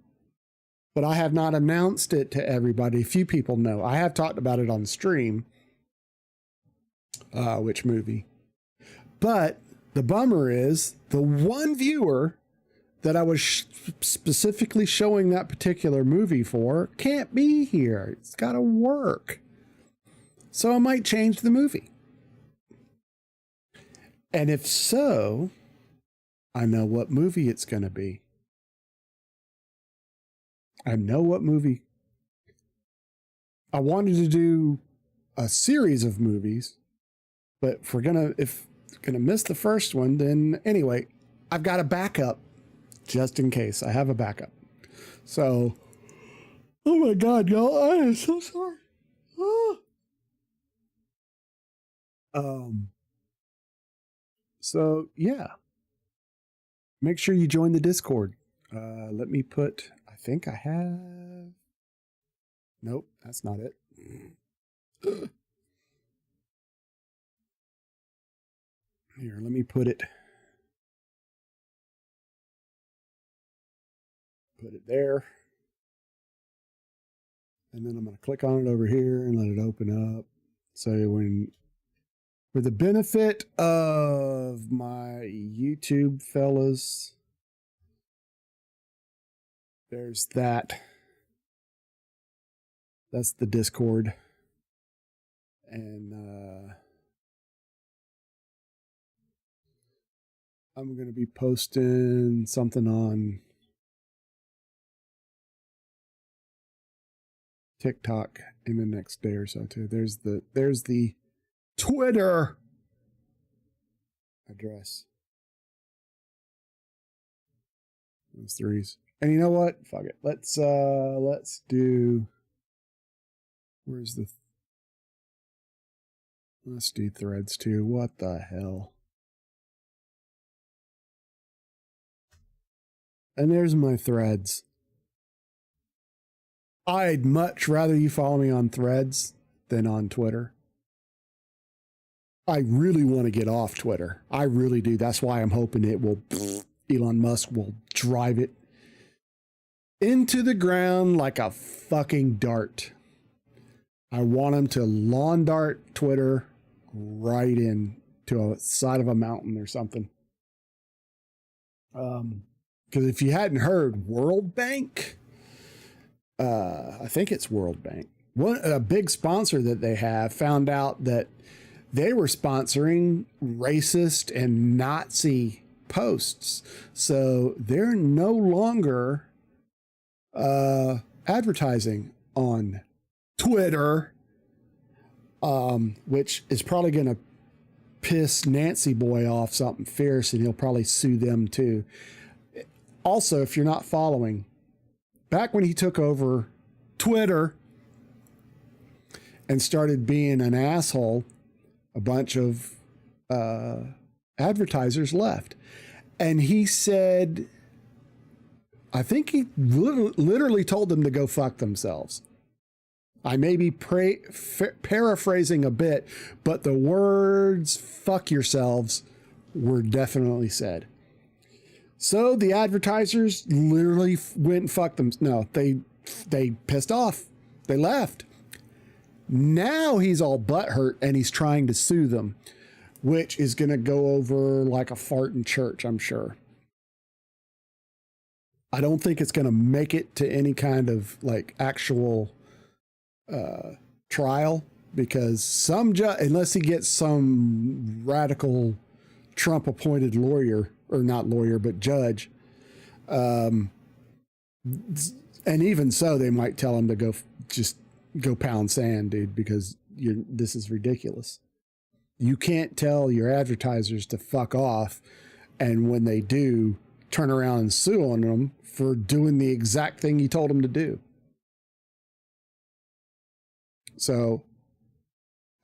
but I have not announced it to everybody. Few people know. I have talked about it on stream. Which movie? But the bummer is the one viewer that I was specifically showing that particular movie for can't be here. It's got to work. So I might change the movie. And if so, I know what movie it's going to be. I know what movie. I wanted to do a series of movies, but if we're gonna miss the first one, then anyway, I've got a backup just in case. I have a backup. So, oh my God, y'all, I am so sorry. So yeah, make sure you join the Discord. Let me put. I think I have. Nope, that's not it. Here, let me put it there. And then I'm going to click on it over here and let it open up. So for the benefit of my YouTube fellas, there's that. That's the Discord. And I'm going to be posting something on TikTok in the next day or so too. There's the Twitter address. Those threes. And you know what? Fuck it. Let's do. Let's do Threads too. What the hell? And there's my Threads. I'd much rather you follow me on Threads than on Twitter. I really want to get off Twitter. I really do. That's why I'm hoping Elon Musk will drive it into the ground like a fucking dart. I want him to lawn dart Twitter right into a side of a mountain or something. Because if you hadn't heard, World Bank, I think it's World Bank, a big sponsor that they have, found out that they were sponsoring racist and Nazi posts. So they're no longer advertising on Twitter, which is probably going to piss Nancy Boy off something fierce, and he'll probably sue them too. Also, if you're not following, back when he took over Twitter and started being an asshole, a bunch of advertisers left. And he said, I think he literally told them to go fuck themselves. I may be paraphrasing a bit, but the words fuck yourselves were definitely said. So the advertisers literally went and fucked them. No, they pissed off. They left. Now he's all butthurt and he's trying to sue them, which is going to go over like a fart in church, I'm sure. I don't think it's going to make it to any kind of like actual trial, because unless he gets some radical Trump appointed lawyer, or not lawyer, but judge. And even so, they might tell him to go pound sand, dude, because this is ridiculous. You can't tell your advertisers to fuck off, and when they do, turn around and sue on them for doing the exact thing you told them to do. So,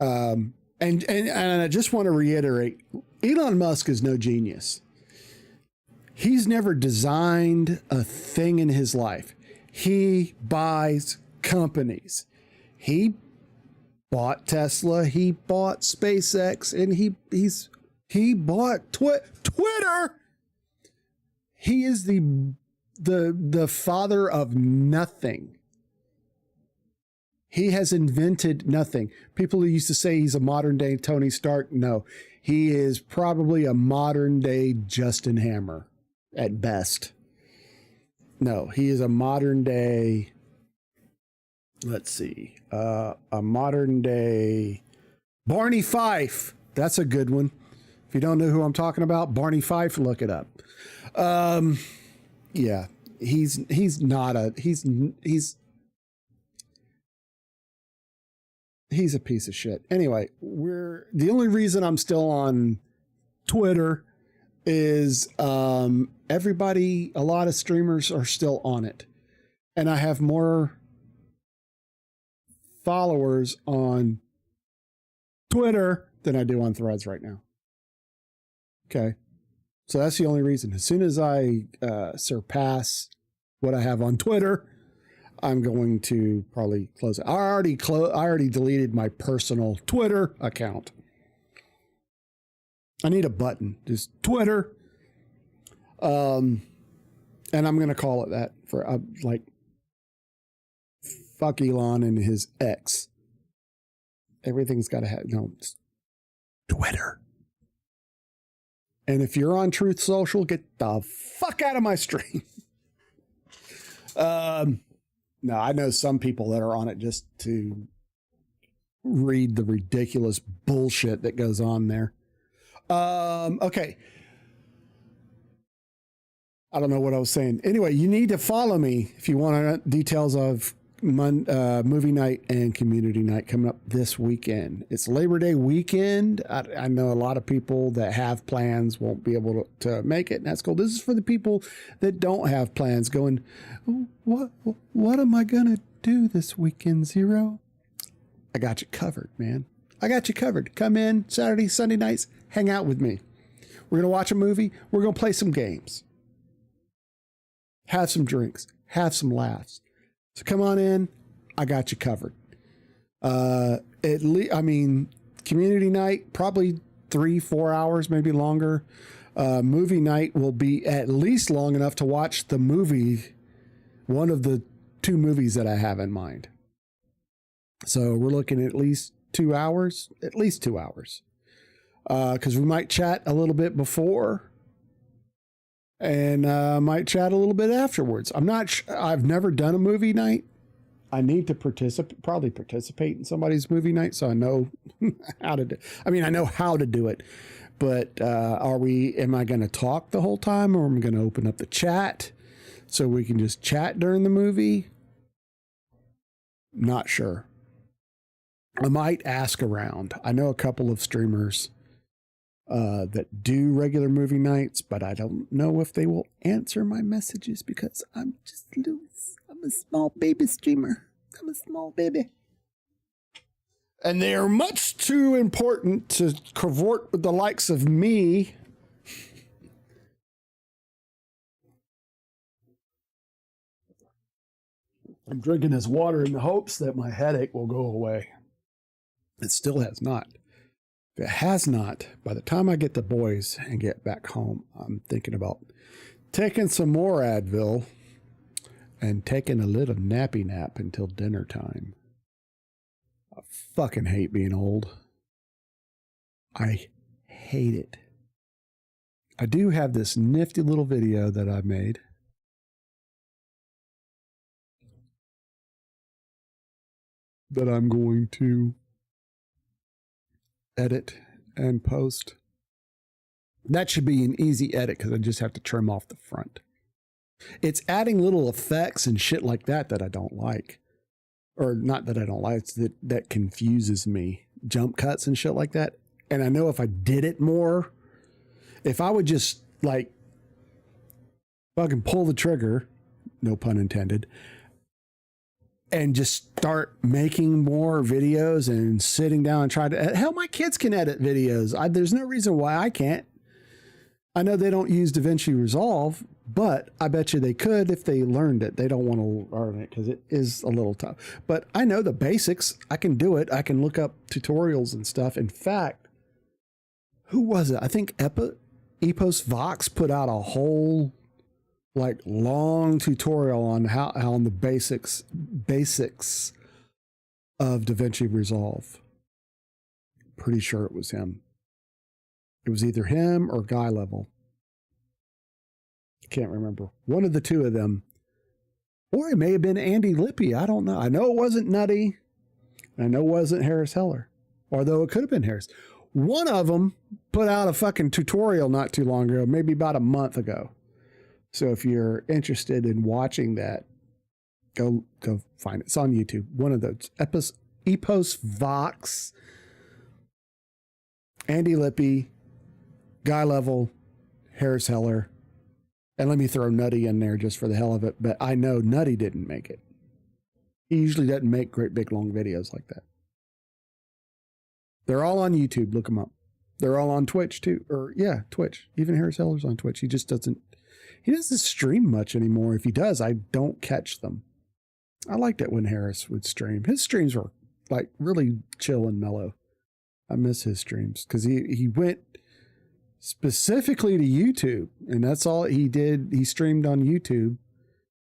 and I just want to reiterate, Elon Musk is no genius. He's never designed a thing in his life. He buys companies. He bought Tesla. He bought SpaceX, and he bought Twitter. He is the father of nothing. He has invented nothing. People who used to say he's a modern day Tony Stark, no, he is probably a modern day Justin Hammer at best. No, he is a modern day, let's see, a modern day Barney Fife. That's a good one. If you don't know who I'm talking about, Barney Fife, look it up. Yeah, he's a piece of shit. Anyway, the only reason I'm still on Twitter is everybody, a lot of streamers are still on it. And I have more followers on Twitter than I do on Threads right now. Okay. So that's the only reason. As soon as I surpass what I have on Twitter, I'm going to probably close it. I already deleted my personal Twitter account. I need a button, just Twitter. And I'm going to call it that for like fuck Elon and his ex. Everything's got to have Twitter. And if you're on Truth Social, get the fuck out of my stream. No, I know some people that are on it just to read the ridiculous bullshit that goes on there. Okay. I don't know what I was saying. Anyway, you need to follow me if you want details of movie night and community night coming up this weekend. It's Labor Day weekend. I know a lot of people that have plans won't be able to make it, and that's cool. This is for the people that don't have plans going, what am I going to do this weekend, Zero? I got you covered, man. I got you covered. Come in Saturday, Sunday nights, hang out with me. We're going to watch a movie. We're going to play some games. Have some drinks. Have some laughs. So come on in. I got you covered. Community night, probably 3-4 hours, maybe longer. Movie night will be at least long enough to watch the movie, one of the 2 movies that I have in mind. So we're looking at least 2 hours, because we might chat a little bit before and might chat a little bit afterwards. I've never done a movie night. I need to participate in somebody's movie night, so I know how to do. I mean, I know how to do it, but am I going to talk the whole time, or am I going to open up the chat so we can just chat during the movie? Not sure. I might ask around. I know a couple of streamers that do regular movie nights, but I don't know if they will answer my messages because I'm just loose. I'm a small baby streamer. I'm a small baby. And they are much too important to cavort with the likes of me. I'm drinking this water in the hopes that my headache will go away. It still has not. If it has not, by the time I get the boys and get back home, I'm thinking about taking some more Advil and taking a little nappy nap until dinner time. I fucking hate being old. I hate it. I do have this nifty little video that I made. That I'm going to edit and post. That should be an easy edit because I just have to trim off the front. It's adding little effects and shit like that I don't like. or not that I don't like, it's that confuses me. Jump cuts and shit like that. And I know if I did it more, if I would just like fucking pull the trigger, no pun intended, and just start making more videos and sitting down and try to, hell, my kids can edit videos. There's no reason why I can't. I know they don't use DaVinci Resolve, but I bet you they could if they learned it. They don't want to learn it because it is a little tough. But I know the basics. I can do it. I can look up tutorials and stuff. In fact, who was it? I think Epos Vox put out a whole like long tutorial on how on the basics of DaVinci Resolve. Pretty sure it was him. It was either him or Guy Level. Can't remember. One of the two of them. Or it may have been Andy Lippy. I don't know. I know it wasn't Nutty. I know it wasn't Harris Heller. Although it could have been Harris. One of them put out a fucking tutorial not too long ago, maybe about a month ago. So if you're interested in watching that, go find it. It's on YouTube. One of those. Epos Vox, Andy Lippy, Guy Level, Harris Heller, and let me throw Nutty in there just for the hell of it. But I know Nutty didn't make it. He usually doesn't make great big long videos like that. They're all on YouTube. Look them up. They're all on Twitch too. Or yeah, Twitch. Even Harris Heller's on Twitch. He doesn't stream much anymore. If he does, I don't catch them. I liked it when Harris would stream. His streams were like really chill and mellow. I miss his streams because he went specifically to YouTube, and that's all he did. He streamed on YouTube,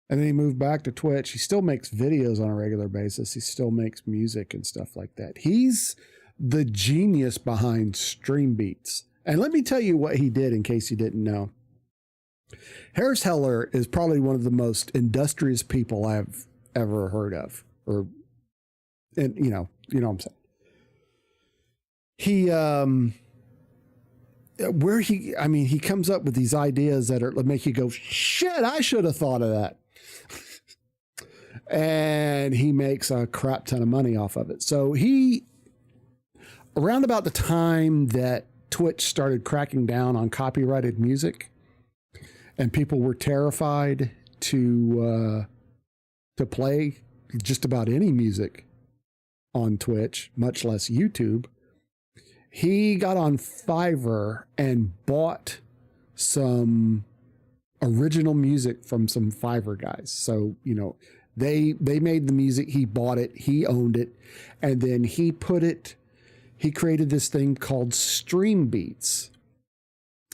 and then he moved back to Twitch. He still makes videos on a regular basis. He still makes music and stuff like that. He's the genius behind Stream Beats. And let me tell you what he did in case you didn't know. Harris Heller is probably one of the most industrious people I've ever heard of, and you know what I'm saying. He comes up with these ideas that make you go, shit, I should have thought of that. And he makes a crap ton of money off of it. So around about the time that Twitch started cracking down on copyrighted music, and people were terrified to play just about any music on Twitch, much less YouTube, he got on Fiverr and bought some original music from some Fiverr guys. So, they made the music, he bought it, he owned it, and then he created this thing called Stream Beats.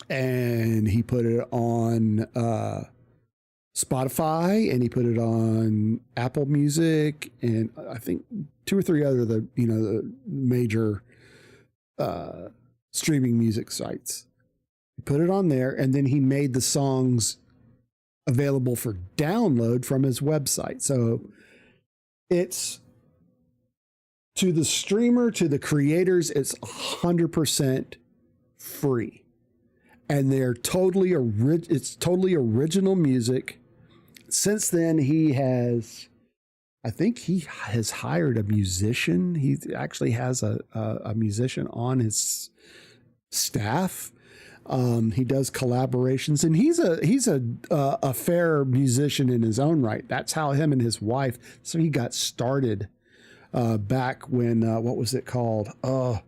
And he put it on Spotify, and he put it on Apple Music, and I think 2 or 3 other the major streaming music sites. He put it on there, and then he made the songs available for download from his website. So it's, to the streamer, to the creators, it's 100% free. And they're it's totally original music. Since then, I think he has hired a musician. He actually has a musician on his staff. He does collaborations, and he's a fair musician in his own right. That's how him and his wife. So he got started back when what was it called? It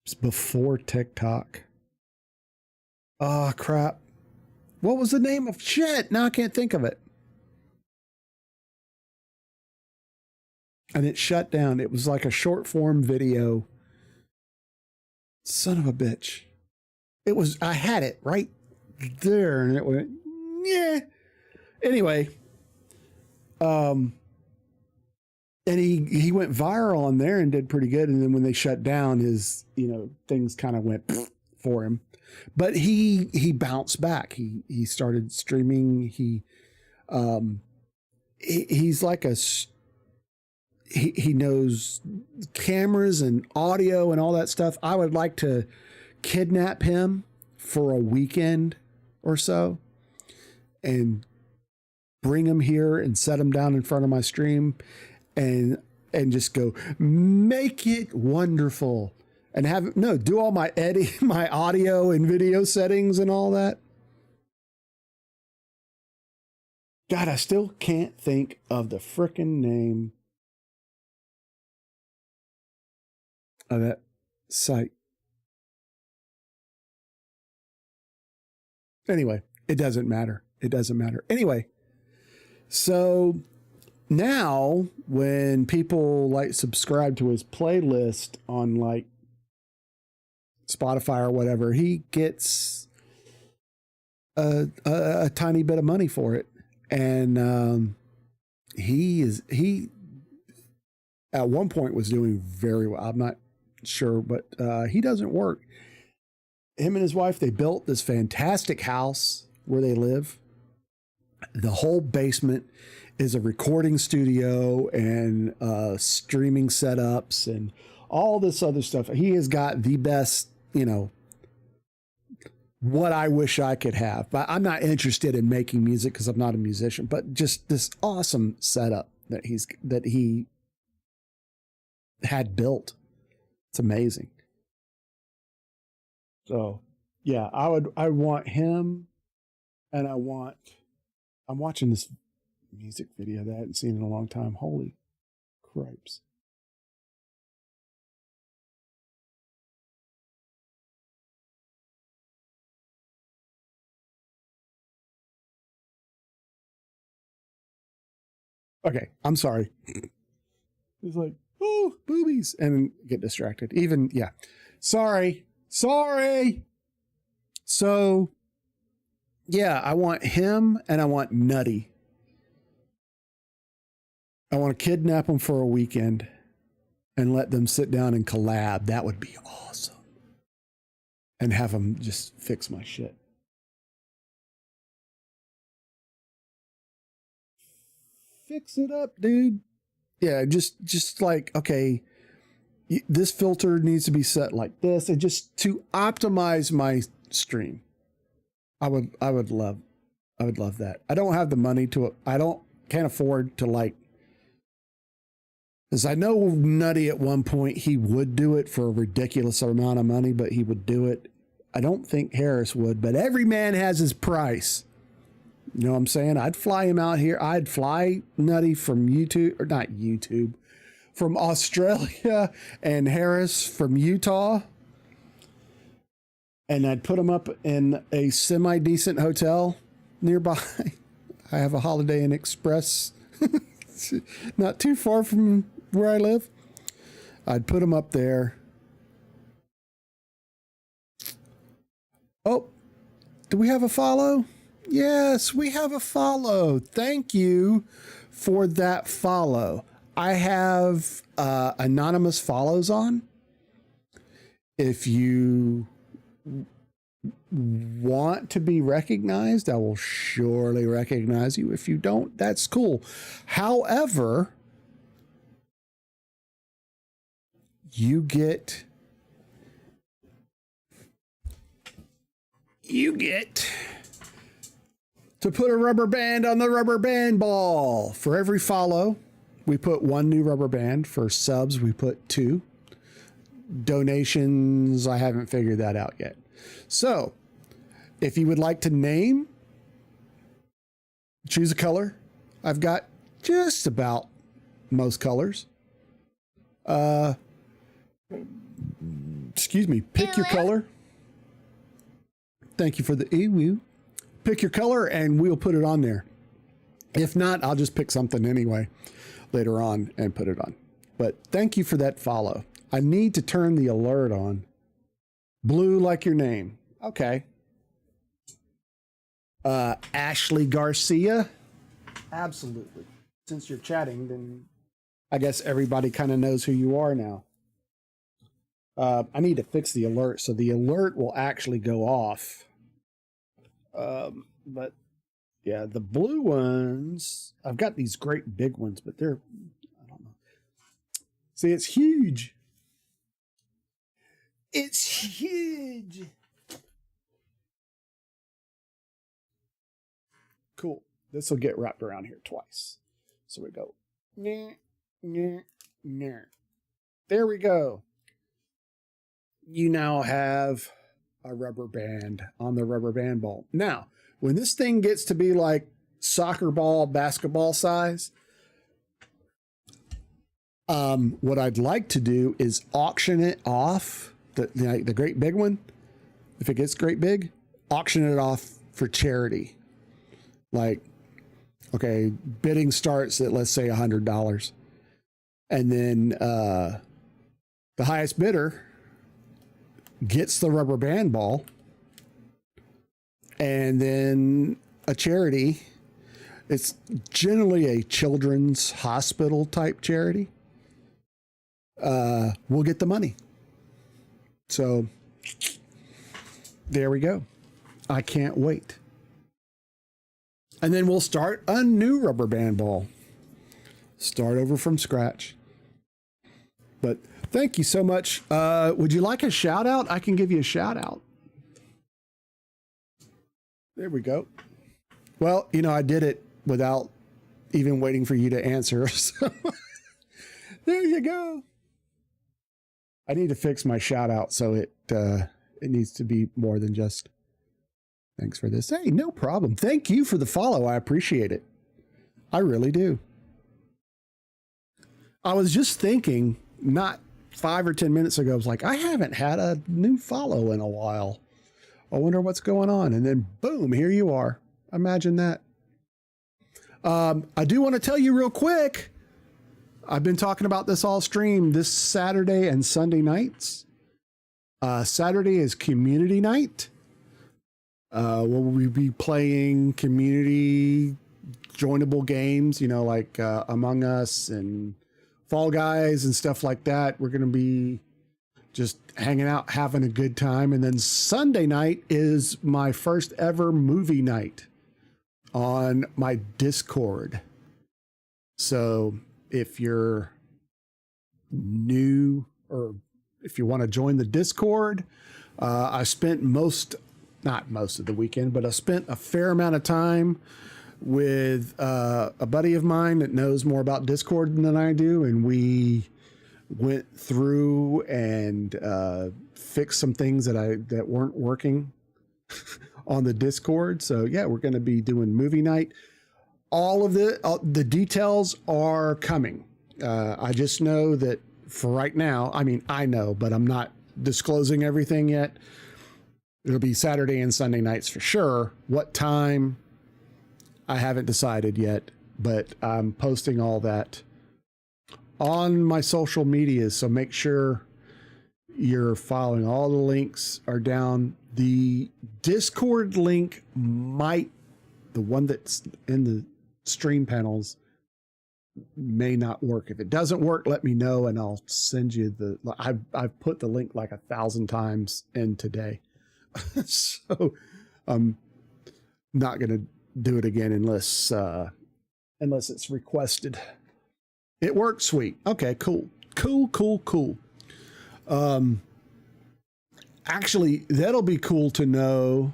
was before TikTok. Oh, crap. What was the name of shit? Now I can't think of it. And it shut down. It was like a short form video. Son of a bitch. I had it right there, and it went, yeah. Anyway, and he went viral on there and did pretty good. And then when they shut down, his, things kind of went for him. But he bounced back. He started streaming. He's like he knows cameras and audio and all that stuff. I would like to kidnap him for a weekend or so and bring them here and set them down in front of my stream and just go, make it wonderful, and do all my my audio and video settings and all that. God, I still can't think of the frickin' name of that site. Anyway, it doesn't matter. It doesn't matter. Anyway, so now when people like subscribe to his playlist on like Spotify or whatever, he gets a tiny bit of money for it. And he at one point was doing very well. I'm not sure, but he doesn't work. Him and his wife, they built this fantastic house where they live. The whole basement is a recording studio and streaming setups and all this other stuff. He has got the best, what I wish I could have. But I'm not interested in making music because I'm not a musician, but just this awesome setup that he had built. It's amazing. So yeah, I want him, and I'm watching this music video that I hadn't seen in a long time. Holy cripes. Okay, I'm sorry. It's like, oh, boobies, and get distracted. Even, yeah. Sorry. So, yeah, I want him and I want Nutty. I want to kidnap them for a weekend and let them sit down and collab. That would be awesome. And have them just fix my shit. Fix it up, dude. Yeah, just like, okay, this filter needs to be set like this, and just to optimize my stream. I would love that. I don't have the money to, can't afford to, like, because I know Nutty at one point, he would do it for a ridiculous amount of money, but he would do it. I don't think Harris would, but every man has his price. You know what I'm saying? I'd fly him out here. I'd fly Nutty from from Australia, and Harris from Utah. And I'd put him up in a semi-decent hotel nearby. I have a Holiday Inn Express not too far from where I live. I'd put him up there. Oh, do we have a follow? Yes, we have a follow. Thank you for that follow. I have anonymous follows on. If you want to be recognized, I will surely recognize you. If you don't, that's cool. However, you get to put a rubber band on the rubber band ball. For every follow, we put one new rubber band. For subs, we put 2. Donations, I haven't figured that out yet. So, if you would like to name, choose a color. I've got just about most colors. Excuse me, pick your color. Thank you for the eewoo. Pick your color and we'll put it on there. If not, I'll just pick something anyway later on and put it on. But thank you for that follow. I need to turn the alert on. Blue like your name. Okay. Ashley Garcia. Absolutely. Since you're chatting, then I guess everybody kind of knows who you are now. I need to fix the alert so the alert will actually go off. But yeah, the blue ones, I've got these great big ones, but they're, I don't know. See, it's huge. It's huge. Cool. This will get wrapped around here twice. So we go. Nah, nah, nah. There we go. You now have a rubber band on the rubber band ball. Now, when this thing gets to be like soccer ball, basketball size, what I'd like to do is auction it off, the great big one. If it gets great big, auction it off for charity. Like, okay, bidding starts at, let's say, $100. And then the highest bidder gets the rubber band ball. And then a charity, it's generally a children's hospital type charity, will get the money. So there we go. I can't wait. And then we'll start a new rubber band ball. Start over from scratch. But thank you so much. Would you like a shout out? I can give you a shout out. There we go. Well, you know, I did it without even waiting for you to answer. So there you go. I need to fix my shout out so it needs to be more than just thanks for this. Hey, no problem. Thank you for the follow. I appreciate it. I really do. I was just thinking, not 5 or 10 minutes ago, I was like, I haven't had a new follow in a while. I wonder what's going on. And then boom, here you are. Imagine that. I do want to tell you real quick. I've been talking about this all stream this Saturday and Sunday nights. Saturday is community night. We'll be playing community joinable games, you know, like Among Us and Fall Guys and stuff like that. We're going to be just hanging out, having a good time. And then Sunday night is my first ever movie night on my Discord. So if you're new or if you want to join the Discord, I spent not most of the weekend, but I spent a fair amount of time with a buddy of mine that knows more about Discord than I do. And we went through and fixed some things that weren't working on the Discord. So yeah, we're going to be doing movie night. All of the details are coming. I just know that for right now, I mean, I know, but I'm not disclosing everything yet. It'll be Saturday and Sunday nights for sure. What time? I haven't decided yet, but I'm posting all that on my social media. So make sure you're following. All the links are down. The Discord link the one that's in the stream panels may not work. If it doesn't work, let me know and I'll send you I've put the link like 1,000 times in today. So I'm not going to do it again unless it's requested. It worked. Sweet. Okay, cool. Actually, that'll be cool to know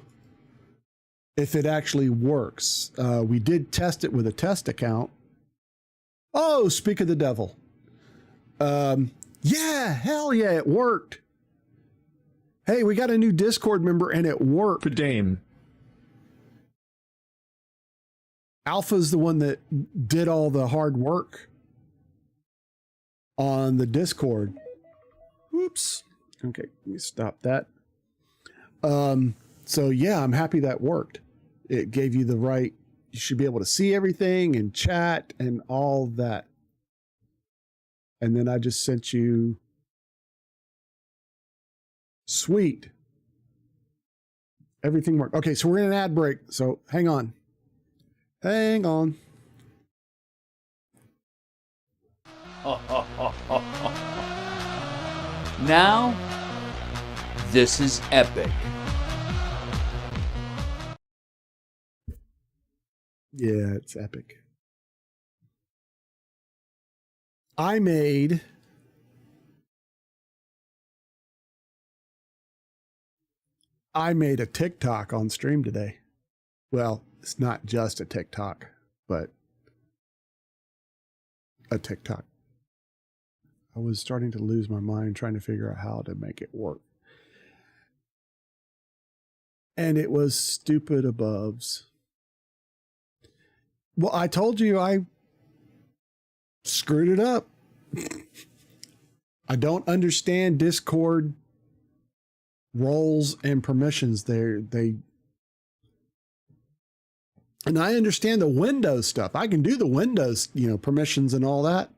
if it actually works. We did test it with a test account. Oh, speak of the devil. Yeah, hell yeah, it worked. Hey, we got a new Discord member and it worked. Dame. Alpha's the one that did all the hard work on the Discord. Oops. Okay, let me stop that. So yeah, I'm happy that worked. It gave you you should be able to see everything and chat and all that. And then I just sent you. Sweet. Everything worked. Okay, so we're in an ad break. So hang on. Now, this is epic. Yeah, it's epic. I made a TikTok on stream today. Well, it's not just a TikTok. but a TikTok. I was starting to lose my mind trying to figure out how to make it work. And it was stupid aboves. Well, I told you I screwed it up. I don't understand Discord roles and permissions there. And I understand the Windows stuff. I can do the Windows, permissions and all that.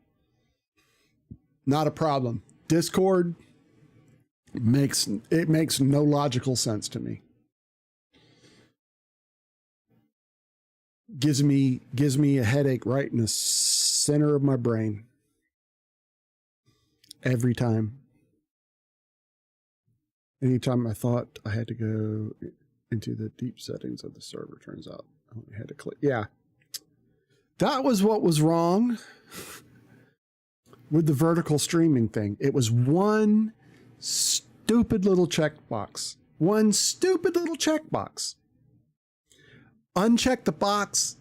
Not a problem. Discord makes no logical sense to me. Gives me a headache right in the center of my brain. Every time. Anytime I thought I had to go into the deep settings of the server, turns out I only had to click. Yeah. That was what was wrong with the vertical streaming thing. It was one stupid little checkbox. One stupid little checkbox. Uncheck the box.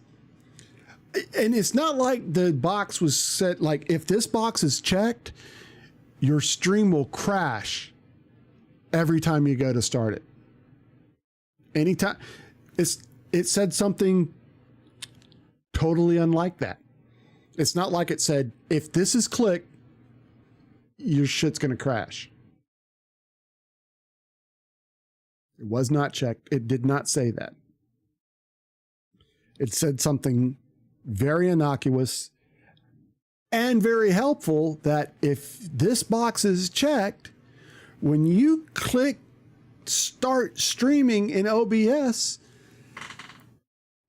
And it's not like the box was set, like if this box is checked, your stream will crash every time you go to start it. Anytime. It said something totally unlike that. It's not like it said, if this is clicked, your shit's going to crash. It was not checked. It did not say that. It said something very innocuous and very helpful, that if this box is checked, when you click start streaming in OBS,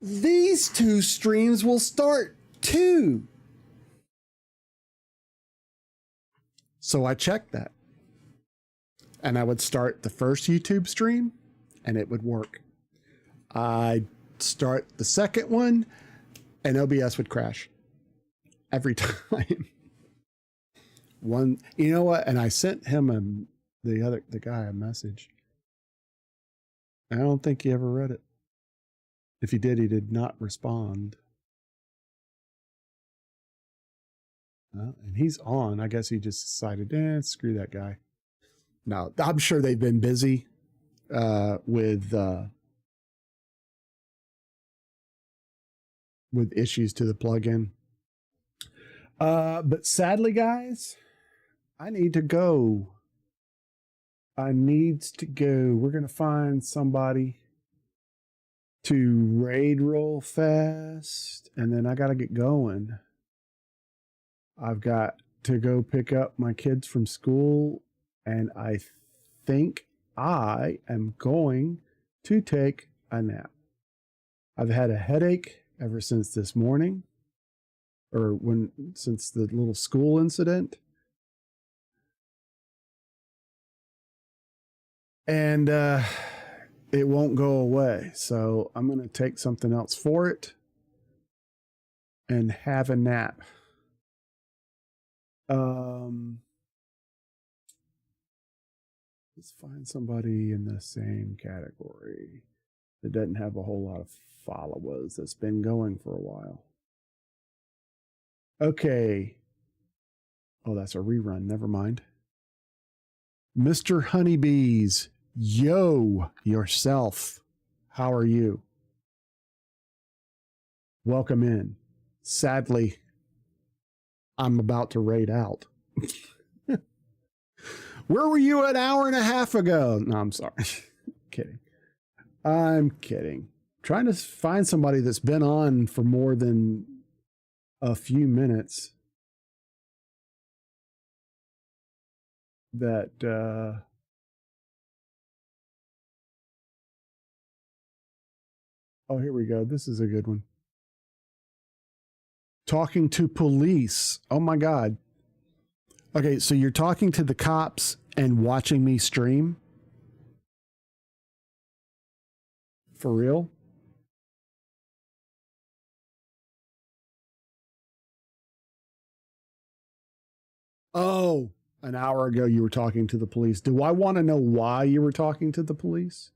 these two streams will start too. So I checked that. And I would start the first YouTube stream and it would work. I'd start the second one and OBS would crash every time. One, you know what? And I sent him the guy a message. I don't think he ever read it. If he did, he did not respond. And he's on. I guess he just decided, screw that guy. No, I'm sure they've been busy with issues to the plugin. But sadly, guys, I need to go. We're going to find somebody to raid real fast, and then I got to get going. I've got to go pick up my kids from school, and I think I am going to take a nap. I've had a headache ever since this morning, since the little school incident. And it won't go away. So I'm going to take something else for it and have a nap. Let's find somebody in the same category that doesn't have a whole lot of followers, that's been going for a while. Okay. Oh, that's a rerun. Never mind. Mr. Honeybees, yo, yourself. How are you? Welcome in. Sadly, I'm about to raid out. Where were you an hour and a half ago? No, I'm sorry. Kidding. I'm kidding. Trying to find somebody that's been on for more than a few minutes. That oh, here we go. This is a good one. Talking to police. Oh my God. Okay, so you're talking to the cops and watching me stream? For real? Oh, an hour ago you were talking to the police. Do I want to know why you were talking to the police?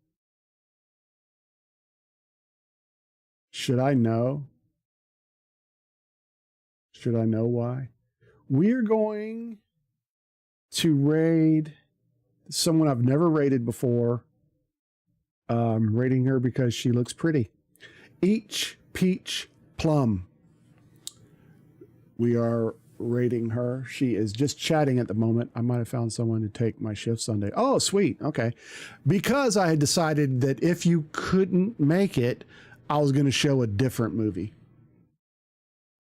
Should I know? Should I know why? We're going to raid someone I've never raided before. Rating her because she looks pretty. Peach Plum. We are rating her. She is just chatting at the moment. I might have found someone to take my shift Sunday. Oh, sweet. Okay. Because I had decided that if you couldn't make it, I was going to show a different movie.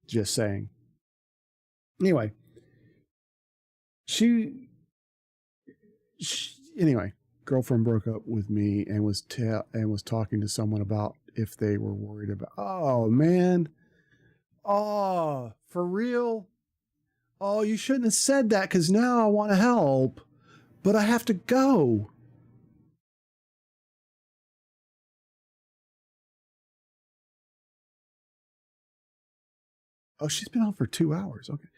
Just saying. Anyway. Anyway, girlfriend broke up with me and was talking to someone about if they were worried about. Oh, man. Oh, for real? Oh, you shouldn't have said that because now I want to help, but I have to go. Oh, she's been on for 2 hours. Okay.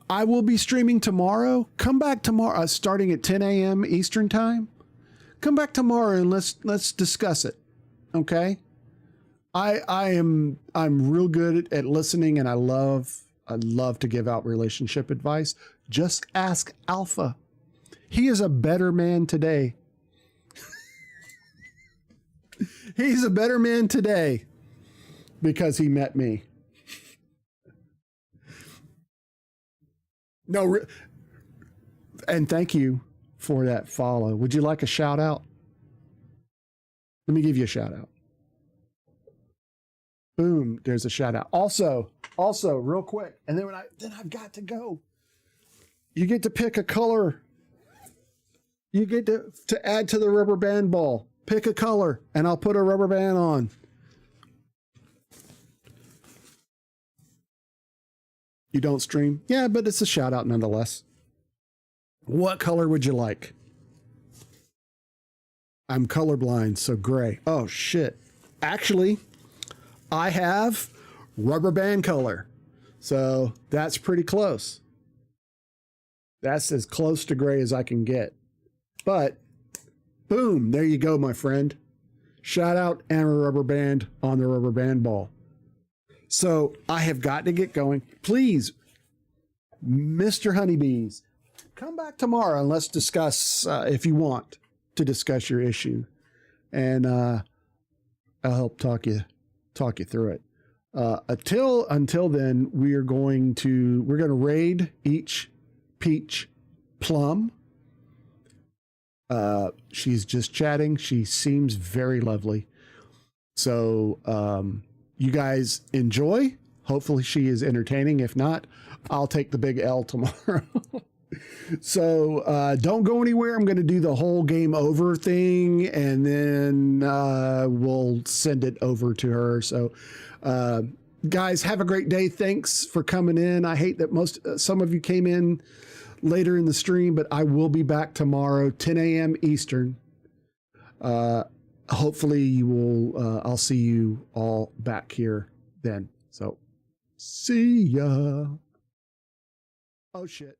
I will be streaming tomorrow. Come back tomorrow, starting at 10 a.m. Eastern time. Come back tomorrow and let's discuss it. Okay. I'm real good at listening, and I love to give out relationship advice. Just ask Alpha. He is a better man today. He's a better man today because he met me. No, and thank you for that follow. Would you like a shout out? Let me give you a shout out. Boom, there's a shout out. Also, real quick, and then I've got to go. You get to pick a color. You get to add to the rubber band ball. Pick a color, and I'll put a rubber band on. You don't stream? Yeah, but it's a shout out nonetheless. What color would you like? I'm colorblind, so gray. Oh, shit. Actually, I have rubber band color. So that's pretty close. That's as close to gray as I can get. But, boom, there you go, my friend. Shout out and a rubber band on the rubber band ball. So I have got to get going. Please, Mr. Honeybees, come back tomorrow and let's discuss, if you want to discuss your issue. And I'll help talk you through it. Until then, we're going to raid each Peach Plum. She's just chatting. She seems very lovely. So you guys enjoy. Hopefully she is entertaining. If not, I'll take the big L tomorrow. So don't go anywhere. I'm going to do the whole game over thing, and then we'll send it over to her. So guys, have a great day. Thanks for coming in. I hate that some of you came in later in the stream, but I will be back tomorrow, 10 a.m. Eastern. Hopefully you will, I'll see you all back here then. So see ya. Oh shit.